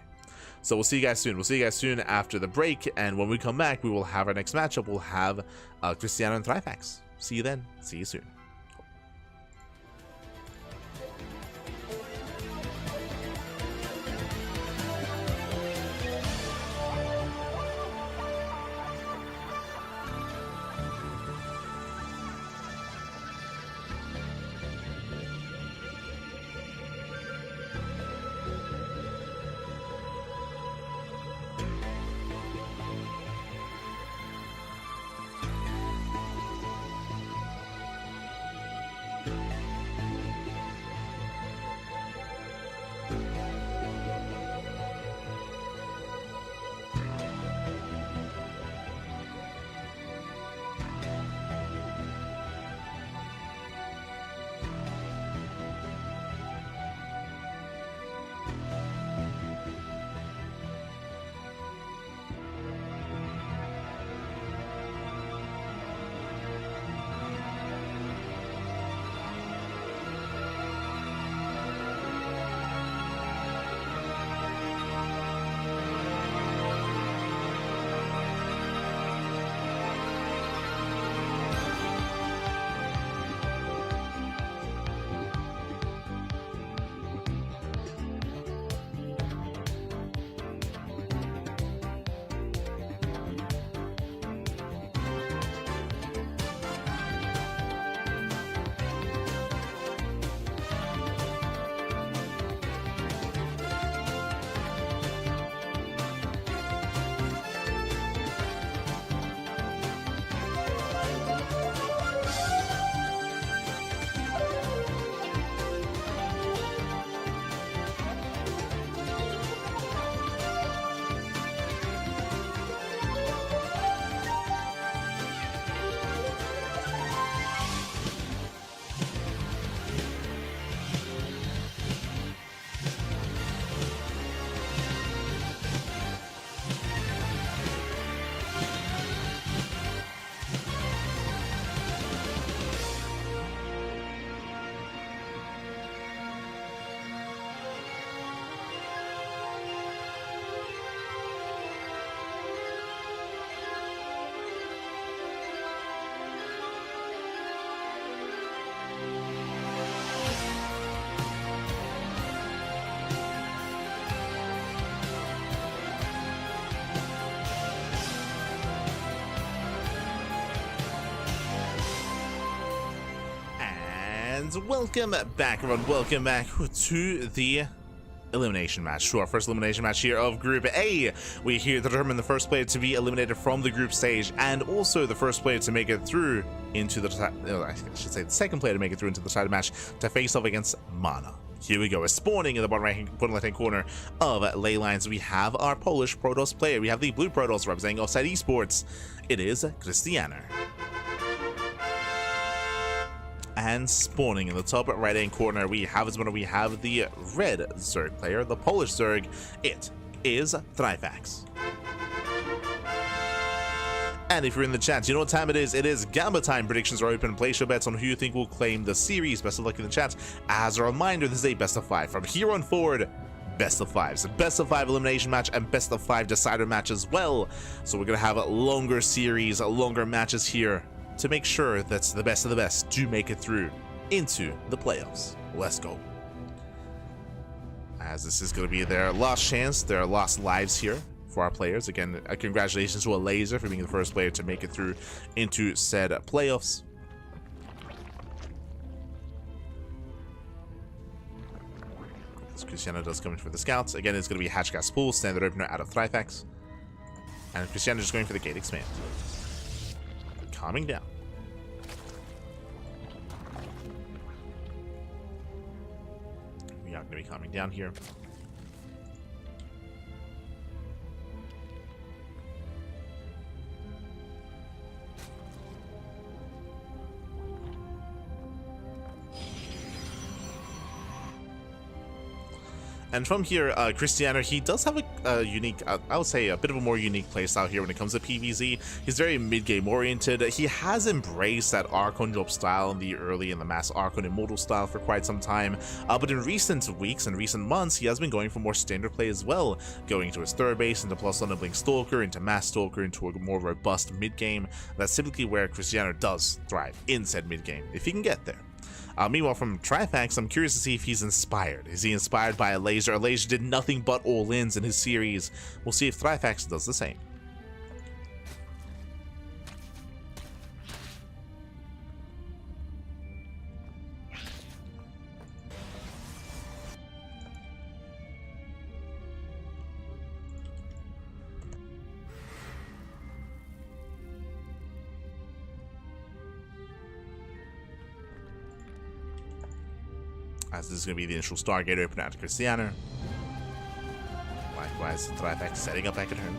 So we'll see you guys soon. We'll see you guys soon after the break, and when we come back, we will have our next matchup. We'll have Krystianer and Trifax. See you then. See you soon. And welcome back, everyone. Welcome back to the elimination match, to our first elimination match here of Group A. We're here to determine the first player to be eliminated from the group stage, and also the first player to make it through into the, I should say the second player to make it through into the title match to face off against MaNa. Here we go. We're spawning in the bottom left-hand corner of ley lines. We have our Polish Protoss player. We have the blue Protoss representing Offside Esports. It is Krystianer. And spawning in the top right-hand corner, we have the red Zerg player, the Polish Zerg. It is Trifax. And if you're in the chat, you know what time it is. It is Gamba time. Predictions are open. Place your bets on who you think will claim the series. Best of luck in the chat. As a reminder, this is a best of 5. From here on forward, best of 5s. So best of 5 elimination match and best of 5 decider match as well. So we're going to have a longer series, longer matches here to make sure that the best of the best do make it through into the playoffs. Let's go. As this is going to be their last chance, their last lives here for our players. Again, congratulations to Elazer for being the first player to make it through into said playoffs. As Krystianer does come in for the scouts. Again, it's going to be Hatch Gas Pool, standard opener out of Trifax. And Krystianer just going for the gate expand. Calming down. We are going to be calming down here. And from here, Krystianer, he does have a unique, I would say a bit of a more unique playstyle here when it comes to PvZ. He's very mid-game oriented. He has embraced that Archon drop style in the mass Archon Immortal style for quite some time. But in recent weeks and recent months, he has been going for more standard play as well, going into his third base, into plus enabling Stalker, into mass Stalker, into a more robust mid-game. That's typically where Krystianer does thrive, in said mid-game, if he can get there. Meanwhile, from Trifax, I'm curious to see if he's inspired. Is he inspired by Elazer? Elazer did nothing but all-ins in his series. We'll see if Trifax does the same. As this is going to be the initial Stargate open out to Krystianer. Likewise, Trifax setting up back at home.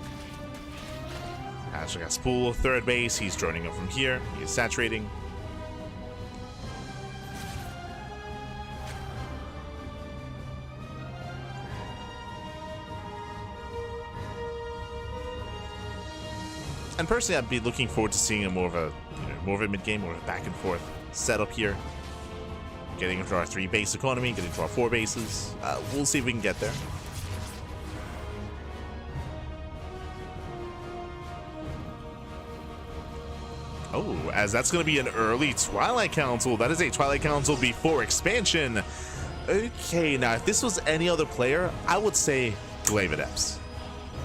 Has got Spool, third base. He's droning up from here. He is saturating. And personally, I'd be looking forward to seeing more of a mid-game, more of a back and forth setup here. Getting into our 3 base economy, getting to our 4 bases. We'll see if we can get there. Oh, as that's going to be an early Twilight Council. That is a Twilight Council before expansion. Okay, now if this was any other player, I would say Glaive Adepts.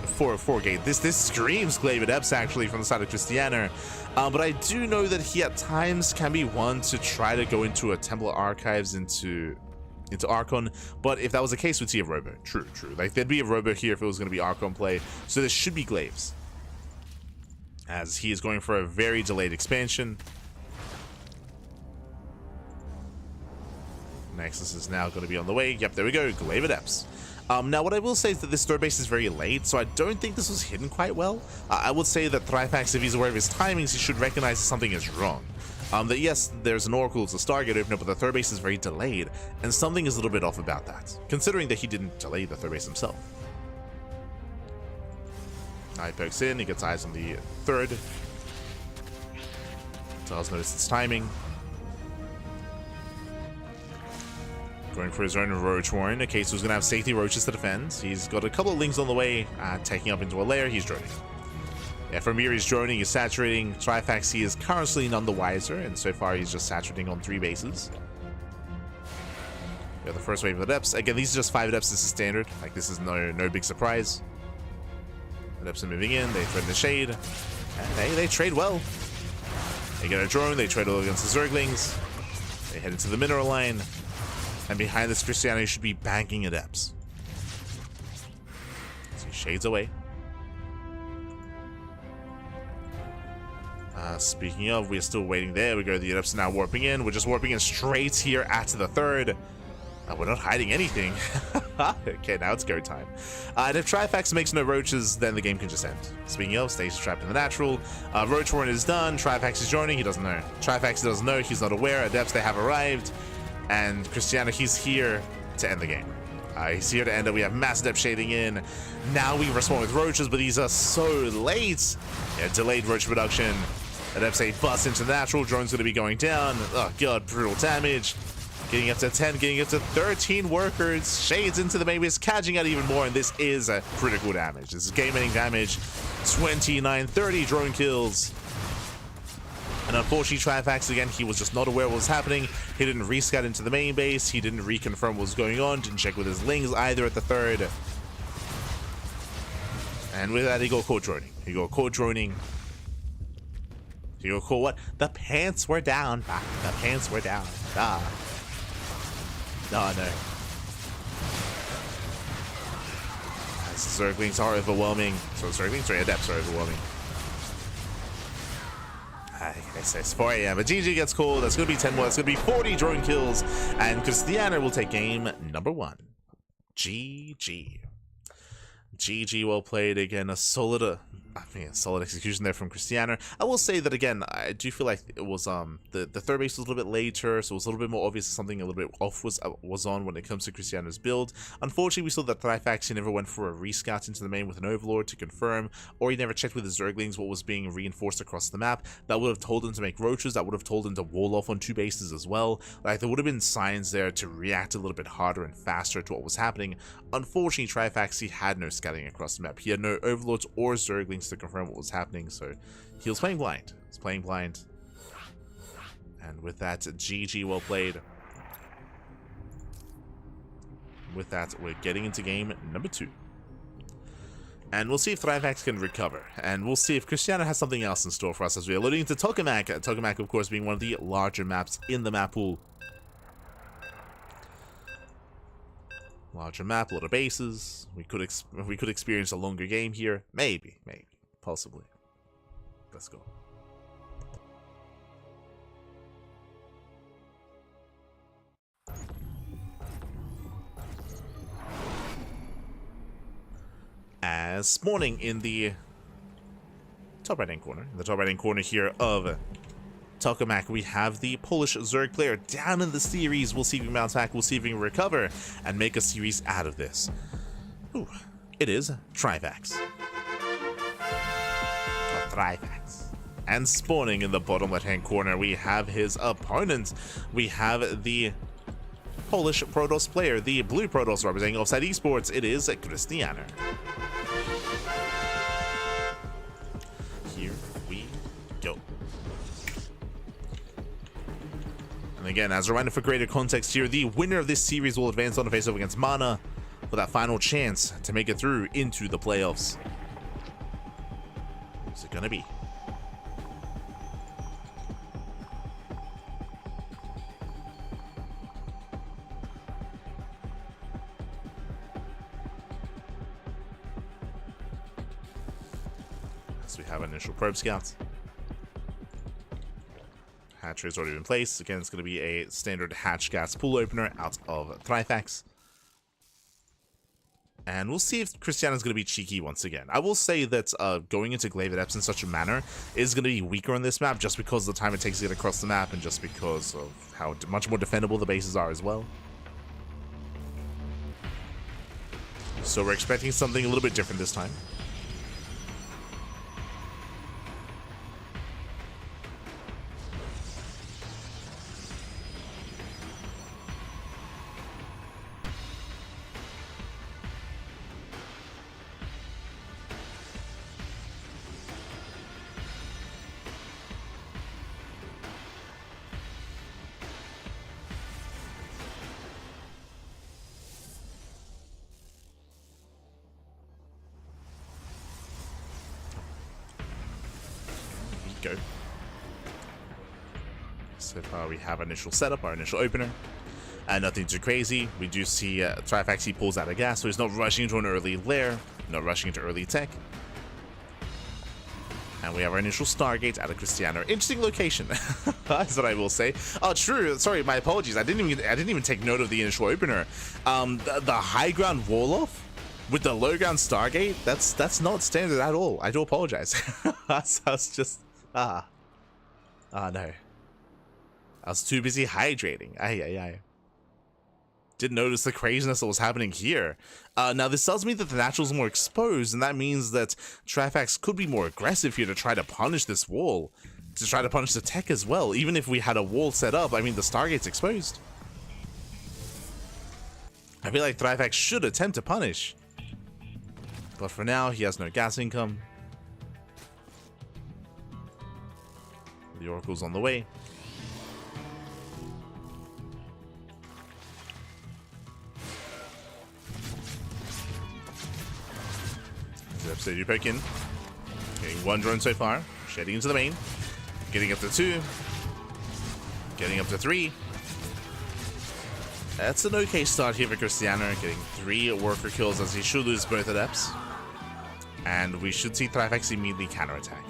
For gate. This screams Glaive Adepts actually from the side of Krystianer. But I do know that he at times can be one to try to go into a Templar Archives into Archon. But if that was the case, we'd see a Robo. True. Like there'd be a Robo here if it was going to be Archon play. So there should be Glaives. As he is going for a very delayed expansion. Nexus is now going to be on the way. Yep, there we go. Glaive Adepts. Now, what I will say is that this third base is very late, so I don't think this was hidden quite well. I would say that Trifax, if he's aware of his timings, he should recognize that something is wrong. That yes, there's an Oracle, it's a Stargate opener, but the third base is very delayed, and something is a little bit off about that, considering that he didn't delay the third base himself. Now he pokes in, he gets eyes on the third. Does notice its timing. Going for his own Roach Warren. Okay, so he's going to have safety Roaches to defend. He's got a couple of Lings on the way, taking up into a lair. He's droning. Yeah, from here he's droning, he's saturating. Trifax, he is currently none the wiser, and so far he's just saturating on 3 bases. We have the first wave of Adepts. Again, these are just 5 Adepts. This is standard. Like, this is no big surprise. Adepts are moving in. They threaten the shade. And they trade well. They get a drone. They trade all against the Zerglings. They head into the mineral line. And behind this, Krystianer should be banking adepts. So he shades away. Speaking of, we're still waiting there. We go, the adepts are now warping in. We're just warping in straight here at the third. We're not hiding anything. Okay, now it's go time. And if Trifax makes no roaches, then the game can just end. Speaking of, stays trapped in the natural. Roach Warren is done. Trifax is joining. He doesn't know. Trifax doesn't know. He's not aware. Adepts, they have arrived. And Krystianer, he's here to end the game. He's here to end it. We have mass adept shading in. Now we respond with roaches, but these are so late. Yeah, delayed roach production. Adepts, they bust into the natural. Drone's going to be going down. Oh, God, brutal damage. Getting up to 10, getting up to 13 workers. Shades into the main base, catching out even more, and this is a critical damage. This is game-ending damage. 29-30 drone kills. And unfortunately, Trifax, again, he was just not aware of what was happening. He didn't rescout into the main base. He didn't reconfirm what was going on. Didn't check with his lings either at the third. And with that, he got caught droning. He got caught droning. He got caught what? The pants were down. Ah, the pants were down. Ah. Oh, no. As Zerglings are overwhelming. So Zerglings or Adepts are overwhelming. It says 4 AM. But GG gets called. That's going to be 10 more. That's going to be 40 drone kills. And Krystianer will take game number 1. GG. GG, well played. Again, a solid solid execution there from Krystianer. I will say that, again, I do feel like it was the third base was a little bit later, so it was a little bit more obvious that something a little bit off was on when it comes to Krystianer's build. Unfortunately, we saw that Trifax never went for a rescout into the main with an Overlord to confirm, or he never checked with his Zerglings what was being reinforced across the map. That would have told him to make roaches. That would have told him to wall off on 2 bases as well. Like, there would have been signs there to react a little bit harder and faster to what was happening. Unfortunately, Trifax, he had no scouting across the map. He had no Overlords or Zerglings to confirm what was happening, so he was playing blind. He was playing blind. And with that, GG, well played. With that, we're getting into game number 2. And we'll see if Trifax can recover. And we'll see if Krystianer has something else in store for us as we are loading into Tokamak. Tokamak, of course, being one of the larger maps in the map pool. Larger map, a lot of bases. We could experience a longer game here. Maybe, possibly. Let's go. As spawning in the top right-hand corner, here of Tokamak, we have the Polish Zerg player down in the series. We'll see if he can bounce back. We'll see if he can recover and make a series out of this. Ooh, it is Trifax. Trifax. And spawning in the bottom left-hand corner, we have his opponent. We have the Polish Protoss player, the blue Protoss representing Offside Esports. It is Krystianer. Here we go. And again, as a reminder for greater context here, the winner of this series will advance on to face off against MaNa for that final chance to make it through into the playoffs. What's it gonna be? So we have initial probe scouts. Hatchery is already in place. Again, it's going to be a standard hatch gas pool opener out of Trifax. And we'll see if Krystianer's going to be cheeky once again. I will say that going into Glaive Adepts in such a manner is going to be weaker on this map just because of the time it takes to get across the map and just because of how much more defendable the bases are as well. So we're expecting something a little bit different this time. Go. So far we have our initial setup, our initial opener. And nothing too crazy. We do see Trifax, he pulls out of gas, so he's not rushing into an early lair, not rushing into early tech. And we have our initial Stargate out of Krystianer. Interesting location. That's what I will say. Oh, true. Sorry, my apologies. I didn't even take note of the initial opener. The high ground wall off with the low ground Stargate. That's not standard at all. I do apologize. I was just no. I was too busy hydrating. Ay. Didn't notice the craziness that was happening here. Now, this tells me that the natural's more exposed, and that means that Trifax could be more aggressive here to try to punish this wall, to try to punish the tech as well. Even if we had a wall set up, I mean, the Stargate's exposed. I feel like Trifax should attempt to punish. But for now, he has no gas income. The Oracle's on the way. So you poke in. Getting one drone so far. Shedding into the main. Getting up to 2. Getting up to 3. That's an okay start here for Krystianer. Getting 3 worker kills as he should lose both adepts. And we should see Trifax immediately counterattack.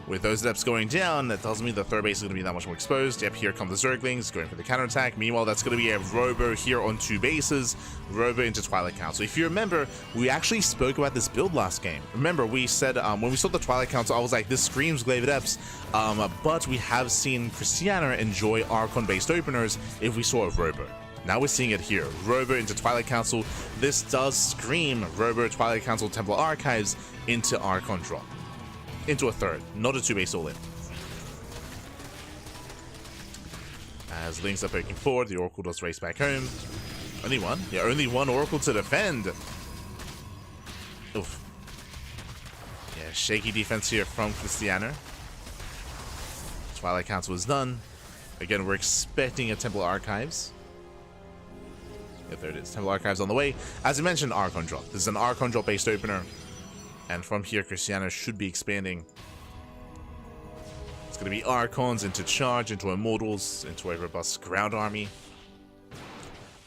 With those adepts going down, that tells me the third base is going to be that much more exposed. Yep, here come the Zerglings going for the counterattack. Meanwhile, that's going to be a Robo here on 2 bases. Robo into Twilight Council. If you remember, we actually spoke about this build last game. Remember, we said when we saw the Twilight Council, I was like, this screams Glaive Adepts. But we have seen Krystianer enjoy Archon-based openers if we saw a Robo. Now we're seeing it here. Robo into Twilight Council. This does scream Robo, Twilight Council, Templar Archives into Archon drop. Into a third, not a 2-base all-in. As Lings are poking forward, the Oracle does race back home. Only one? Yeah, only one Oracle to defend. Oof. Yeah, shaky defense here from Krystianer. Twilight Council is done. Again, we're expecting a Temple Archives. Yeah, there it is. Temple Archives on the way. As I mentioned, Archon drop. This is an Archon drop based opener. And from here, Krystianer should be expanding. It's going to be Archons into Charge, into Immortals, into a robust ground army.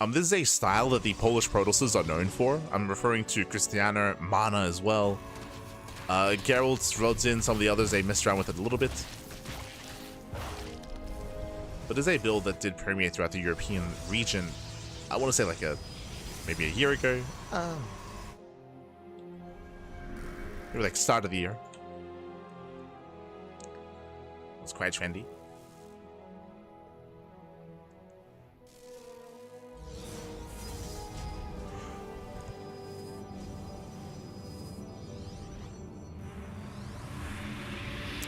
This is a style that the Polish Protosses are known for. I'm referring to Krystianer, MaNa as well. Geralt, Rodzin, some of the others, they messed around with it a little bit. But it's a build that did permeate throughout the European region. I want to say like maybe a year ago. Maybe like start of the year. It's quite trendy.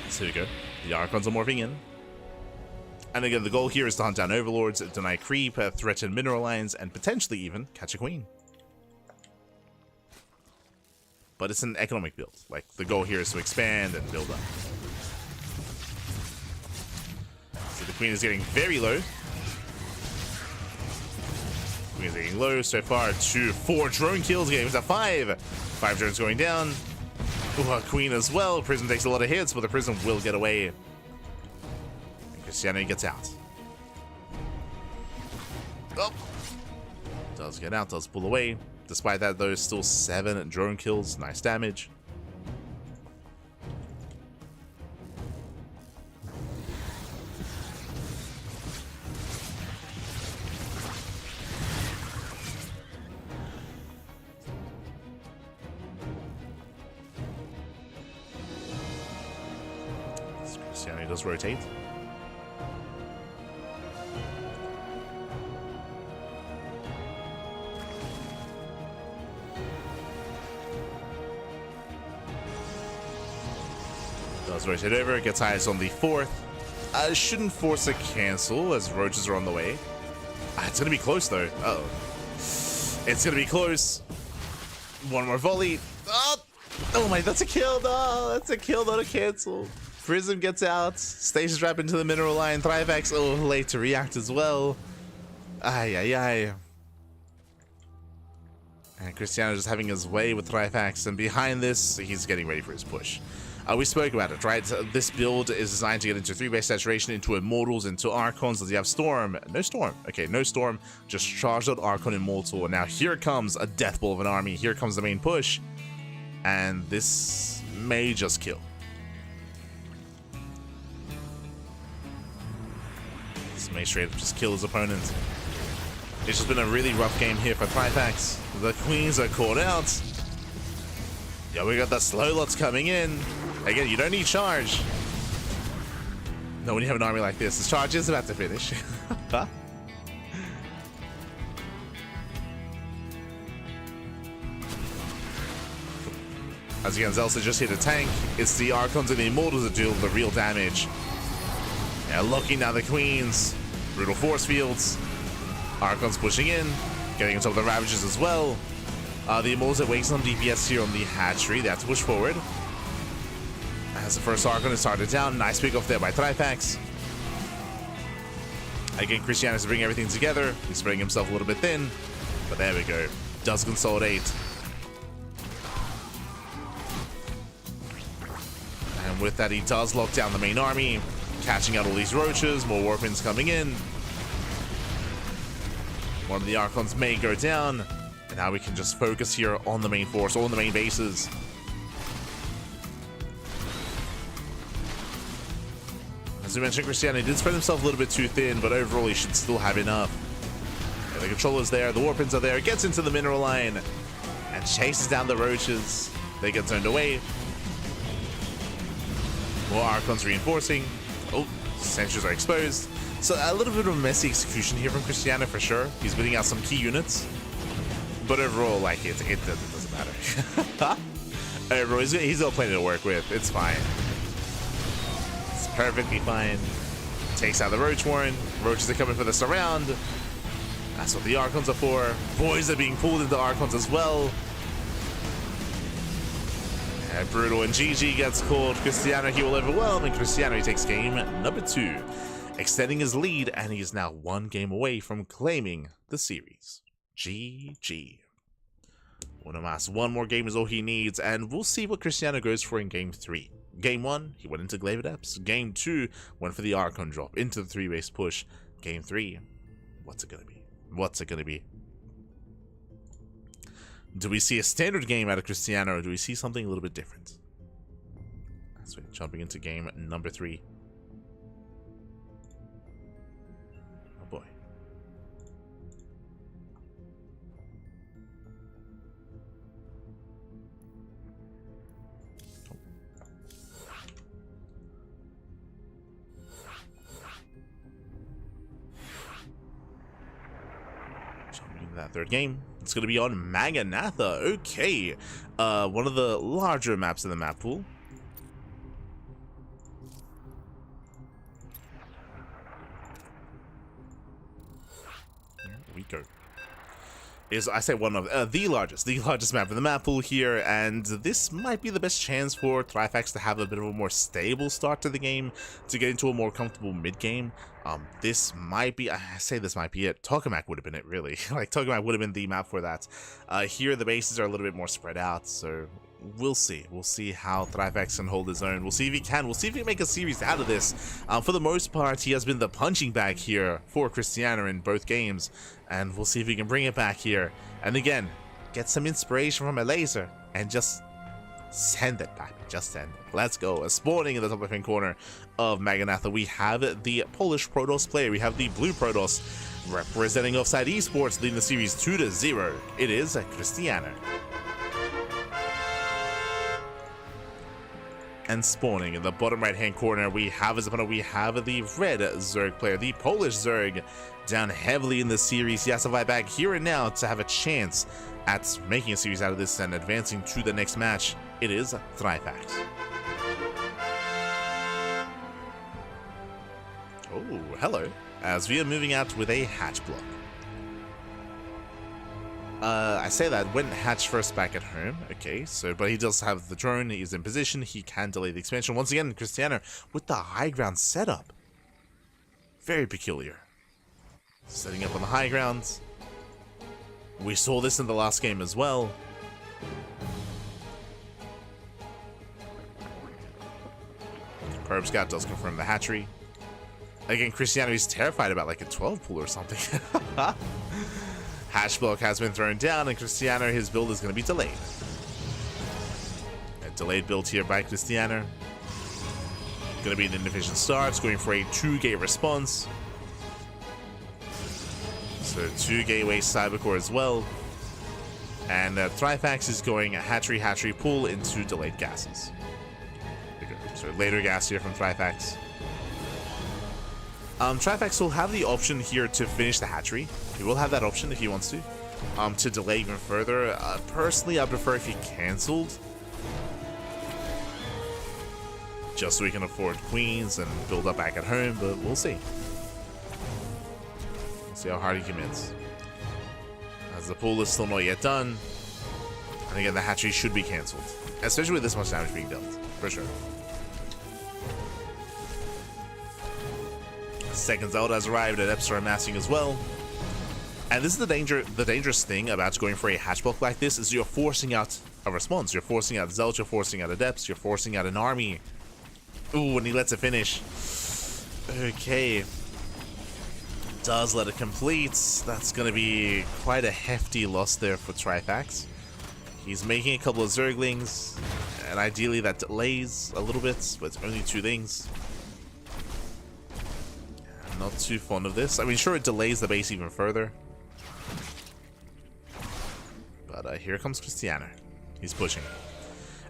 So here we go. The Archons are morphing in. And again, the goal here is to hunt down Overlords, deny creep, threaten mineral lines, and potentially even catch a queen. But it's an economic build. Like, the goal here is to expand and build up. So the queen is getting very low. Queen is getting low so far. 4 drone kills, getting to 5. 5 drones going down. Ooh, a queen as well. Prism takes a lot of hits, but the Prism will get away. And Krystianer gets out. Oh! Does get out, does pull away. Despite that, though, still 7 drone kills. Nice damage. Krystianer does rotate. Does rotate over, gets eyes on the 4th. Shouldn't force a cancel as roaches are on the way. It's going to be close though. Uh-oh. It's going to be close. One more volley. Oh my, that's a kill. No, that's a kill, not a cancel. Prism gets out. Stations trap into the mineral line. Trifax, late to react as well. Ay. And Krystianer just having his way with Trifax, and behind this, he's getting ready for his push. We spoke about it, right? This build is designed to get into 3-base saturation, into Immortals, into Archons. Does he have Storm? No Storm. Okay, no Storm. Just charged out Archon Immortal. Now here comes a death ball of an army. Here comes the main push. And this may just kill. This may straight up just kill his opponent. It's just been a really rough game here for Trifax. The Queens are caught out. Yeah, we got the slow lots coming in. Again, you don't need charge. No, when you have an army like this, the charge is about to finish. As again, Elazer just hit a tank. It's the Archons and the Immortals that deal the real damage. Yeah, locking down the Queens. Brutal force fields. Archons pushing in, getting on top of the Ravagers as well. The Immortals are wasting some DPS here on the hatchery. They have to push forward. As the first Archon is started down. Nice pick off there by Trifax. Again, Krystianer is bringing everything together. He's spreading himself a little bit thin. But there we go. Does consolidate. And with that, he does lock down the main army. Catching out all these roaches. More Warpins coming in. One of the Archons may go down. And now we can just focus here on the main force, on the main bases. As we mentioned, Krystianer did spread himself a little bit too thin, but overall he should still have enough. Yeah, the controller's there, the Warpins are there, gets into the mineral line, and chases down the roaches. They get turned away. More Archons reinforcing. Oh, sentries are exposed. So a little bit of a messy execution here from Krystianer for sure. He's bidding out some key units. But overall, like, it doesn't matter. Overall, he's got plenty to work with. It's fine. It's perfectly fine. Takes out the Roach Warren. Roaches are coming for the surround. That's what the Archons are for. Boys are being pulled into Archons as well. And Brutal and GG gets called. Krystianer, he will overwhelm, and Krystianer, he takes game number 2. Extending his lead, and he is now 1 game away from claiming the series. GG. Wanamass, 1 more game is all he needs, and we'll see what Krystianer goes for in game 3. Game 1, he went into Glaive Adepts. Game 2, went for the Archon drop into the 3-base push. Game 3, what's it gonna be? What's it gonna be? Do we see a standard game out of Krystianer, or do we see something a little bit different? So jumping into game number 3. Oh boy. Jumping into that 3rd game. It's going to be on MaNa. Okay. One of the larger maps in the map pool. Here we go. I say one of the largest map in the map pool here, and this might be the best chance for Trifax to have a bit of a more stable start to the game, to get into a more comfortable mid game. This might be, I say this might be it. Tokamak would have been it, really. Like, Tokamak would have been the map for that. Here the bases are a little bit more spread out, so we'll see. We'll see how Trifax can hold his own. We'll see if he can. We'll see if he can make a series out of this. For the most part, he has been the punching bag here for Krystianer in both games, and we'll see if he can bring it back here. And again, get some inspiration from Elazer and just send it back. Just send it. Let's go. Spawning in the top left-hand corner of MaNa, we have the Polish Protoss player. We have the blue Protoss representing Offside Esports, leading the series 2-0. It is Krystianer. And spawning in the bottom right-hand corner, we have as opponent, we have the red Zerg player, the Polish Zerg, down heavily in the series. He has to fight back here and now to have a chance at making a series out of this and advancing to the next match. It is Trifax. Oh, hello. As we are moving out with a hatch block. I say that when hatch first back at home. Okay, so but he does have the drone. He is in position. He can delay the expansion. Once again, Krystianer with the high ground setup. Very peculiar. Setting up on the high grounds. We saw this in the last game as well. Herb Scout does confirm the hatchery. Again, Krystianer is terrified about like a 12 pool or something. Hatch block has been thrown down, and Krystianer, his build is going to be delayed. A delayed build here by Krystianer. Going to be an inefficient start. It's going for a 2-gate response. So 2 gateway Cybercore as well. And Trifax is going a hatchery pool into delayed gases. So later gas here from Trifax. Trifax will have the option here to finish the hatchery. He will have that option if he wants to delay even further. Personally, I prefer if he cancelled. Just so we can afford queens and build up back at home, but we'll see. We'll see how hard he commits. As the pool is still not yet done. And again, the hatchery should be cancelled. Especially with this much damage being dealt, for sure. Second Zelda has arrived, adepts are amassing as well. And this is the dangerous thing about going for a hatch block like this is you're forcing out a response. You're forcing out Zelda, you're forcing out adepts, you're forcing out an army. Ooh, and he lets it finish. Okay. Does let it complete. That's going to be quite a hefty loss there for Trifax. He's making a couple of Zerglings, and ideally that delays a little bit, but it's only 2 things. Not too fond of this. I mean, sure, it delays the base even further. But here comes Krystianer. He's pushing.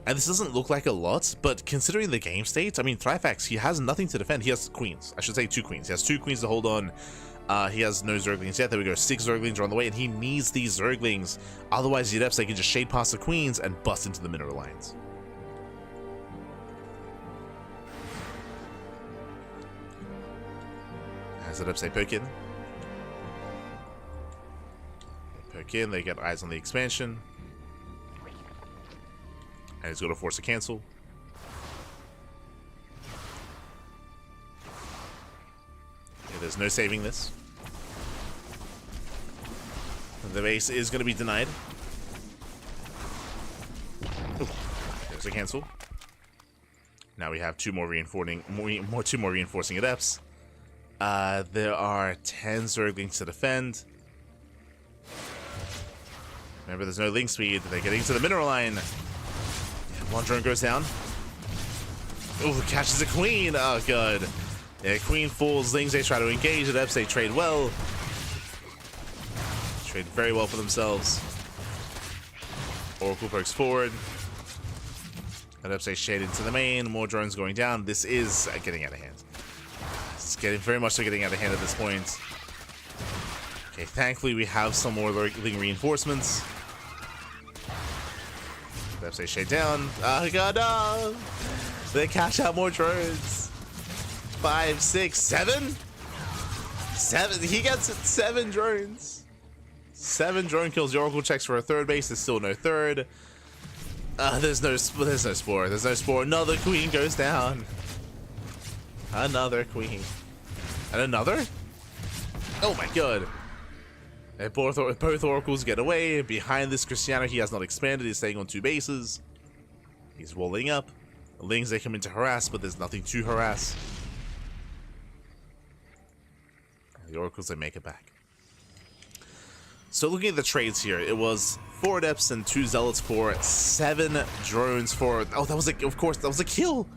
And this doesn't look like a lot, but considering the game state, I mean, Trifax, he has nothing to defend. He has queens. I should say 2 queens. He has 2 queens to hold on. He has no Zerglings yet. There we go. 6 Zerglings are on the way, and he needs these Zerglings. Otherwise, the Adepts, they can just shade past the queens and bust into the mineral lines. As Adepts, they poke in. They poke in. They get eyes on the expansion. And he's going to force a cancel. Okay, there's no saving this. The base is going to be denied. Ooh, there's a cancel. Now we have 2 more reinforcing, two more reinforcing adepts. There are 10 Zerglings to defend. Remember, there's no link speed. They're getting to the mineral line. One drone goes down. Oh, catches a queen. Oh, good. Yeah, queen falls. Lings, they try to engage. Adepts, they trade well. Trade very well for themselves. Oracle pokes forward. Adepts, they shade into the main. More drones going down. This is getting out of hand. It's getting very much so getting out of hand at this point. Okay, thankfully we have some more lurking reinforcements. Adepts, they shade down. Oh god, no! They cash out more drones. 5, 6, 7? 7. He gets it. 7 drones. 7 drone kills. The Oracle checks for a 3rd base. There's still no 3rd. There's no spore. There's no spore. Another queen goes down. Another queen. And another? Oh my god. And both Oracles get away. Behind this Krystianer, he has not expanded. He's staying on 2 bases. He's rolling up. The Lings, they come in to harass, but there's nothing to harass. And the Oracles, they make it back. So looking at the trades here, it was 4 Adepts and 2 Zealots for 7 drones for... Oh, that was a... Of course, that was a kill!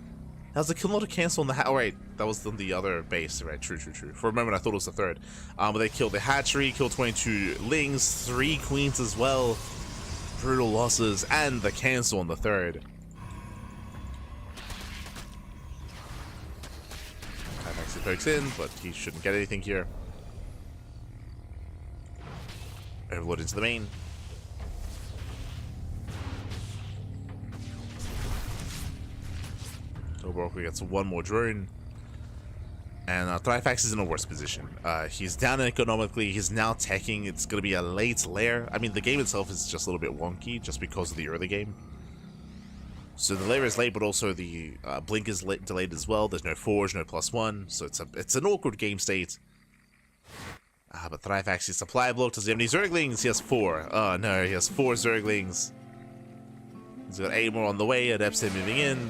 That was a kill, not a cancel on the... Oh, right. That was on the other base, right? True. For a moment, I thought it was the 3rd. But they killed the hatchery, killed 22 Lings, 3 queens as well. Brutal losses, and the cancel on the 3rd. Trifax pokes in, but he shouldn't get anything here. Overlord into the main. Oracle gets 1 more drone. And Trifax is in a worse position. He's down economically. He's now teching. It's going to be a late lair. I mean, the game itself is just a little bit wonky just because of the early game. So the lair is late, but also the blink is delayed as well. There's no forge, no +1. So it's an awkward game state. But Trifax, his supply block. Does he have any Zerglings? He has 4. Oh no, he has 4 Zerglings. He's got 8 more on the way. Adepts are moving in.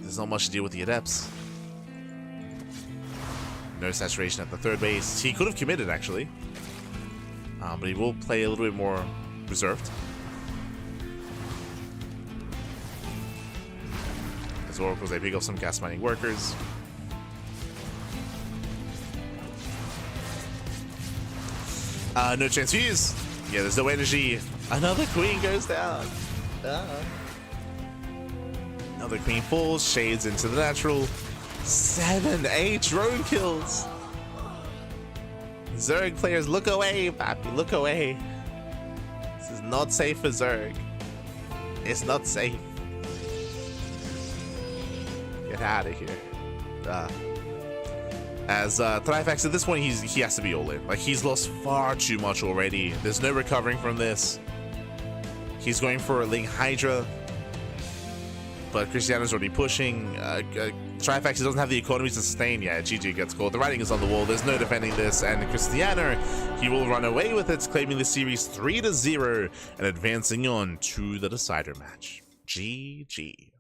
There's not much to deal with the Adepts. No saturation at the third base. He could have committed, actually. But he will play a little bit more reserved. As Oracles, they pick up some gas mining workers. No transfuse. Yeah, there's no energy. Another queen goes down. Another queen falls. Shades into the natural. 8 drone kills. Zerg players, look away, papi, look away. This is not safe for Zerg. It's not safe. Get out of here. As Trifax, at this point, he has to be all in. Like, he's lost far too much already. There's no recovering from this. He's going for a Ling Hydra. But Krystianer's already pushing. Trifax doesn't have the economy to sustain. Yeah, GG gets caught. The writing is on the wall. There's no defending this. And Krystianer, he will run away with it, claiming the series 3-0 and advancing on to the decider match. GG.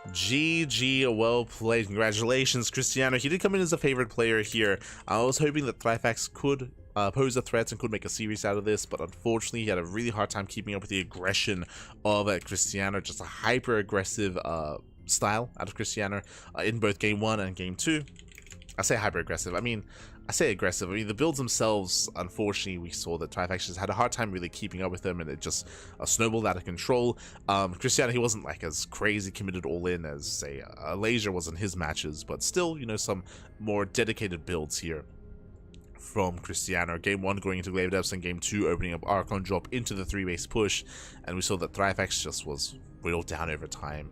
GG, well played. Congratulations, Krystianer. He did come in as a favorite player here. I was hoping that Trifax could pose a threat and could make a series out of this, but unfortunately he had a really hard time keeping up with the aggression of Krystianer. Just a hyper aggressive style out of Krystianer in both game 1 and game 2. I say hyper aggressive, I say aggressive. The builds themselves, unfortunately, we saw that Trifax just had a hard time really keeping up with them, and it just snowballed out of control. Krystianer, he wasn't like as crazy committed all in as, say, Elazer was in his matches, but still, you know, some more dedicated builds here from Krystianer. Game 1 going into Glaive Depths, and game 2 opening up Archon drop into the 3-base push, and we saw that Trifax just was whittled down over time.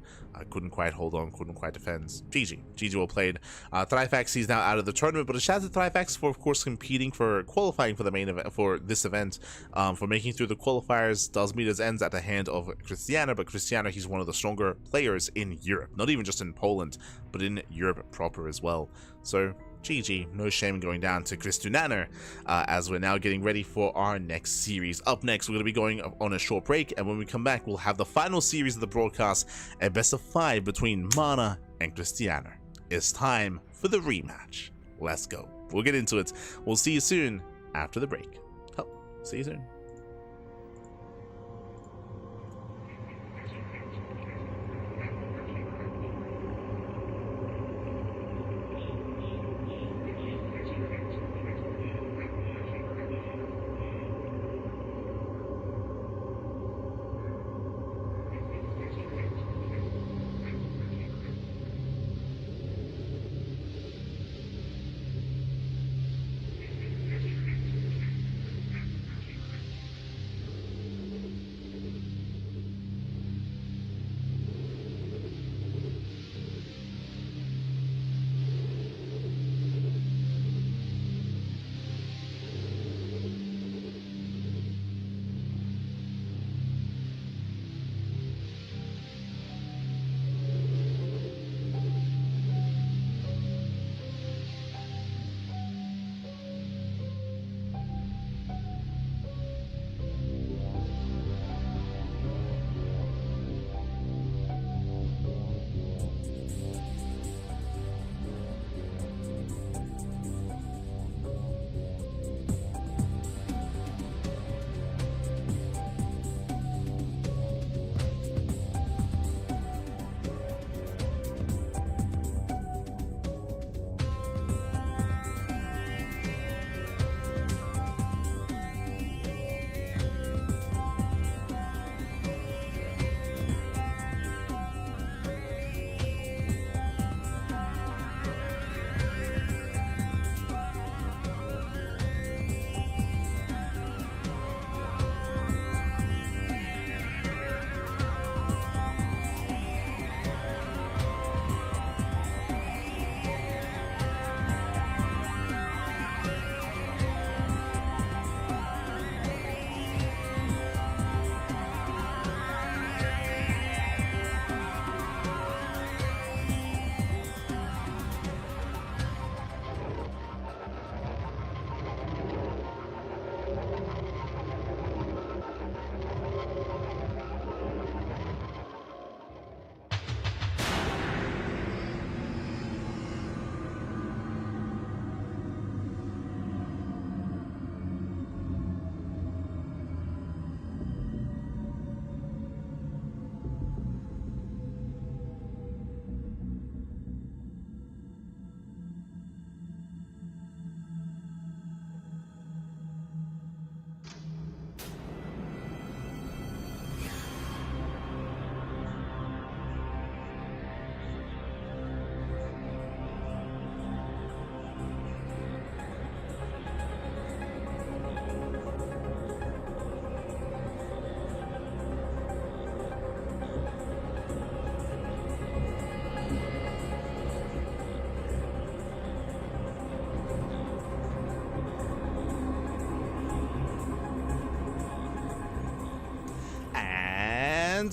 Couldn't quite hold on, couldn't quite defend. GG well played. Trifax, he's now out of the tournament, but a shout out to Trifax for, of course, competing for qualifying for the main event, for this event, for making through the qualifiers. Does meet his ends at the hand of Krystianer, but Krystianer, he's one of the stronger players in Europe, not even just in Poland, but in Europe proper as well. So GG, no shame going down to Krystianer, as we're now getting ready for our next series. Up next, we're going to be going on a short break, and when we come back, we'll have the final series of the broadcast, a best of 5 between MaNa and Krystianer. It's time for the rematch. Let's go. We'll get into it. We'll see you soon after the break. Oh, see you soon.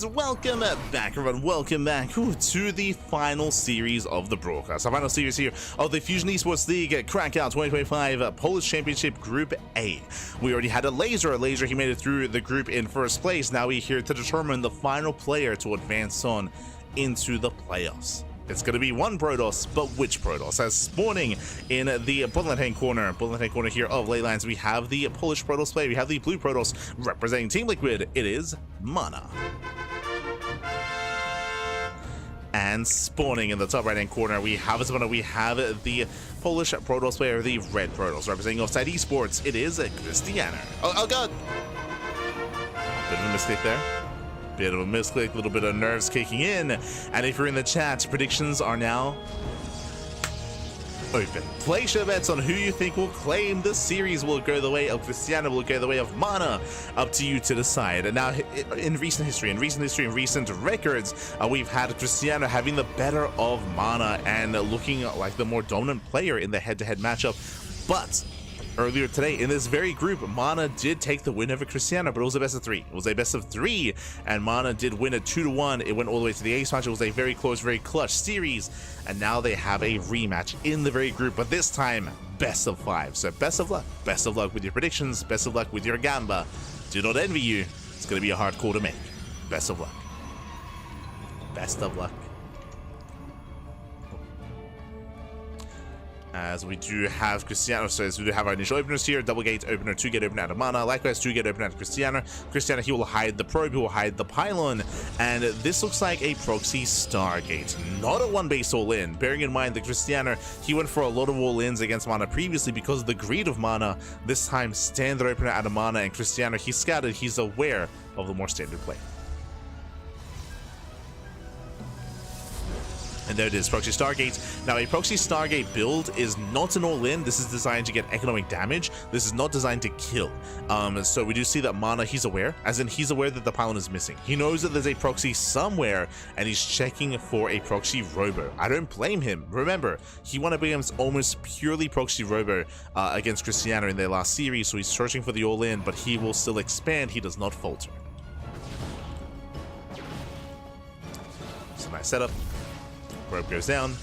and welcome back, everyone. Welcome back to the final series of the broadcast. Our final series here of the Fusion Esports League Cracov 2025 Polish Championship Group A. We already had Elazer. He made it through the group in first place. Now we're here to determine the final player to advance on into the playoffs. It's going to be one Protoss, but which Protoss? As spawning in the bottom hand corner here of Leylands, we have the Polish Protoss player. We have the blue Protoss representing Team Liquid. It is MaNa. And spawning in the top right hand corner, we have the Polish Protoss player, the red Protoss representing Offside Esports. It is Krystianer. Oh god! Bit of a mistake there. Bit of a misclick, a little bit of nerves kicking in. And if you're in the chat, predictions are now open. Place your bets on who you think will claim the series. Will it go the way of Krystianer? Will it go the way of MaNa? Up to you to decide. And now, in recent recent records, we've had Krystianer having the better of MaNa and looking like the more dominant player in the head-to-head matchup. But earlier today, in this very group, MaNa did take the win over Krystianer, but it was a best of 3. It was a best of 3, and MaNa did win it 2-1. It went all the way to the ace match. It was a very close, very clutch series, and now they have a rematch in the very group, but this time, best of 5. So best of luck. Best of luck with your predictions. Best of luck with your gamba. Do not envy you. It's going to be a hard call to make. Best of luck. Best of luck. As we do have Krystianer, so as we do have our initial openers here, double gate opener, 2-gate opener out of MaNa, likewise 2-gate opener out of Krystianer. Krystianer, he will hide the probe, he will hide the pylon, and this looks like a proxy Stargate, not a one base all in. Bearing in mind that Krystianer, he went for a lot of all ins against MaNa previously because of the greed of MaNa. This time, standard opener out of MaNa, and Krystianer, he's scouted, he's aware of the more standard play. And there it is, Proxy Stargate. Now, a Proxy Stargate build is not an all-in. This is designed to get economic damage. This is not designed to kill. So we do see that MaNa, he's aware. As in, he's aware that the pylon is missing. He knows that there's a proxy somewhere, and he's checking for a proxy robo. I don't blame him. Remember, he won a games almost purely proxy robo against Krystianer in their last series, so he's searching for the all-in, but he will still expand. He does not falter. So nice setup. Probe goes down.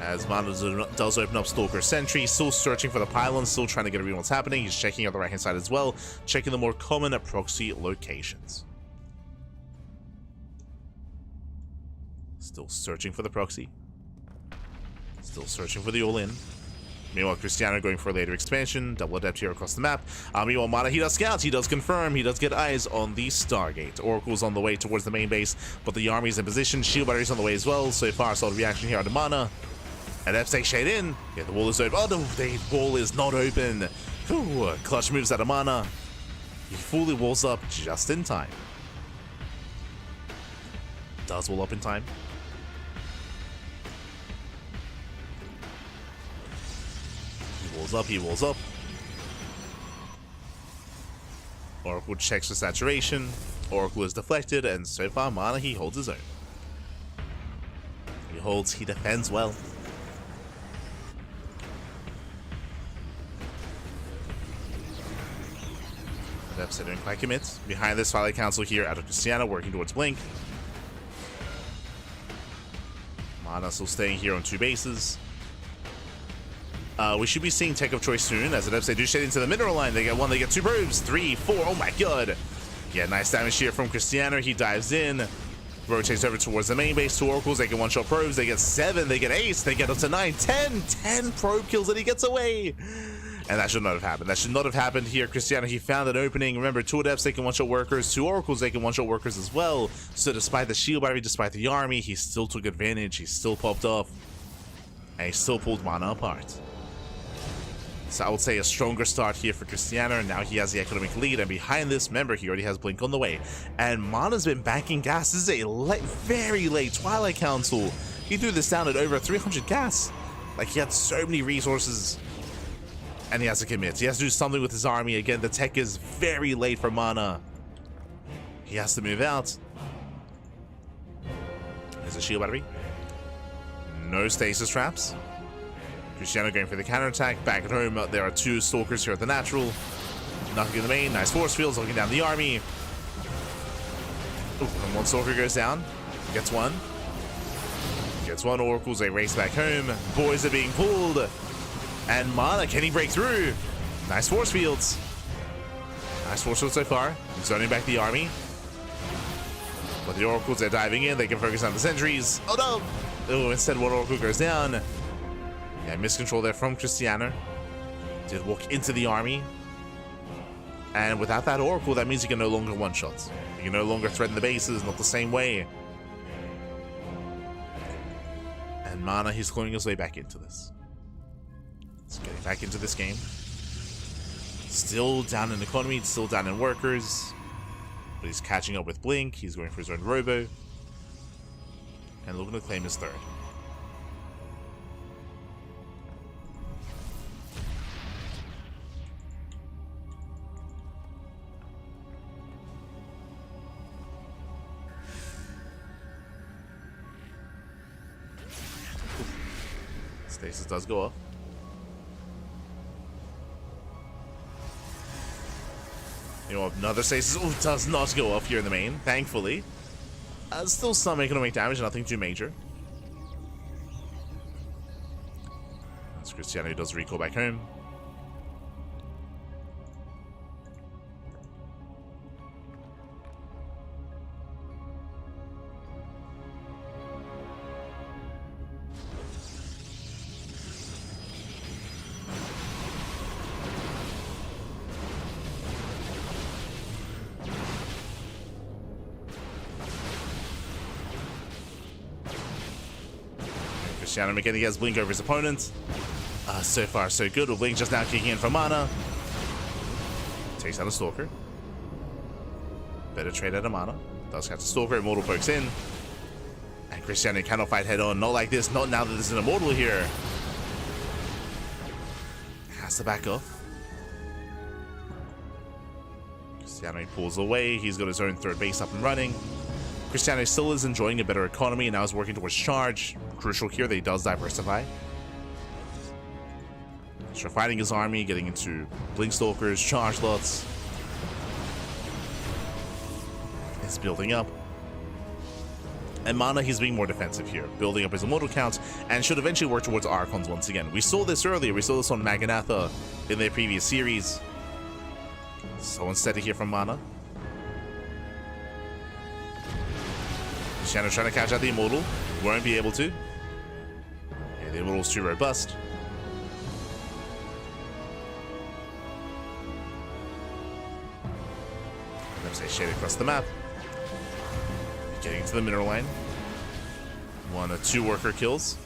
As MaNa does open up Stalker Sentry, still searching for the pylon, still trying to get a read on what's happening. He's checking out the right hand side as well, checking the more common proxy locations. Still searching for the proxy. Still searching for the all-in. Meanwhile, Krystianer going for a later expansion, double adept here across the map. Meanwhile, MaNa, he does scouts, he does confirm, he does get eyes on the Stargate. Oracle's on the way towards the main base, but the army's in position. Shield battery's on the way as well. So far, solid reaction here out of MaNa. Adept take shade in. Yeah, the wall is open. Oh, no, the wall is not open. Ooh, clutch moves out of MaNa. He fully walls up just in time. Does wall up in time. He walls up. Oracle checks for saturation. Oracle is deflected, and so far MaNa, he holds his own. He defends well. Adepts didn't quite commit. Behind this, Twilight Council here out of Krystianer, working towards Blink. MaNa still staying here on 2 bases. We should be seeing tech of choice soon, as Adepts, they do shade into the mineral line. They get 1, they get 2 probes, 3, 4, oh my god. Yeah, nice damage here from Krystianer. He dives in, rotates over towards the main base. 2 oracles, they get 1-shot probes, they get 7, they get ace, they get up to 9, 10 probe kills, and he gets away. And that should not have happened. That should not have happened here. Krystianer, he found an opening. Remember, 2 adepts, they can 1-shot workers. 2 oracles, they can 1-shot workers as well. So despite the shield battery, despite the army, he still took advantage. He still popped off. And he still pulled MaNa apart. So I would say a stronger start here for Krystianer. Now he has the economic lead, and behind this, remember, he already has Blink on the way. And MaNa's been banking gas. This is a very late Twilight Council. He threw this down at over 300 gas. Like, he had so many resources, and he has to commit. He has to do something with his army. Again, the tech is very late for MaNa. He has to move out. There's a shield battery. No stasis traps. Krystianer going for the counterattack. Back at home, there are 2 stalkers here at the natural. Nothing in the main. Nice force fields looking down the army. Ooh, and one Stalker goes down. Gets one. Gets one. Oracles, they race back home. Boys are being pulled. And MaNa, can he break through? Nice force fields. Nice force fields so far. Zoning back the army. But the Oracles, they're diving in. They can focus on the sentries. Oh no! Oh, instead one Oracle goes down. Yeah, miscontrol there from Krystianer. Did walk into the army. And without that Oracle, that means you can no longer one-shot. You can no longer threaten the bases, not the same way. And MaNa, he's clawing his way back into this. He's getting back into this game. Still down in economy, still down in workers. But he's catching up with Blink. He's going for his own robo. And looking to claim his third. Stasis does go off. You know, another Stasis does not go off here in the main, thankfully. Still some economic damage, nothing too major. As Krystianer does recall back home. Krystianer McKinney has Blink over his opponent. So far, so good. With Blink just now kicking in for MaNa. Takes out a Stalker. Better trade out of MaNa. Does catch a Stalker. Immortal pokes in. And Krystianer cannot fight head on. Not like this. Not now that there's an Immortal here. Has to back off. Krystianer pulls away. He's got his own third base up and running. Krystianer still is enjoying a better economy and now is working towards charge. Crucial here that he does diversify. So fighting his army, getting into Blink Stalkers, charge lots. It's building up. And MaNa, he's being more defensive here, building up his immortal count, and should eventually work towards Archons once again. We saw this earlier, we saw this on MaNa in their previous series. So instead to hear from MaNa. Krystianer trying to catch out the Immortal. Won't be able to. Yeah, the Immortal's too robust. Let's say shade across the map. Getting to the mineral line. 1 or 2 worker kills.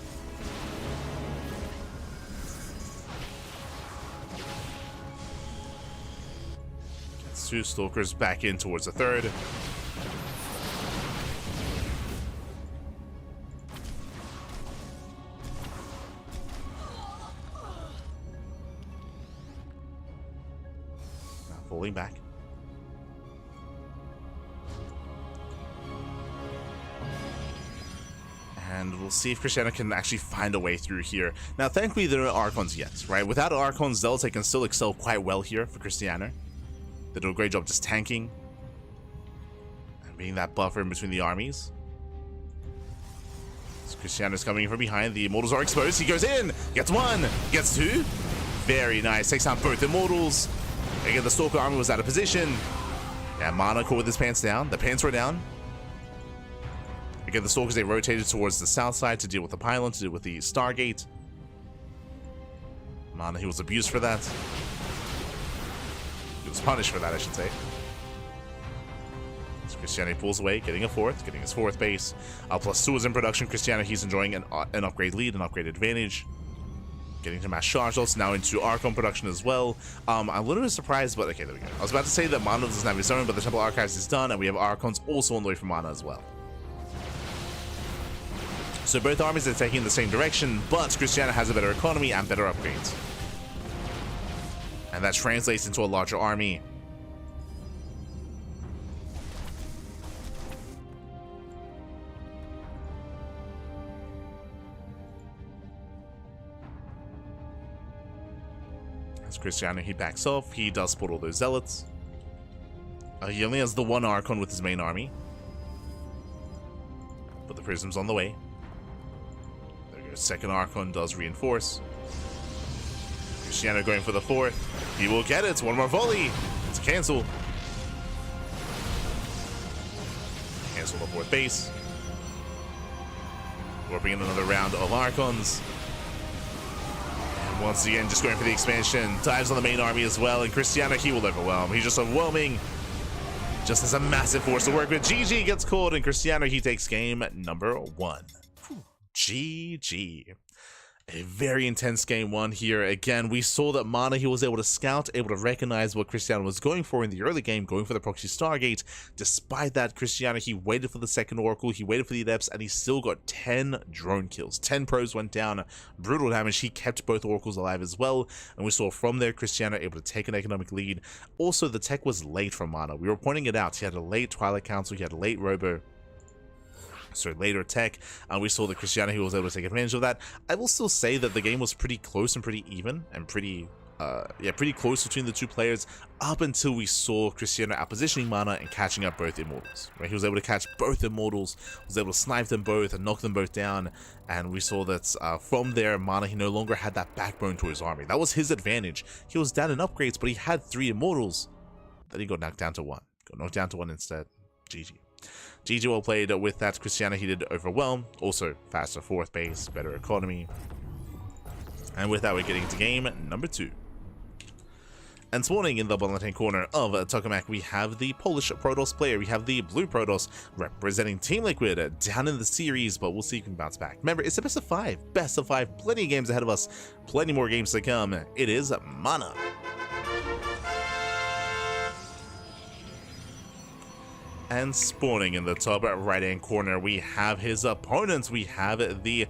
Gets 2 Stalkers back in towards the third. Falling back. And we'll see if Krystianer can actually find a way through here. Now, thankfully, there are Archons yet, right? Without Archons, Delta can still excel quite well here for Krystianer. They do a great job just tanking and being that buffer in between the armies. So Krystianer's coming in from behind. The Immortals are exposed. He goes in, gets 1, gets 2. Very nice. Takes out both Immortals. Again, the Stalker army was out of position. Yeah, MaNa caught with his pants down. The pants were down. Again, the Stalkers, they rotated towards the south side to deal with the pylon, to deal with the Stargate. MaNa, he was abused for that. He was punished for that, I should say. So Krystianer pulls away, getting his 4th base. +2 is in production. Krystianer, he's enjoying an upgrade lead, an upgrade advantage. Getting to mass charge lots, now into Archon production as well. I'm a little bit surprised, but okay, there we go. I was about to say that MaNa doesn't have his own, but the Temple Archives is done, and we have Archons also on the way from MaNa as well. So both armies are taking the same direction, but Krystianer has a better economy and better upgrades. And that translates into a larger army. As Krystianer, he backs off. He does spot all those zealots. He only has the one Archon with his main army. But the Prism's on the way. There we go. Second Archon does reinforce. Krystianer going for the fourth. He will get it. One more volley. It's a cancel. Cancel the fourth base. Warping in another round of Archons. And once again, just going for the expansion. Dives on the main army as well. And Krystianer, he will overwhelm. He's just overwhelming. Just as a massive force to work with. GG gets called, and Krystianer, he takes game number 1. GG. A very intense game 1 here. Again, we saw that MaNa, he was able to scout, able to recognize what Krystianer was going for in the early game, going for the proxy Stargate. Despite that, Krystianer, he waited for the second Oracle, he waited for the Adepts, and he still got 10 drone kills. 10 probes went down, brutal damage. He kept both Oracles alive as well, and we saw from there Krystianer able to take an economic lead. Also, the tech was late from MaNa. We were pointing it out. He had a late Twilight Council, he had a late Robo. So later tech, and we saw that Krystianer, he was able to take advantage of that. I will still say that the game was pretty close and pretty even, and pretty close between the two players, up until we saw Krystianer outpositioning MaNa and catching up both Immortals. Right? He was able to catch both Immortals, was able to snipe them both and knock them both down, and we saw that from there, MaNa, he no longer had that backbone to his army. That was his advantage. He was down in upgrades, but he had 3 Immortals. Then he got knocked down to 1. Got knocked down to 1 instead. GG. GG well played with that. Krystianer, he did overwhelm. Also, faster 4th base, better economy. And with that, we're getting to game number 2. And spawning in the bottom left-hand corner of Tokamak, we have the Polish Protoss player. We have the Blue Protoss representing Team Liquid down in the series, but we'll see if we can bounce back. Remember, it's a best of 5. Best of 5. Plenty of games ahead of us. Plenty more games to come. It is MaNa. And spawning in the top right-hand corner, we have his opponents. We have the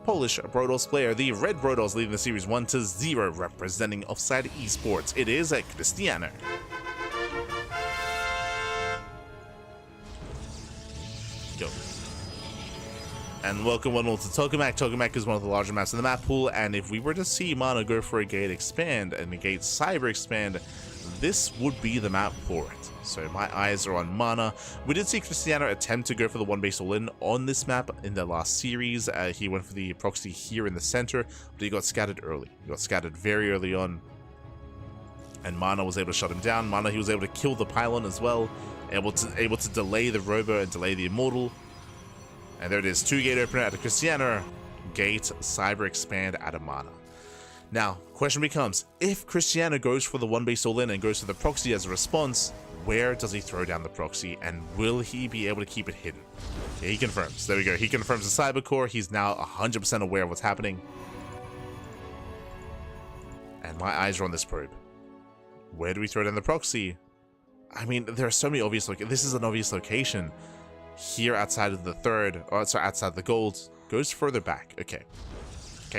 Polish Protoss player, the Red Protoss, leading the series 1-0, representing Offside Esports. It is Krystianer. Go. And welcome one all to Tokamak. Tokamak is one of the larger maps in the map pool, and if we were to see MaNa go for a Gate Expand and a Gate Cyber Expand, this would be the map for it. So my eyes are on MaNa. We did see Krystianer attempt to go for the 1 base all-in on this map in the last series. He went for the proxy here in the center, but he got scattered early. He got scattered very early on, and MaNa was able to shut him down. MaNa, he was able to kill the pylon as well, able to delay the Robo and delay the Immortal. And there it is, 2 gate opener out of Krystianer, Gate Cyber Expand out of MaNa. Now, question becomes, if Krystianer goes for the 1 base all-in and goes for the proxy as a response, where does he throw down the proxy, and will he be able to keep it hidden? Yeah, he confirms. There we go. He confirms the Cyber Core. He's now 100% aware of what's happening. And my eyes are on this probe. Where do we throw down the proxy? I mean, there are so many obvious locations. This is an obvious location. Here outside of the third, or sorry, outside the gold, goes further back. Okay,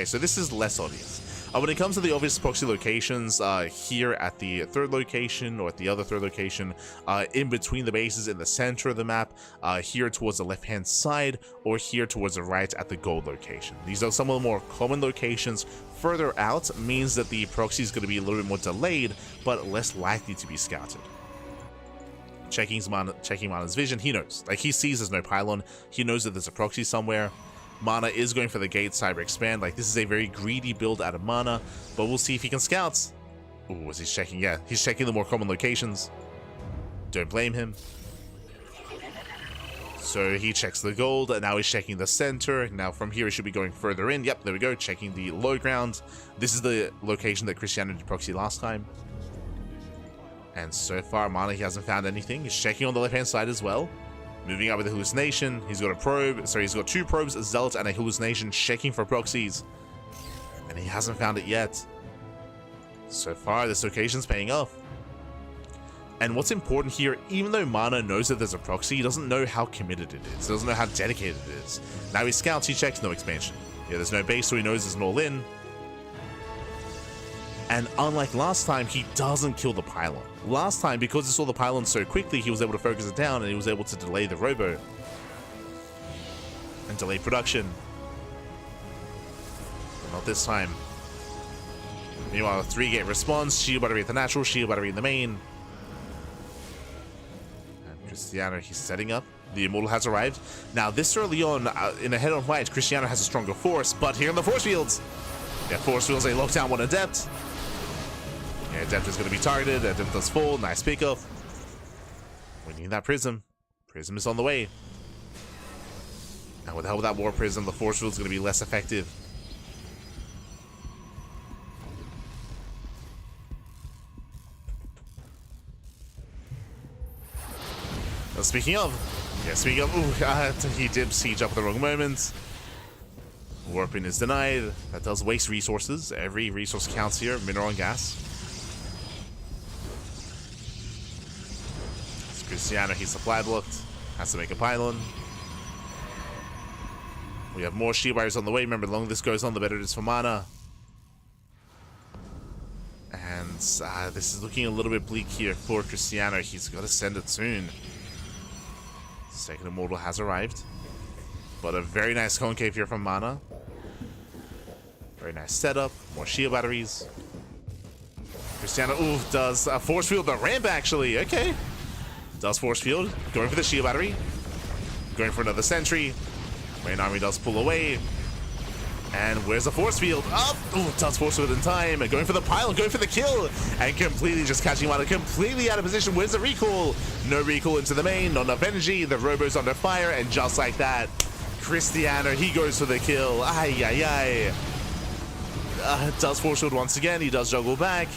so this is less obvious. When it comes to the obvious proxy locations, here at the 3rd location, or at the other 3rd location, in between the bases in the center of the map, here towards the left-hand side, or here towards the right at the gold location. These are some of the more common locations. Further out means that the proxy is going to be a little bit more delayed, but less likely to be scouted. Checking MaNa's vision, he knows. Like, he sees there's no pylon, he knows that there's a proxy somewhere. MaNa is going for the Gate Cyber Expand. Like, this is a very greedy build out of MaNa, but we'll see if he can scout. Ooh, is he checking? Yeah, he's checking the more common locations. Don't blame him. So he checks the gold, and now he's checking the center. Now from here, he should be going further in. Yep, there we go, checking the low ground. This is the location that Krystianer did proxy last time. And so far, MaNa, he hasn't found anything. He's checking on the left-hand side as well. Moving up with a hallucination. He's got a probe. Sorry, he's got 2 probes, a zealot, and a hallucination, checking for proxies. And he hasn't found it yet. So far, this location's paying off. And what's important here, even though MaNa knows that there's a proxy, he doesn't know how committed it is. He doesn't know how dedicated it is. Now he scouts, he checks, no expansion. Yeah, there's no base, so he knows there's an all-in. And unlike last time, he doesn't kill the pylon. Last time, because he saw the pylon so quickly, he was able to focus it down, and he was able to delay the Robo. And delay production. But not this time. Meanwhile, 3-gate response, shield battery at the natural, shield battery in the main. And Krystianer, he's setting up. The Immortal has arrived. Now, this early on, in a head-on fight, Krystianer has a stronger force, but here in the force fields. Yeah, force fields, they lock down one Adept. Yeah, Adept is going to be targeted. Adept does fall. Nice pickup. We need that Prism. Prism is on the way. And with the help of that War Prism, the force field is going to be less effective. Speaking of, he did siege up at the wrong moment. Warping is denied. That does waste resources. Every resource counts here. Mineral and gas. It's Krystianer, he's supply blocked. Has to make a pylon. We have more shield barriers on the way. Remember, the longer this goes on, the better it is for MaNa. And this is looking a little bit bleak here for Krystianer. He's got to send it soon. Second Immortal has arrived. But a very nice concave here from MaNa. Very nice setup. More shield batteries. Krystianer, does force field the ramp actually. Okay. Does force field. Going for the shield battery. Going for another sentry. Main army does pull away. And where's the force field? Does force field in time. And going for the pylon, going for the kill. And completely just catching MaNa completely out of position. Where's the recall? No recall into the main, not enough energy. The Robo's under fire, and just like that, Krystianer, he goes for the kill. Does force field once again. He does juggle back.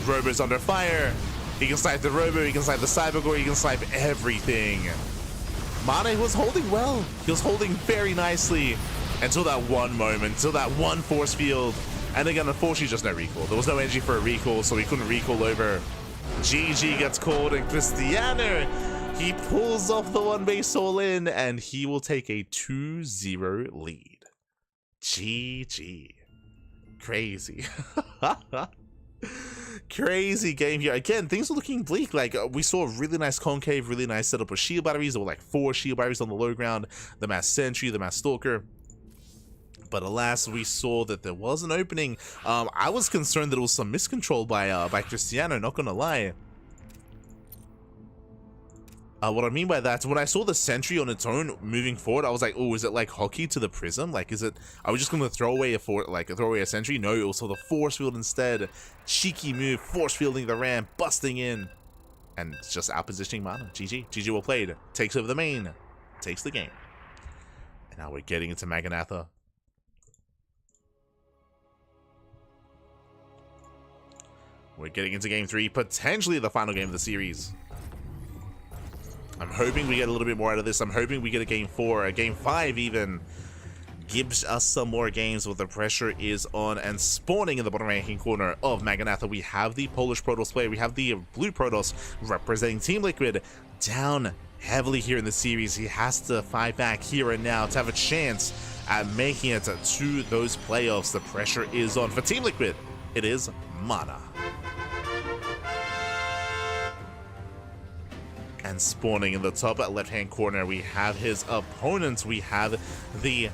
Robo's under fire. He can snipe the Robo, he can snipe the Cybergore, he can snipe everything. MaNa was holding well. He was holding very nicely. Until that one moment, until that one force field. And again, unfortunately, just no recall. There was no energy for a recall, so he couldn't recall over. GG gets called, and Krystianer, he pulls off the one base all in, and he will take a 2-0 lead. GG. Crazy. Crazy game here. Again, things are looking bleak. Like, we saw a really nice concave, really nice setup of shield batteries. There were like 4 shield batteries on the low ground. The Mass Sentry, the Mass Stalker. But alas, we saw that there was an opening. I was concerned that it was some miscontrol by Krystianer, not gonna lie. What I mean by that, when I saw the sentry on its own moving forward, I was like, oh, is it like hockey to the prism? Like, is it, are we just gonna throw away a sentry? No, it was for the force field instead. Cheeky move, force fielding the ramp, busting in. And it's just out positioning MaNa. GG. GG well played. Takes over the main. Takes the game. And now we're getting into Maganatha. We're getting into game 3, potentially the final game of the series. I'm hoping we get a little bit more out of this. I'm hoping we get a game 4, a game 5 even. Gives us some more games where the pressure is on. And spawning in the bottom right-hand corner of Maganatha, we have the Polish Protoss player. We have the blue Protoss representing Team Liquid. Down heavily here in the series. He has to fight back here and now to have a chance at making it to those playoffs. The pressure is on for Team Liquid. It is MaNa. And spawning in the top left-hand corner, we have his opponents. We have the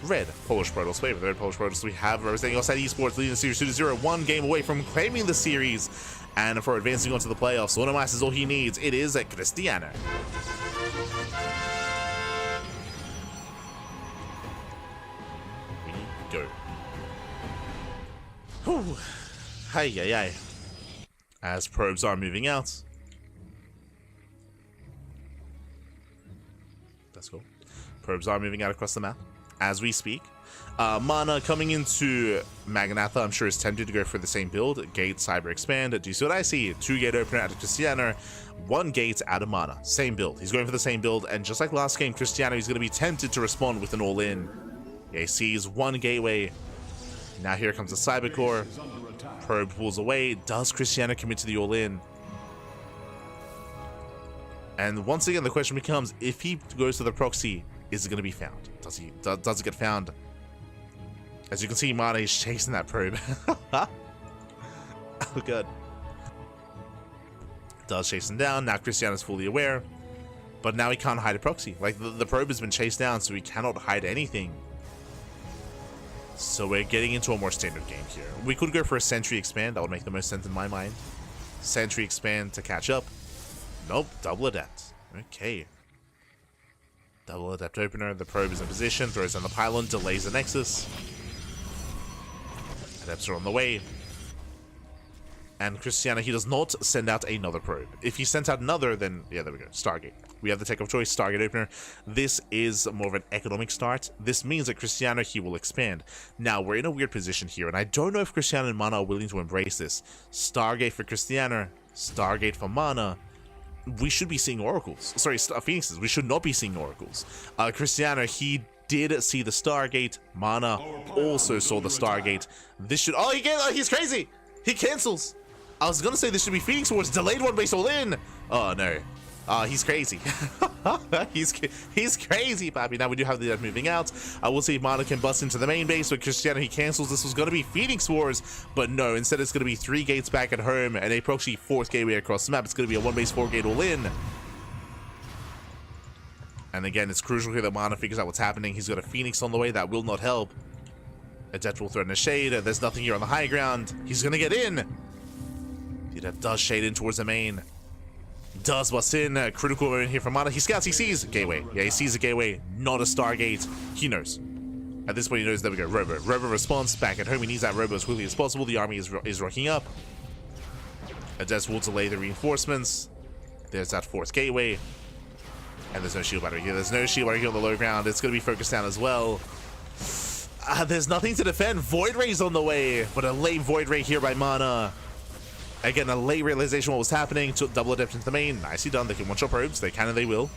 red Polish Protoss player. The red Polish Protoss we have representing Outside Esports, leading the series 2-0, 1 game away from claiming the series and for advancing on to the playoffs. One of us is all he needs. It is Krystianer. Go. Whew. Hi. As probes are moving out. That's cool. Probes are moving out across the map as we speak. MaNa coming into Maganatha, I'm sure is tempted to go for the same build. Gate, Cyber Expand. Do you see what I see? 2-gate opener out of Krystianer, 1 gate out of MaNa. Same build. He's going for the same build, and just like last game, Krystianer is going to be tempted to respond with an all-in. Yeah, he sees 1 gateway. Now here comes the Cybercore. Probe pulls away. Does Krystianer commit to the all-in? And once again, the question becomes, if he goes to the proxy, is it going to be found? Does it get found? As you can see, MaNa is chasing that probe. Oh, good. Does chase him down. Now Krystianer is fully aware. But now he can't hide a proxy. Like, the probe has been chased down, so he cannot hide anything. So we're getting into a more standard game here. We could go for a Sentry Expand. That would make the most sense in my mind. Sentry Expand to catch up. Nope, double Adept. Okay. Double Adept Opener. The probe is in position. Throws on the pylon. Delays the Nexus. Adepts are on the way. And Krystianer, he does not send out another probe. If he sent out another, then, yeah, there we go. Stargate. We have the tech of choice, Stargate Opener. This is more of an economic start. This means that Krystianer, he will expand. Now, we're in a weird position here, and I don't know if Krystianer and MaNa are willing to embrace this. Stargate for Krystianer, Stargate for MaNa. We should be seeing oracles. Sorry, Phoenixes. We should not be seeing oracles. Krystianer, he did see the Stargate. MaNa also saw the Stargate. This should... Oh, he's crazy! He cancels! I was gonna say this should be Phoenix Wars, delayed one base all in. Oh no. He's crazy. he's crazy, Pappy. Now we do have the moving out. I will see if MaNa can bust into the main base, but Krystianer, he cancels. This was gonna be Phoenix Wars, but no, instead it's gonna be 3 gates back at home and a proxy 4th gateway across the map. It's gonna be a 1 base 4 gate all in. And again, it's crucial here that MaNa figures out what's happening. He's got a Phoenix on the way, that will not help. Adept will threaten a shade. There's nothing here on the high ground. He's gonna get in. That does shade in towards the main. Does bust in. Critical moment here from MaNa. He scouts, he sees gateway. Yeah, he sees a gateway, not a Stargate. He knows. At this point, he knows. There we go. Robo. Robo response back at home. He needs that Robo as quickly as possible. The army is rocking up. Adept will delay the reinforcements. There's that 4th gateway. And there's no shield battery here. There's no shield battery here on the low ground. It's going to be focused down as well. There's nothing to defend. Void Ray's on the way, but a late Void Ray here by MaNa. Again, a late realization what was happening. Took double Adept into the main. Nicely done. They can one-shot probes. They can and they will.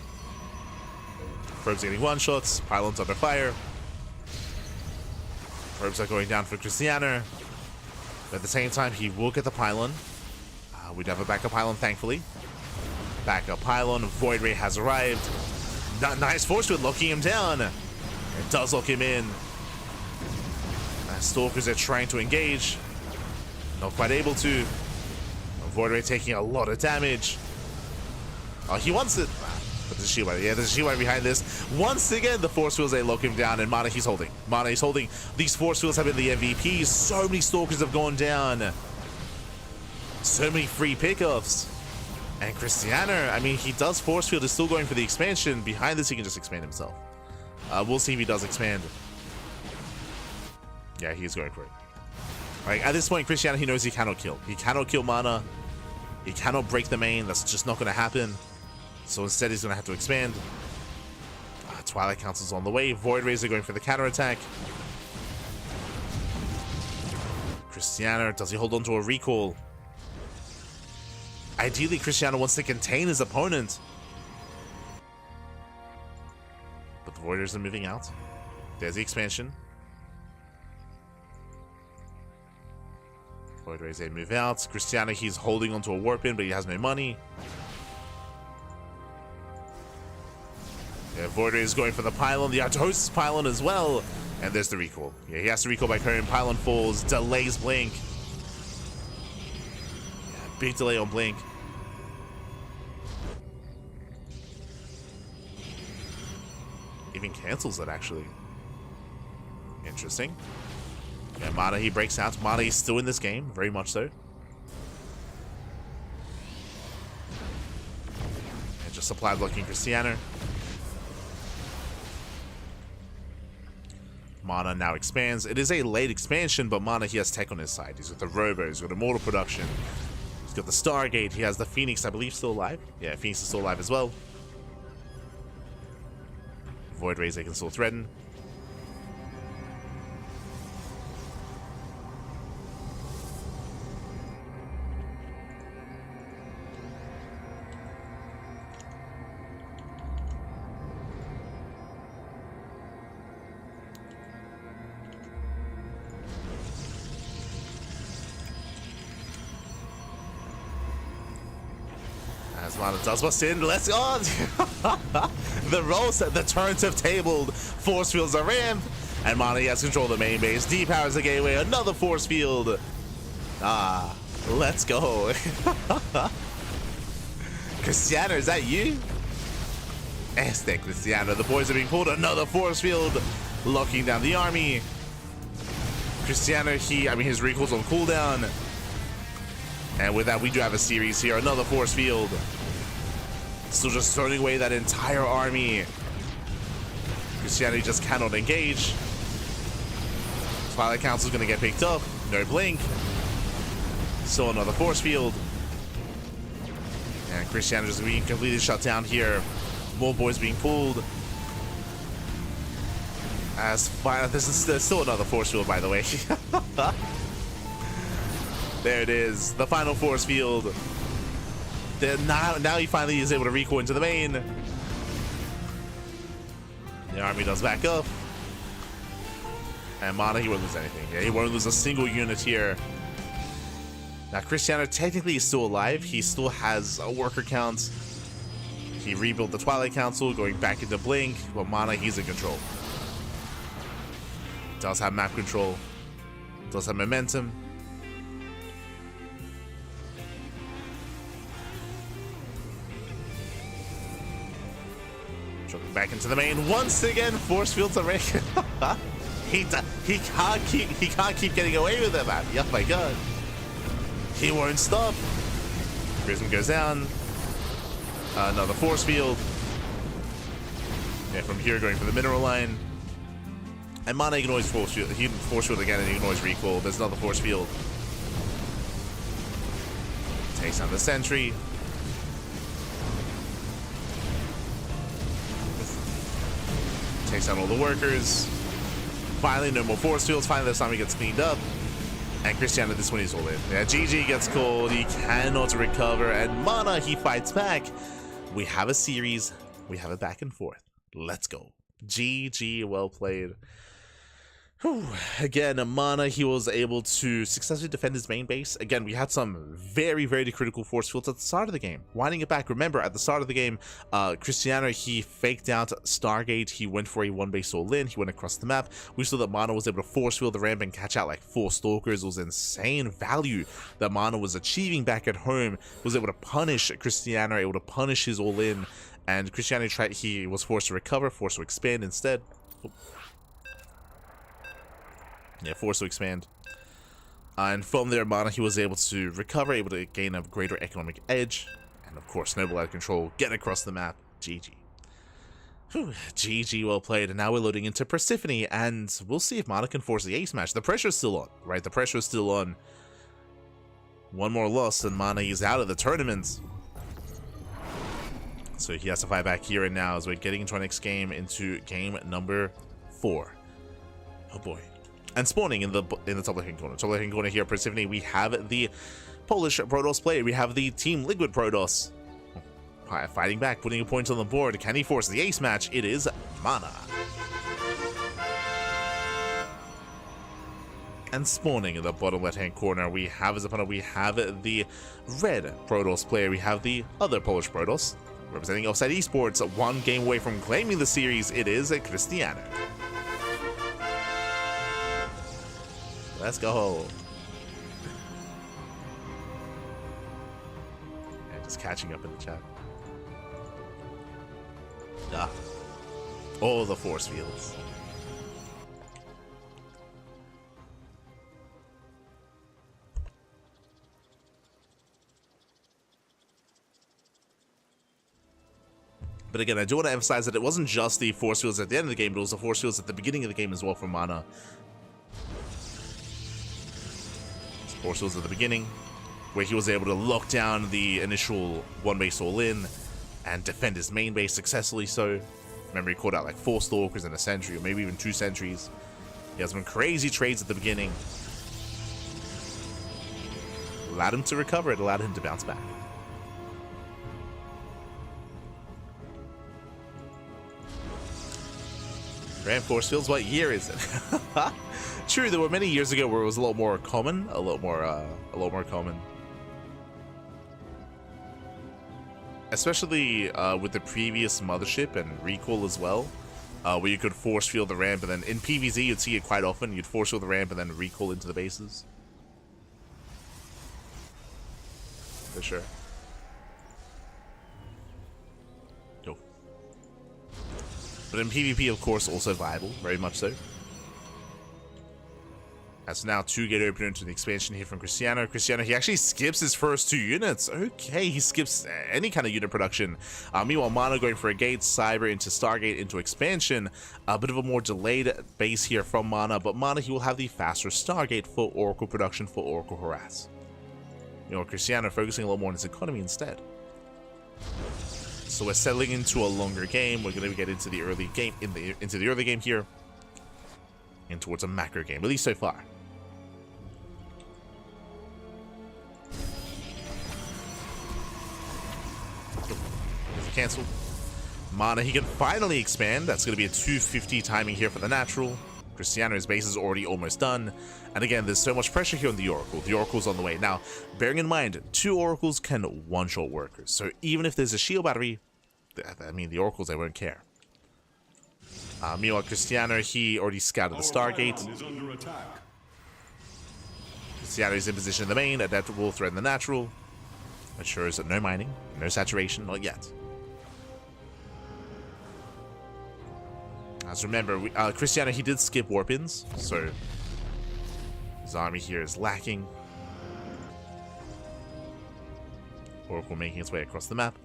Probes getting one-shots. Pylons under fire. Probes are going down for Krystianer. But at the same time, he will get the pylon. We'd have a backup pylon, thankfully. Backup pylon. Void Ray has arrived. Nice force field locking him down. It does lock him in. Stalkers are trying to engage. Not quite able to. Void Ray taking a lot of damage. Oh, he wants it. But there's a shield battery. Yeah, there's a shield battery behind this. Once again, the force fields, they lock him down, and MaNa, he's holding. MaNa, he's holding. These force fields have been the MVPs. So many Stalkers have gone down. So many free pickups. And Krystianer, I mean, he does force field, is still going for the expansion. Behind this, he can just expand himself. We'll see if he does expand. Yeah, he's going for it. Like, at this point, Krystianer, he knows he cannot kill. He cannot kill MaNa. He cannot break the main. That's just not going to happen. So instead, he's going to have to expand. Twilight Council's on the way. Void Rays are going for the counterattack. Krystianer, does he hold on to a recall? Ideally, Krystianer wants to contain his opponent. But the Voiders are moving out. There's the expansion. Void Rays, they move out. Krystianer, he's holding onto a warp in, but he has no money. Yeah, Void Ray is going for the pylon. The Artosis pylon as well. And there's the recall. Yeah, he has to recall back home. Pylon falls, delays Blink. Yeah, big delay on Blink. Even cancels it, actually. Interesting. Yeah, MaNa, he breaks out. MaNa is still in this game, very much so. And just supply blocking Krystianer. MaNa now expands. It is a late expansion, but MaNa, he has tech on his side. He's got the Robo, he's got Immortal Production. He's got the Stargate, he has the Phoenix, I believe, still alive. Yeah, Phoenix is still alive as well. Void Rays, they can still threaten. As MaNa does bust in, let's go! The rolls, the turrets have tabled, force fields are ramped, and MaNa has control of the main base. Depowers the gateway, another force field. Let's go. Krystianer, is that you? Este Krystianer, the boys are being pulled, another force field, locking down the army. Krystianer, his recall's on cooldown. And with that, we do have a series here. Another force field. Still just throwing away that entire army. Krystianer just cannot engage. Twilight Council's gonna get picked up. No blink. Still another force field. And Krystianer just being completely shut down here. More boys being pulled. This is still another force field, by the way. There it is, the final force field. Now he finally is able to recoil into the main. The army does back up. And MaNa, he won't lose anything. Yeah, he won't lose a single unit here. Now Krystianer technically is still alive. He still has a worker count. He rebuilt the Twilight Council, going back into Blink. But MaNa, he's in control. Does have map control. Does have momentum. Jumping back into the main once again. Force fields are ready. he can't keep getting away with it, man. Oh my god. He won't stop. Prism goes down. Another force field. Yeah, from here going for the mineral line. And MaNa can always force field. He can force field again and he can always recoil. There's another force field. Takes down the sentry. Takes down all the workers. Finally, no more force fields. Finally, this time he gets cleaned up. And Krystianer, this one he's all in. Yeah, GG gets called. He cannot recover. And MaNa, he fights back. We have a series. We have a back and forth. Let's go. GG, well played. Whew. Again, MaNa, he was able to successfully defend his main base. Again, we had some very, very critical force fields at the start of the game. Winding it back, remember, at the start of the game, Krystianer, he faked out Stargate. He went for a one base all in. He went across the map. We saw that MaNa was able to force field the ramp and catch out like 4 stalkers. It was insane value that MaNa was achieving back at home. Was able to punish Krystianer, able to punish his all in. And Krystianer he was forced to recover, forced to expand instead. Yeah, forced to expand. And from there, MaNa, he was able to recover, able to gain a greater economic edge. And of course, Noble out of control, get across the map. GG. Whew, GG, well played. And now we're loading into Persephone, and we'll see if MaNa can force the ace match. The pressure's still on, right? The pressure's still on. One more loss, and MaNa is out of the tournament. So he has to fight back here and now as we're getting into our next game, into game number 4. Oh boy. And spawning in the top left-hand corner. Top left-hand corner here, Persephone, we have the Polish Protoss player. We have the Team Liquid Protoss. Fighting back, putting a point on the board. Can he force the ace match? It is MaNa. And spawning in the bottom left-hand corner, we have as opponent, we have the Red Protoss player. We have the other Polish Protoss. Representing Offside Esports, 1 game away from claiming the series, it is Krystianer. Let's go. And just catching up in the chat. Ah. All the force fields. But again, I do want to emphasize that it wasn't just the force fields at the end of the game, but it was the force fields at the beginning of the game as well from MaNa. Force fields at the beginning, where he was able to lock down the initial one base all in and defend his main base successfully. So remember, he caught out like 4 stalkers and a sentry, or maybe even 2 sentries. He has some crazy trades at the beginning. Allowed him to recover, it allowed him to bounce back. Grand force fields, what year is it? True, there were many years ago where it was a lot more common, a lot more common. Especially with the previous Mothership and Recall as well, where you could force field the ramp, and then in PvZ you'd see it quite often. You'd force field the ramp and then recall into the bases. For sure. Yo. But in PvP, of course, also viable, very much so. That's now 2-gate opener into the expansion here from Krystianer. Krystianer, he actually skips his first 2 units. Okay, he skips any kind of unit production. Meanwhile, MaNa going for a gate, Cyber into Stargate into expansion. A bit of a more delayed base here from MaNa, but MaNa, he will have the faster Stargate for Oracle production for Oracle Harass. You know, Krystianer focusing a lot more on his economy instead. So we're settling into a longer game. We're going to get into the early game, into the early game here, and towards a macro game, at least so far. Cancelled. MaNa, he can finally expand. That's going to be a 250 timing here for the natural. Krystianer's base is already almost done. And again, there's so much pressure here on the Oracle. The Oracle's on the way. Now, bearing in mind, 2 Oracles can one-shot workers. So even if there's a shield battery, I mean, the Oracles, they won't care. Meanwhile, Krystianer, he already scouted the Stargate. Krystianer is in position in the main. Adaptable will threaten the natural. Ensures that no mining, no saturation, not yet. As remember, Krystianer, he did skip warp-ins, so his army here is lacking. Oracle making its way across the map.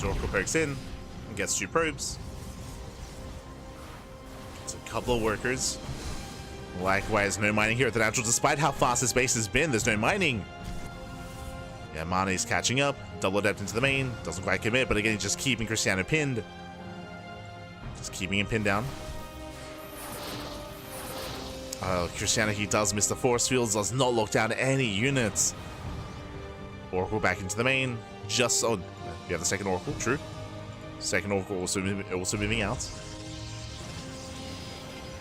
Oracle pokes in and gets 2 probes. It's a couple of workers. Likewise, no mining here at the natural. Despite how fast this base has been, there's no mining. Yeah, MaNa is catching up. Double adept into the main. Doesn't quite commit, but again, he's just keeping Krystianer pinned. Just keeping him pinned down. Krystianer, he does miss the force fields. Does not lock down any units. Oracle back into the main. Just on. You have the second Oracle, true. Second Oracle also moving out.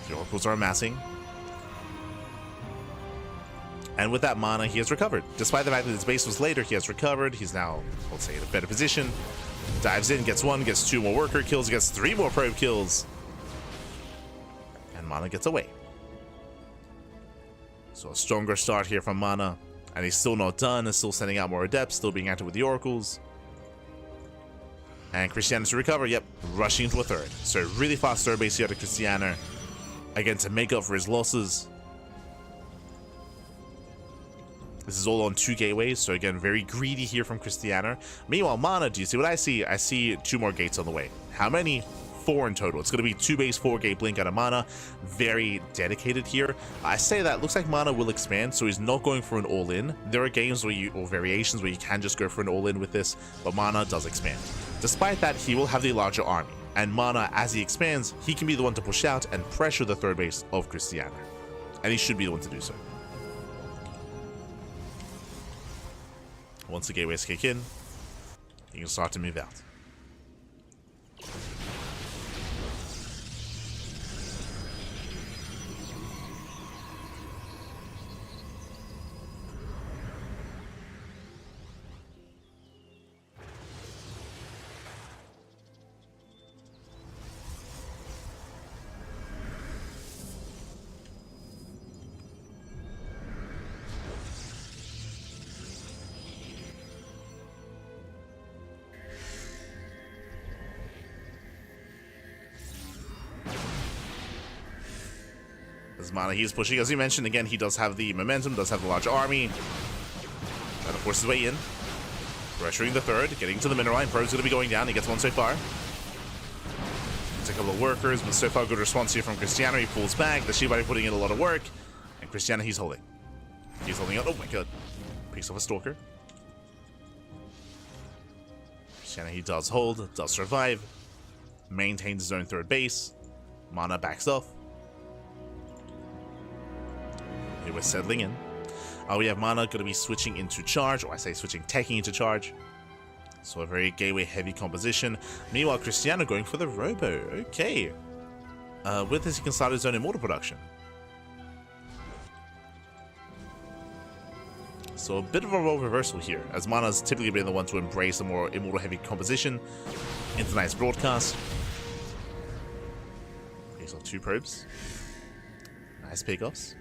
The Oracles are amassing. And with that MaNa, he has recovered. Despite the fact that his base was later, he has recovered. He's now, let's say, in a better position. Dives in, gets 1, gets 2 more worker kills, gets 3 more probe kills. And MaNa gets away. So a stronger start here from MaNa. And he's still not done. He's still sending out more adepts, still being active with the Oracles. And Krystianer to recover, yep, rushing into a third. So really fast third base here to Krystianer. Again, to make up for his losses. This is all on 2 gateways, so again, very greedy here from Krystianer. Meanwhile, MaNa, do you see what I see? I see 2 more gates on the way. How many? 4 in total. It's going to be 2 base, 4 gate blink out of MaNa. Very dedicated here. I say that, looks like MaNa will expand, so he's not going for an all-in. There are games where or variations where you can just go for an all-in with this, but MaNa does expand. Despite that, he will have the larger army, and MaNa, as he expands, he can be the one to push out and pressure the third base of Krystianer. And he should be the one to do so. Once the gateways kick in, he can start to move out. As MaNa, he's pushing, as you mentioned, again, he does have the momentum, does have the large army. Trying to force his way in. Pressuring the third, getting to the mineral line. Probe's going to be going down. He gets 1 so far. Gets a couple of workers, but so far good response here from Krystianer. He pulls back. The Shibari putting in a lot of work. And Krystianer, he's holding. He's holding out. Oh my god. Picks off a stalker. Krystianer, he does hold, does survive. Maintains his own third base. MaNa backs off. We're settling in. We have MaNa going to be switching into charge, or I say switching, taking into charge. So a very gateway heavy composition. Meanwhile, Krystianer going for the Robo. Okay. With this, he can start his own immortal production. So a bit of a role reversal here, as MaNa's typically been the one to embrace a more immortal heavy composition in tonight's broadcast. Takes off 2 probes. Nice pickoffs.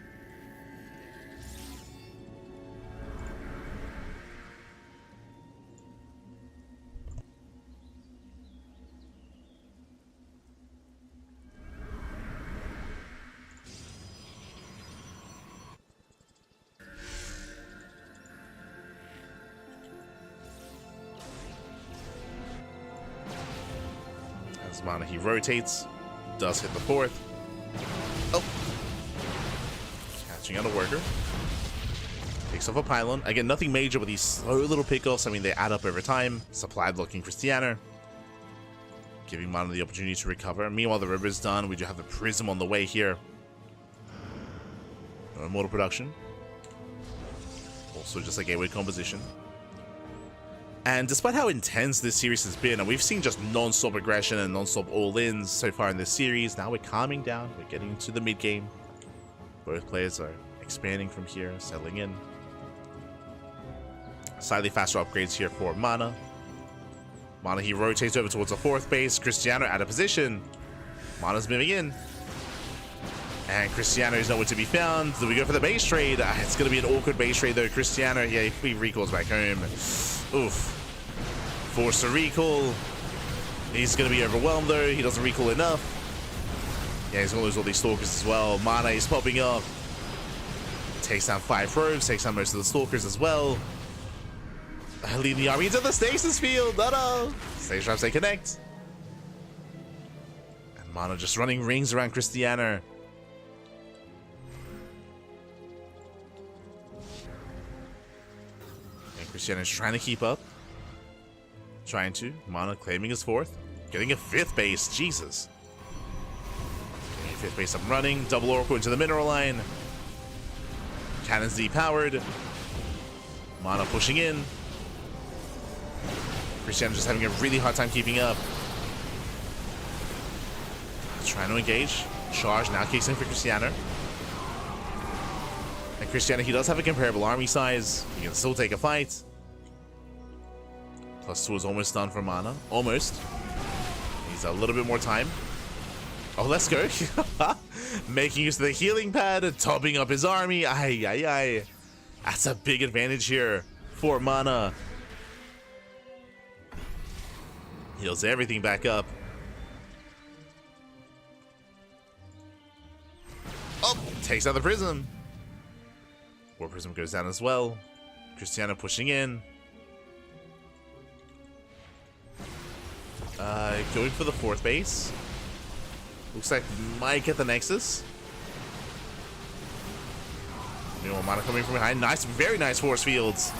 As MaNa, he rotates. Does hit the 4th. Oh! Catching out a worker. Takes off a pylon. Again, nothing major, but these slow little pickoffs, I mean, they add up over time. Supply blocking Krystianer. Giving MaNa the opportunity to recover. Meanwhile, the river is done. We do have the prism on the way here. No immortal production. Also just a gateway composition. And despite how intense this series has been, and we've seen just non-stop aggression and non-stop all-ins so far in this series, now we're calming down, we're getting into the mid-game. Both players are expanding from here, settling in. Slightly faster upgrades here for MaNa. MaNa, he rotates over towards the 4th base. Krystianer out of position. MaNa's moving in. And Krystianer is nowhere to be found. Do we go for the base trade? It's going to be an awkward base trade though. Krystianer, yeah, he recalls back home. Oof. Force a recall. He's going to be overwhelmed though. He doesn't recall enough. Yeah, he's going to lose all these stalkers as well. MaNa is popping up. Takes down 5 probes. Takes down most of the stalkers as well. Lead the army into the stasis field. No. Stage traps, they connect. And MaNa just running rings around Krystianer. Krystianer is trying to keep up. MaNa claiming his 4th. Getting a 5th base. Jesus. Getting a 5th base up running. Double Oracle into the mineral line. Cannons depowered. MaNa pushing in. Krystianer just having a really hard time keeping up. Trying to engage. Charge now kicks in for Krystianer. And Krystianer, he does have a comparable army size. He can still take a fight. +2 is almost done for MaNa. Almost. Needs a little bit more time. Oh, let's go. Making use of the healing pad, topping up his army. Ay, ay, ay. That's a big advantage here for MaNa. Heals everything back up. Oh, takes out the prism. War prism goes down as well. Krystianer pushing in. Going for the 4th base. Looks like might get the Nexus. Meanwhile, MaNa coming from behind. Nice, very nice force fields.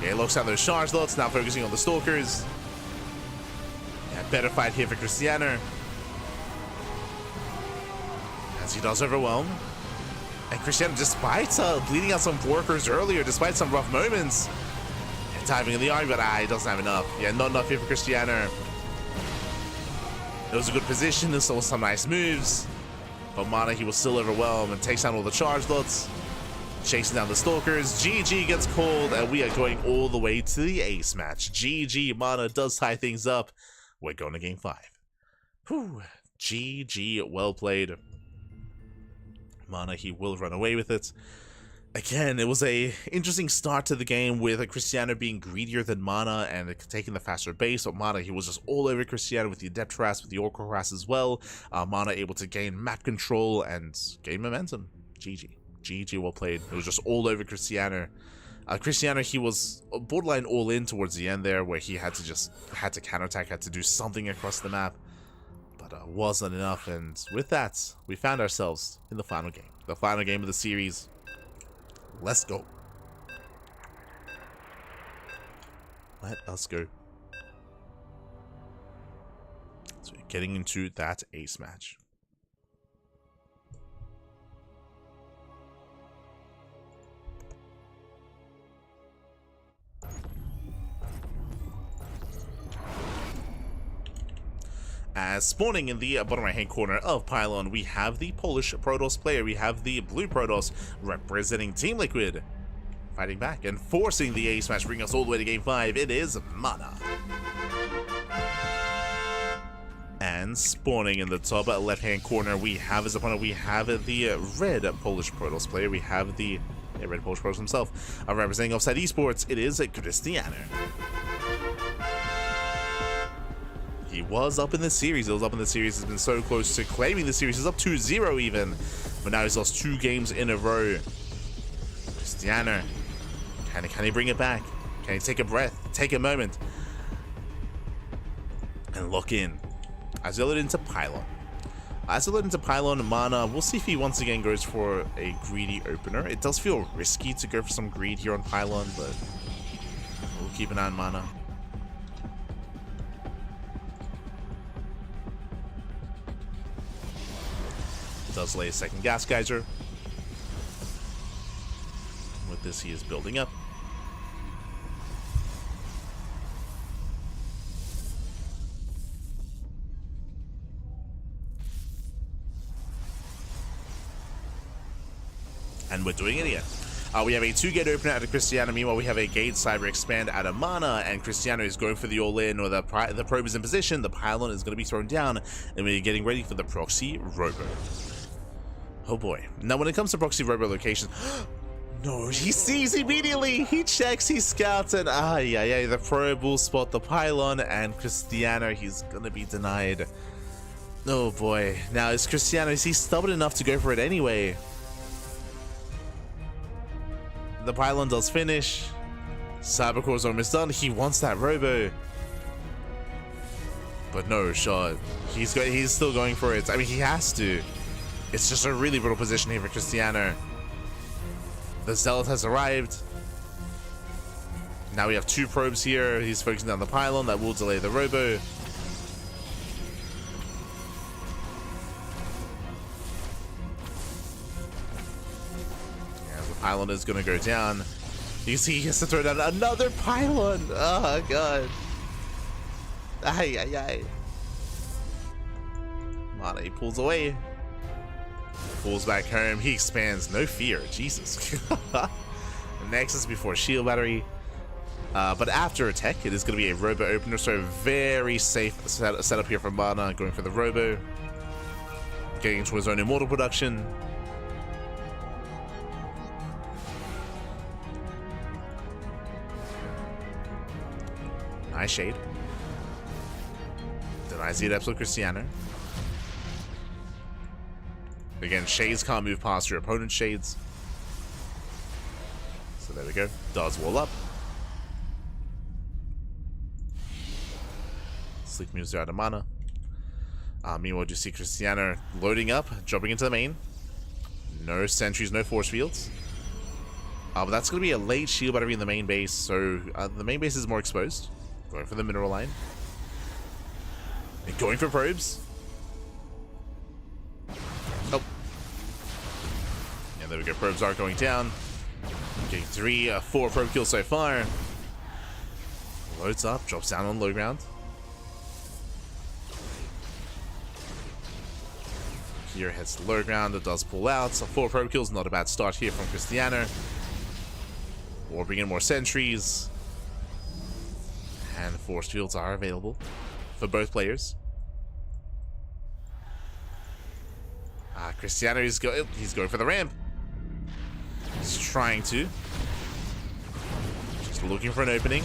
Yeah, locks down those charge lots. Now focusing on the stalkers. Yeah, better fight here for Krystianer. As he does overwhelm. And Krystianer, despite bleeding out some workers earlier, despite some rough moments, and timing in the army, but he doesn't have enough. Yeah, not enough here for Krystianer. It was a good position, and saw some nice moves. But MaNa, he was still overwhelmed and takes down all the charge lots. Chasing down the stalkers. GG gets called, and we are going all the way to the ace match. GG, MaNa does tie things up. We're going to game 5. Whew. GG, well played. MaNa, he will run away with it. Again, it was a interesting start to the game with Krystianer being greedier than MaNa and taking the faster base, but MaNa, he was just all over Krystianer with the Adept Harass, with the Oracle Harass as well. MaNa able to gain map control and gain momentum. GG. GG, well played. It was just all over Krystianer. Krystianer, he was borderline all in towards the end there, where he had to counterattack, had to do something across the map. But wasn't enough, and with that, we found ourselves in the final game. The final game of the series. Let's go. Let us go. So we're getting into that ace match. As spawning in the bottom right hand corner of Pylon, we have the Polish Protoss player. We have the blue Protoss representing Team Liquid. Fighting back and forcing the ace match, bringing us all the way to game 5. It is MaNa. And And spawning in the top left-hand corner, we have his opponent. We have the red Polish Protoss player. We have the red Polish Protoss himself. Representing Offside Esports, it is Krystianer. He was up in the series. He was up in the series. Has been so close to claiming the series. He's up 2-0 even. But now he's lost 2 games in a row. Krystianer, can he bring it back? Can he take a breath? Take a moment? And lock in. Isolate into Pylon. Isolate into Pylon, MaNa. We'll see if he once again goes for a greedy opener. It does feel risky to go for some greed here on Pylon, but we'll keep an eye on MaNa. Does lay a second gas geyser. With this, he is building up. And we're doing it again. We have a 2-gate opener out of Krystianer. Meanwhile, we have a gate cyber expand out of MaNa, and Krystianer is going for the all-in, or the probe is in position. The pylon is going to be thrown down, and we're getting ready for the proxy robo. Oh boy. Now, when it comes to proxy robo locations, no, he sees immediately. He checks, he scouts, and the probe will spot the pylon, and Krystianer, he's going to be denied. Oh boy. Now, is Krystianer, is he stubborn enough to go for it anyway? The pylon does finish. Cybercore is almost done. He wants that robo. But no shot. He's still going for it. I mean, he has to. It's just a really brutal position here for Krystianer. The Zealot has arrived. Now we have 2 probes here. He's focusing on the pylon. That will delay the robo. Pylon is going to go down. You can see he has to throw down another pylon. Oh, God. MaNa, he pulls away. Pulls back home. He expands. No fear. Jesus. Nexus before shield battery. But after attack, it is going to be a robo opener. So very safe setup here from MaNa. Going for the robo. Getting into his own immortal production. Nice shade. Denies the adept with Krystianer. Again, shades can't move past your opponent's shades. So there we go. Does wall up. Sleek moves out of MaNa. Meanwhile, you see Krystianer loading up, jumping into the main. No sentries, no force fields. But that's going to be a late shield battery in the main base, so the main base is more exposed. Going for the mineral line. And going for probes. Oh. And there we go. Probes are going down. Getting 4 probe kills so far. Loads up. Drops down on low ground. Here heads to low ground. It does pull out. So 4 probe kills. Not a bad start here from Krystianer. We'll bring in more sentries. And force fields are available for both players. Krystianer is he's going for the ramp. He's trying to. Just looking for an opening.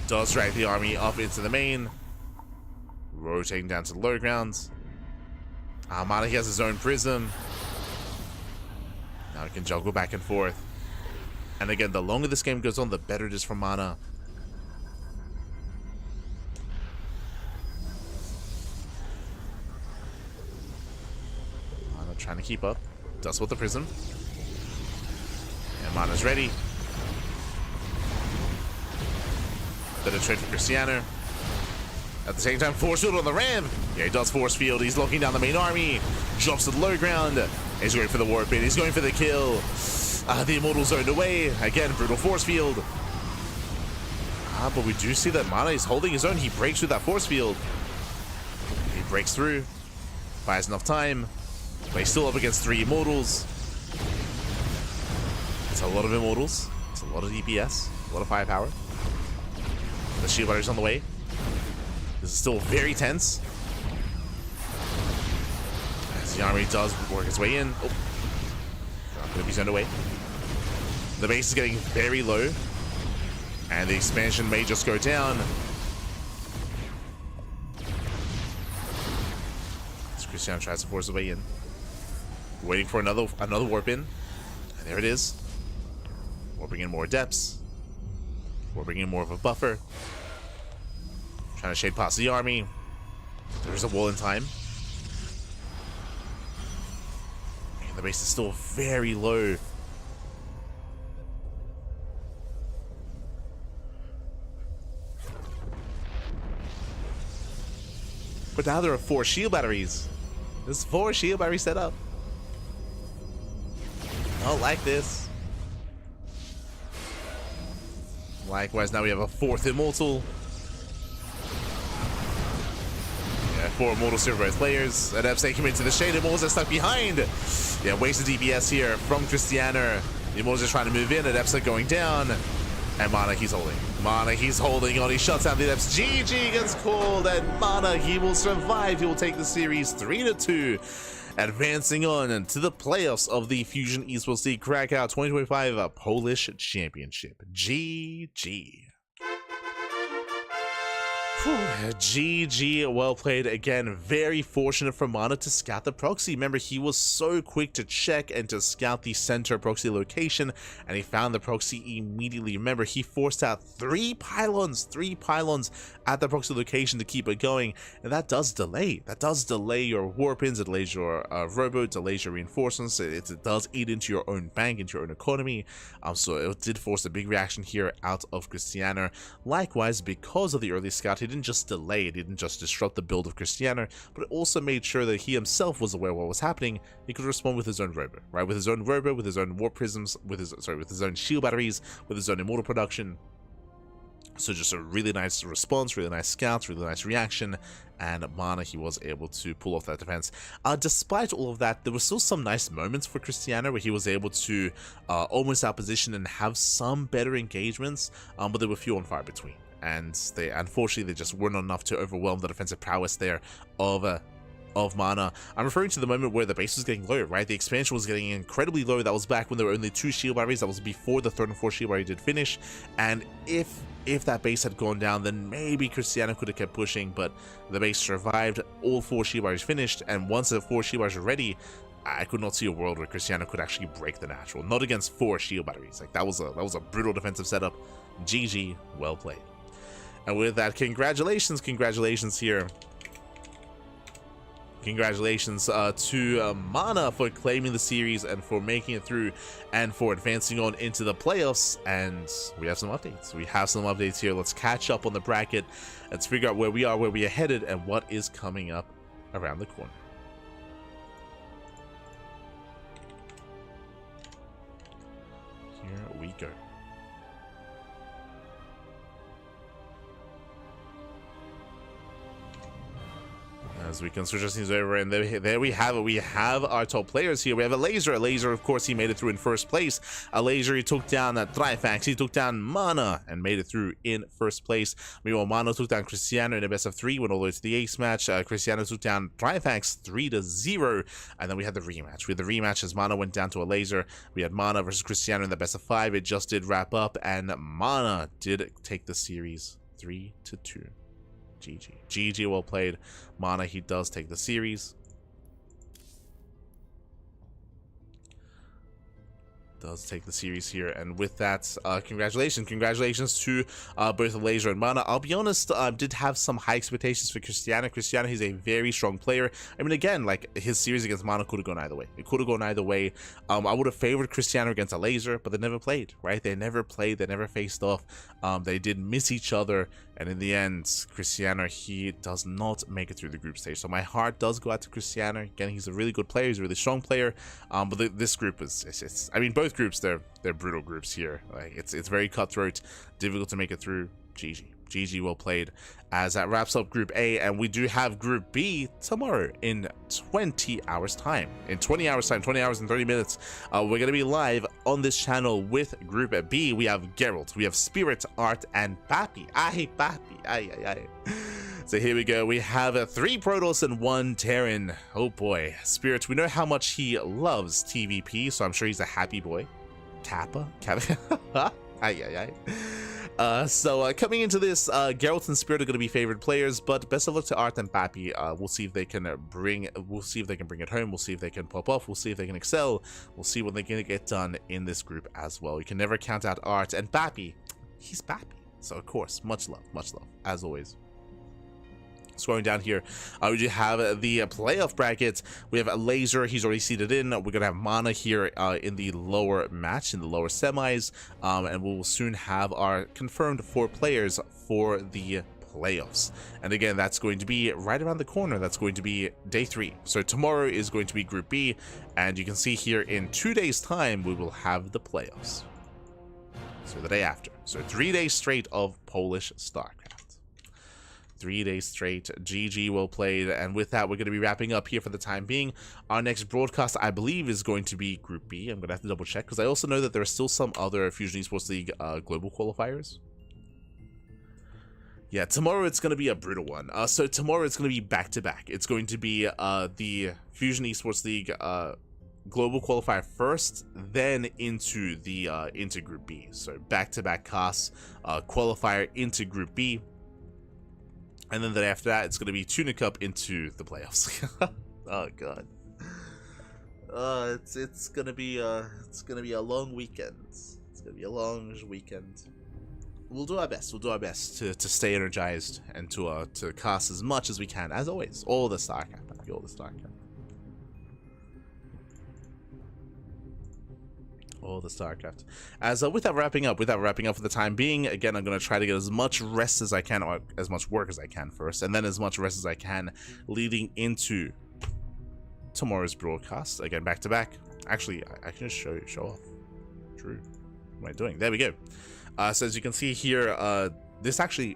Does drag the army up into the main. Rotating down to the low ground. MaNa, he has his own prism. Now he can juggle back and forth. And again, the longer this game goes on, the better it is for MaNa. Trying to keep up. Does with the prism. And MaNa's ready. Bit of trade for Krystianer. At the same time, force field on the ramp. Yeah, he does force field. He's locking down the main army. Drops to the low ground. He's going for the warp in. He's going for the kill. The immortal zoned away. Again, brutal force field. But we do see that MaNa is holding his own. He breaks through that force field. He breaks through. Buys enough time. But he's still up against 3 immortals. It's a lot of immortals. It's a lot of DPS. A lot of firepower. The shield battery's on the way. This is still very tense. The army does work its way in. Oh, not going to be sent away. The base is getting very low, and the expansion may just go down. As Krystianer tries to force his way in, waiting for another warp in, and there it is. Warping in more depths. Warping in more of a buffer. Trying to shade past the army. There's a wall in time. And the base is still very low. But now there are 4 shield batteries. There's 4 shield batteries set up. I don't like this. Likewise, now we have a 4th Immortal. Yeah, 4 Immortals here for both players. And Epps take him into the shade. Immortals are stuck behind. Yeah, wasted DPS here from Krystianer. The Immortals are trying to move in, and Epps are going down. And MaNa, he's holding. MaNa, he's holding on. He shuts down the Epps. GG gets called, and MaNa, he will survive. He will take the series 3-2. Advancing on to the playoffs of the Fusion Esports League Cracov 2025 Polish Championship. GG. GG, well played again. Very fortunate for MaNa to scout the proxy. Remember, he was so quick to check and to scout the center proxy location, and he found the proxy immediately. Remember, he forced out 3 pylons at the proxy location to keep it going, and that does delay. That does delay your warp-ins, it delays your robo, it delays your reinforcements, it does eat into your own bank, into your own economy. So it did force a big reaction here out of Krystianer. Likewise, because of the early scout, he didn't just delay, it didn't just disrupt the build of Krystianer, but it also made sure that he himself was aware of what was happening. He could respond with his own robo, right? With his own robo, with his own warp prisms, with his own shield batteries, with his own immortal production. So just a really nice response, really nice scouts, really nice reaction, and MaNa, he was able to pull off that defense. Despite all of that, there were still some nice moments for Krystianer where he was able to almost outposition and have some better engagements, but there were few and far between. And they, unfortunately, they just weren't enough to overwhelm the defensive prowess there of MaNa. I'm referring to the moment where the base was getting low, right? The expansion was getting incredibly low. That was back when there were only 2 shield batteries. That was before the 3rd and 4th shield battery did finish. And if that base had gone down, then maybe Krystianer could have kept pushing, but the base survived. All 4 shield batteries finished, and once the 4 shield batteries were ready, I could not see a world where Krystianer could actually break the natural. Not against 4 shield batteries. Like that was a brutal defensive setup. GG, well played. And with that, congratulations here. Congratulations to MaNa for claiming the series and for making it through and for advancing on into the playoffs. And we have some updates. Here. Let's catch up on the bracket. Let's figure out where we are, where we are headed, and what is coming up around the corner. Here we go. As we can switch our scenes over, and there we have it. We have our top players here. We have Elazer. Elazer, of course, he made it through in first place. Elazer, he took down Trifax. He took down MaNa and made it through in first place. Meanwhile, MaNa took down Krystianer in a best of 3, went all the way to the ace match. Krystianer took down Trifax 3-0, and then we had the rematch. We had the rematch as MaNa went down to Elazer. We had MaNa versus Krystianer in the best of 5. It just did wrap up, and MaNa did take the series 3-2. GG, well played. MaNa, he does take the series. Does take the series here, and with that, congratulations to both Elazer and MaNa. I'll be honest, did have some high expectations for Krystianer. Krystianer, he's a very strong player. I mean, again, like his series against MaNa could have gone either way. It could have gone either way. I would have favored Krystianer against Elazer, but they never played, right? They never played. They never faced off. They did miss each other, and in the end, Krystianer, he does not make it through the group stage. So my heart does go out to Krystianer. Again, he's a really good player. He's a really strong player. But this group is I mean, both groups, they're brutal groups here. Like it's very cutthroat, difficult to make it through. GG, well played. As that wraps up Group A, and we do have Group B tomorrow in 20 hours time. In 20 hours time, 20 hours and 30 minutes, we're gonna be live on this channel with Group B. We have Geralt, we have Spirit, Art, and Papi. Papi. So here we go. We have 3 Protoss and 1 Terran. Oh boy. Spirit, we know how much he loves TVP, so I'm sure he's a happy boy. Kappa? Kappa? Ay. So coming into this, Geralt and Spirit are going to be favored players, but best of luck to Art and Pappy. We'll see if they can bring it home. We'll see if they can pop off. We'll see if they can excel. We'll see what they're going to get done in this group as well. You can never count out Art and Pappy. He's Pappy. So of course, much love, as always. Scrolling down here, we do have the playoff bracket. We have Elazer, he's already seated in. We're going to have MaNa here in the lower match, in the lower semis. And we'll soon have our confirmed 4 players for the playoffs. And again, that's going to be right around the corner. That's going to be day 3. So tomorrow is going to be Group B. And you can see here in 2 days' time, we will have the playoffs. So the day after. So 3 days straight of Polish StarCraft. 3 days straight. GG, well played. And with that, we're going to be wrapping up here for the time being. Our next broadcast, I believe, is going to be Group B. I'm going to have to double check because I also know that there are still some other Fusion Esports League global qualifiers. Yeah, tomorrow it's going to be a brutal one. So tomorrow it's going to be back-to-back. It's going to be the Fusion Esports League global qualifier first, then into the into Group B. So back-to-back casts, qualifier into Group B. And then after that, it's going to be Tunic Cup into the playoffs. Oh god. It's gonna be a long weekend. It's gonna be a long weekend. We'll do our best. We'll do our best to stay energized and to cast as much as we can. As always, all the StarCraft, all the StarCraft. All the StarCraft. As without wrapping up for the time being, again, I'm going to try to get as much rest as I can, or as much work as I can first, and then as much rest as I can leading into tomorrow's broadcast. Again, back to back. Actually, I can just show off. True. What am I doing? There we go. So as you can see here, this actually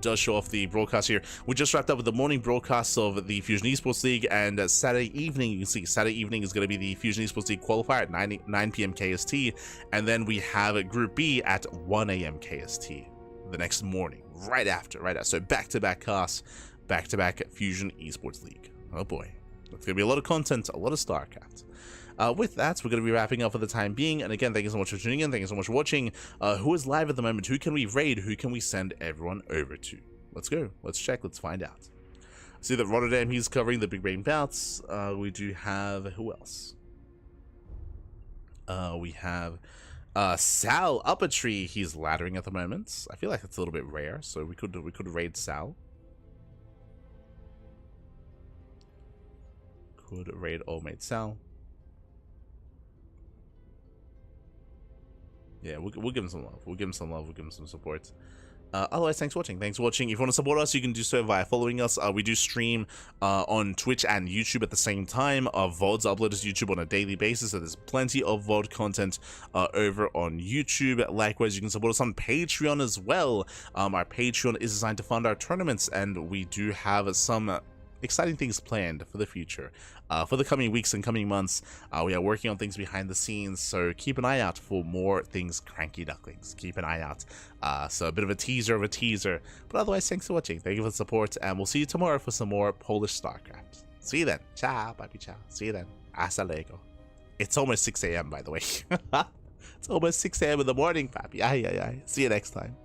does show off the broadcast here. We just wrapped up with the morning broadcast of the Fusion Esports League, and Saturday evening, you can see Saturday evening is going to be the Fusion Esports League qualifier at 9 p.m. KST, and then we have Group B at 1 a.m. KST the next morning, right after. So back-to-back casts, back-to-back Fusion Esports League. Oh boy, it's going to be a lot of content, a lot of StarCraft. With that, we're going to be wrapping up for the time being. And again, thank you so much for tuning in. Thank you so much for watching. Who is live at the moment? Who can we raid? Who can we send everyone over to? Let's go. Let's check. Let's find out. See that Rotterdam, he's covering the big brain bouts. We do have, who else? We have Sal up a tree. He's laddering at the moment. I feel like that's a little bit rare, so we could raid Sal. Could raid Old Mate Sal. Yeah, we'll give him some love. We'll give him some love. We'll give him some support. Otherwise, thanks for watching. Thanks for watching. If you want to support us, you can do so via following us. We do stream on Twitch and YouTube at the same time. VODs are uploaded to YouTube on a daily basis, so there's plenty of VOD content over on YouTube. Likewise, you can support us on Patreon as well. Our Patreon is designed to fund our tournaments, and we do have some exciting things planned for the future. For the coming weeks and coming months, we are working on things behind the scenes, so keep an eye out for more things CranKy Ducklings. Keep an eye out. So a bit of a teaser of a teaser. But otherwise, thanks for watching. Thank you for the support, and we'll see you tomorrow for some more Polish StarCraft. See you then. Ciao, baby, ciao. See you then. Hasta luego. It's almost 6 a.m. by the way. It's almost 6 a.m. in the morning, papi. Ay, ay, ay. See you next time.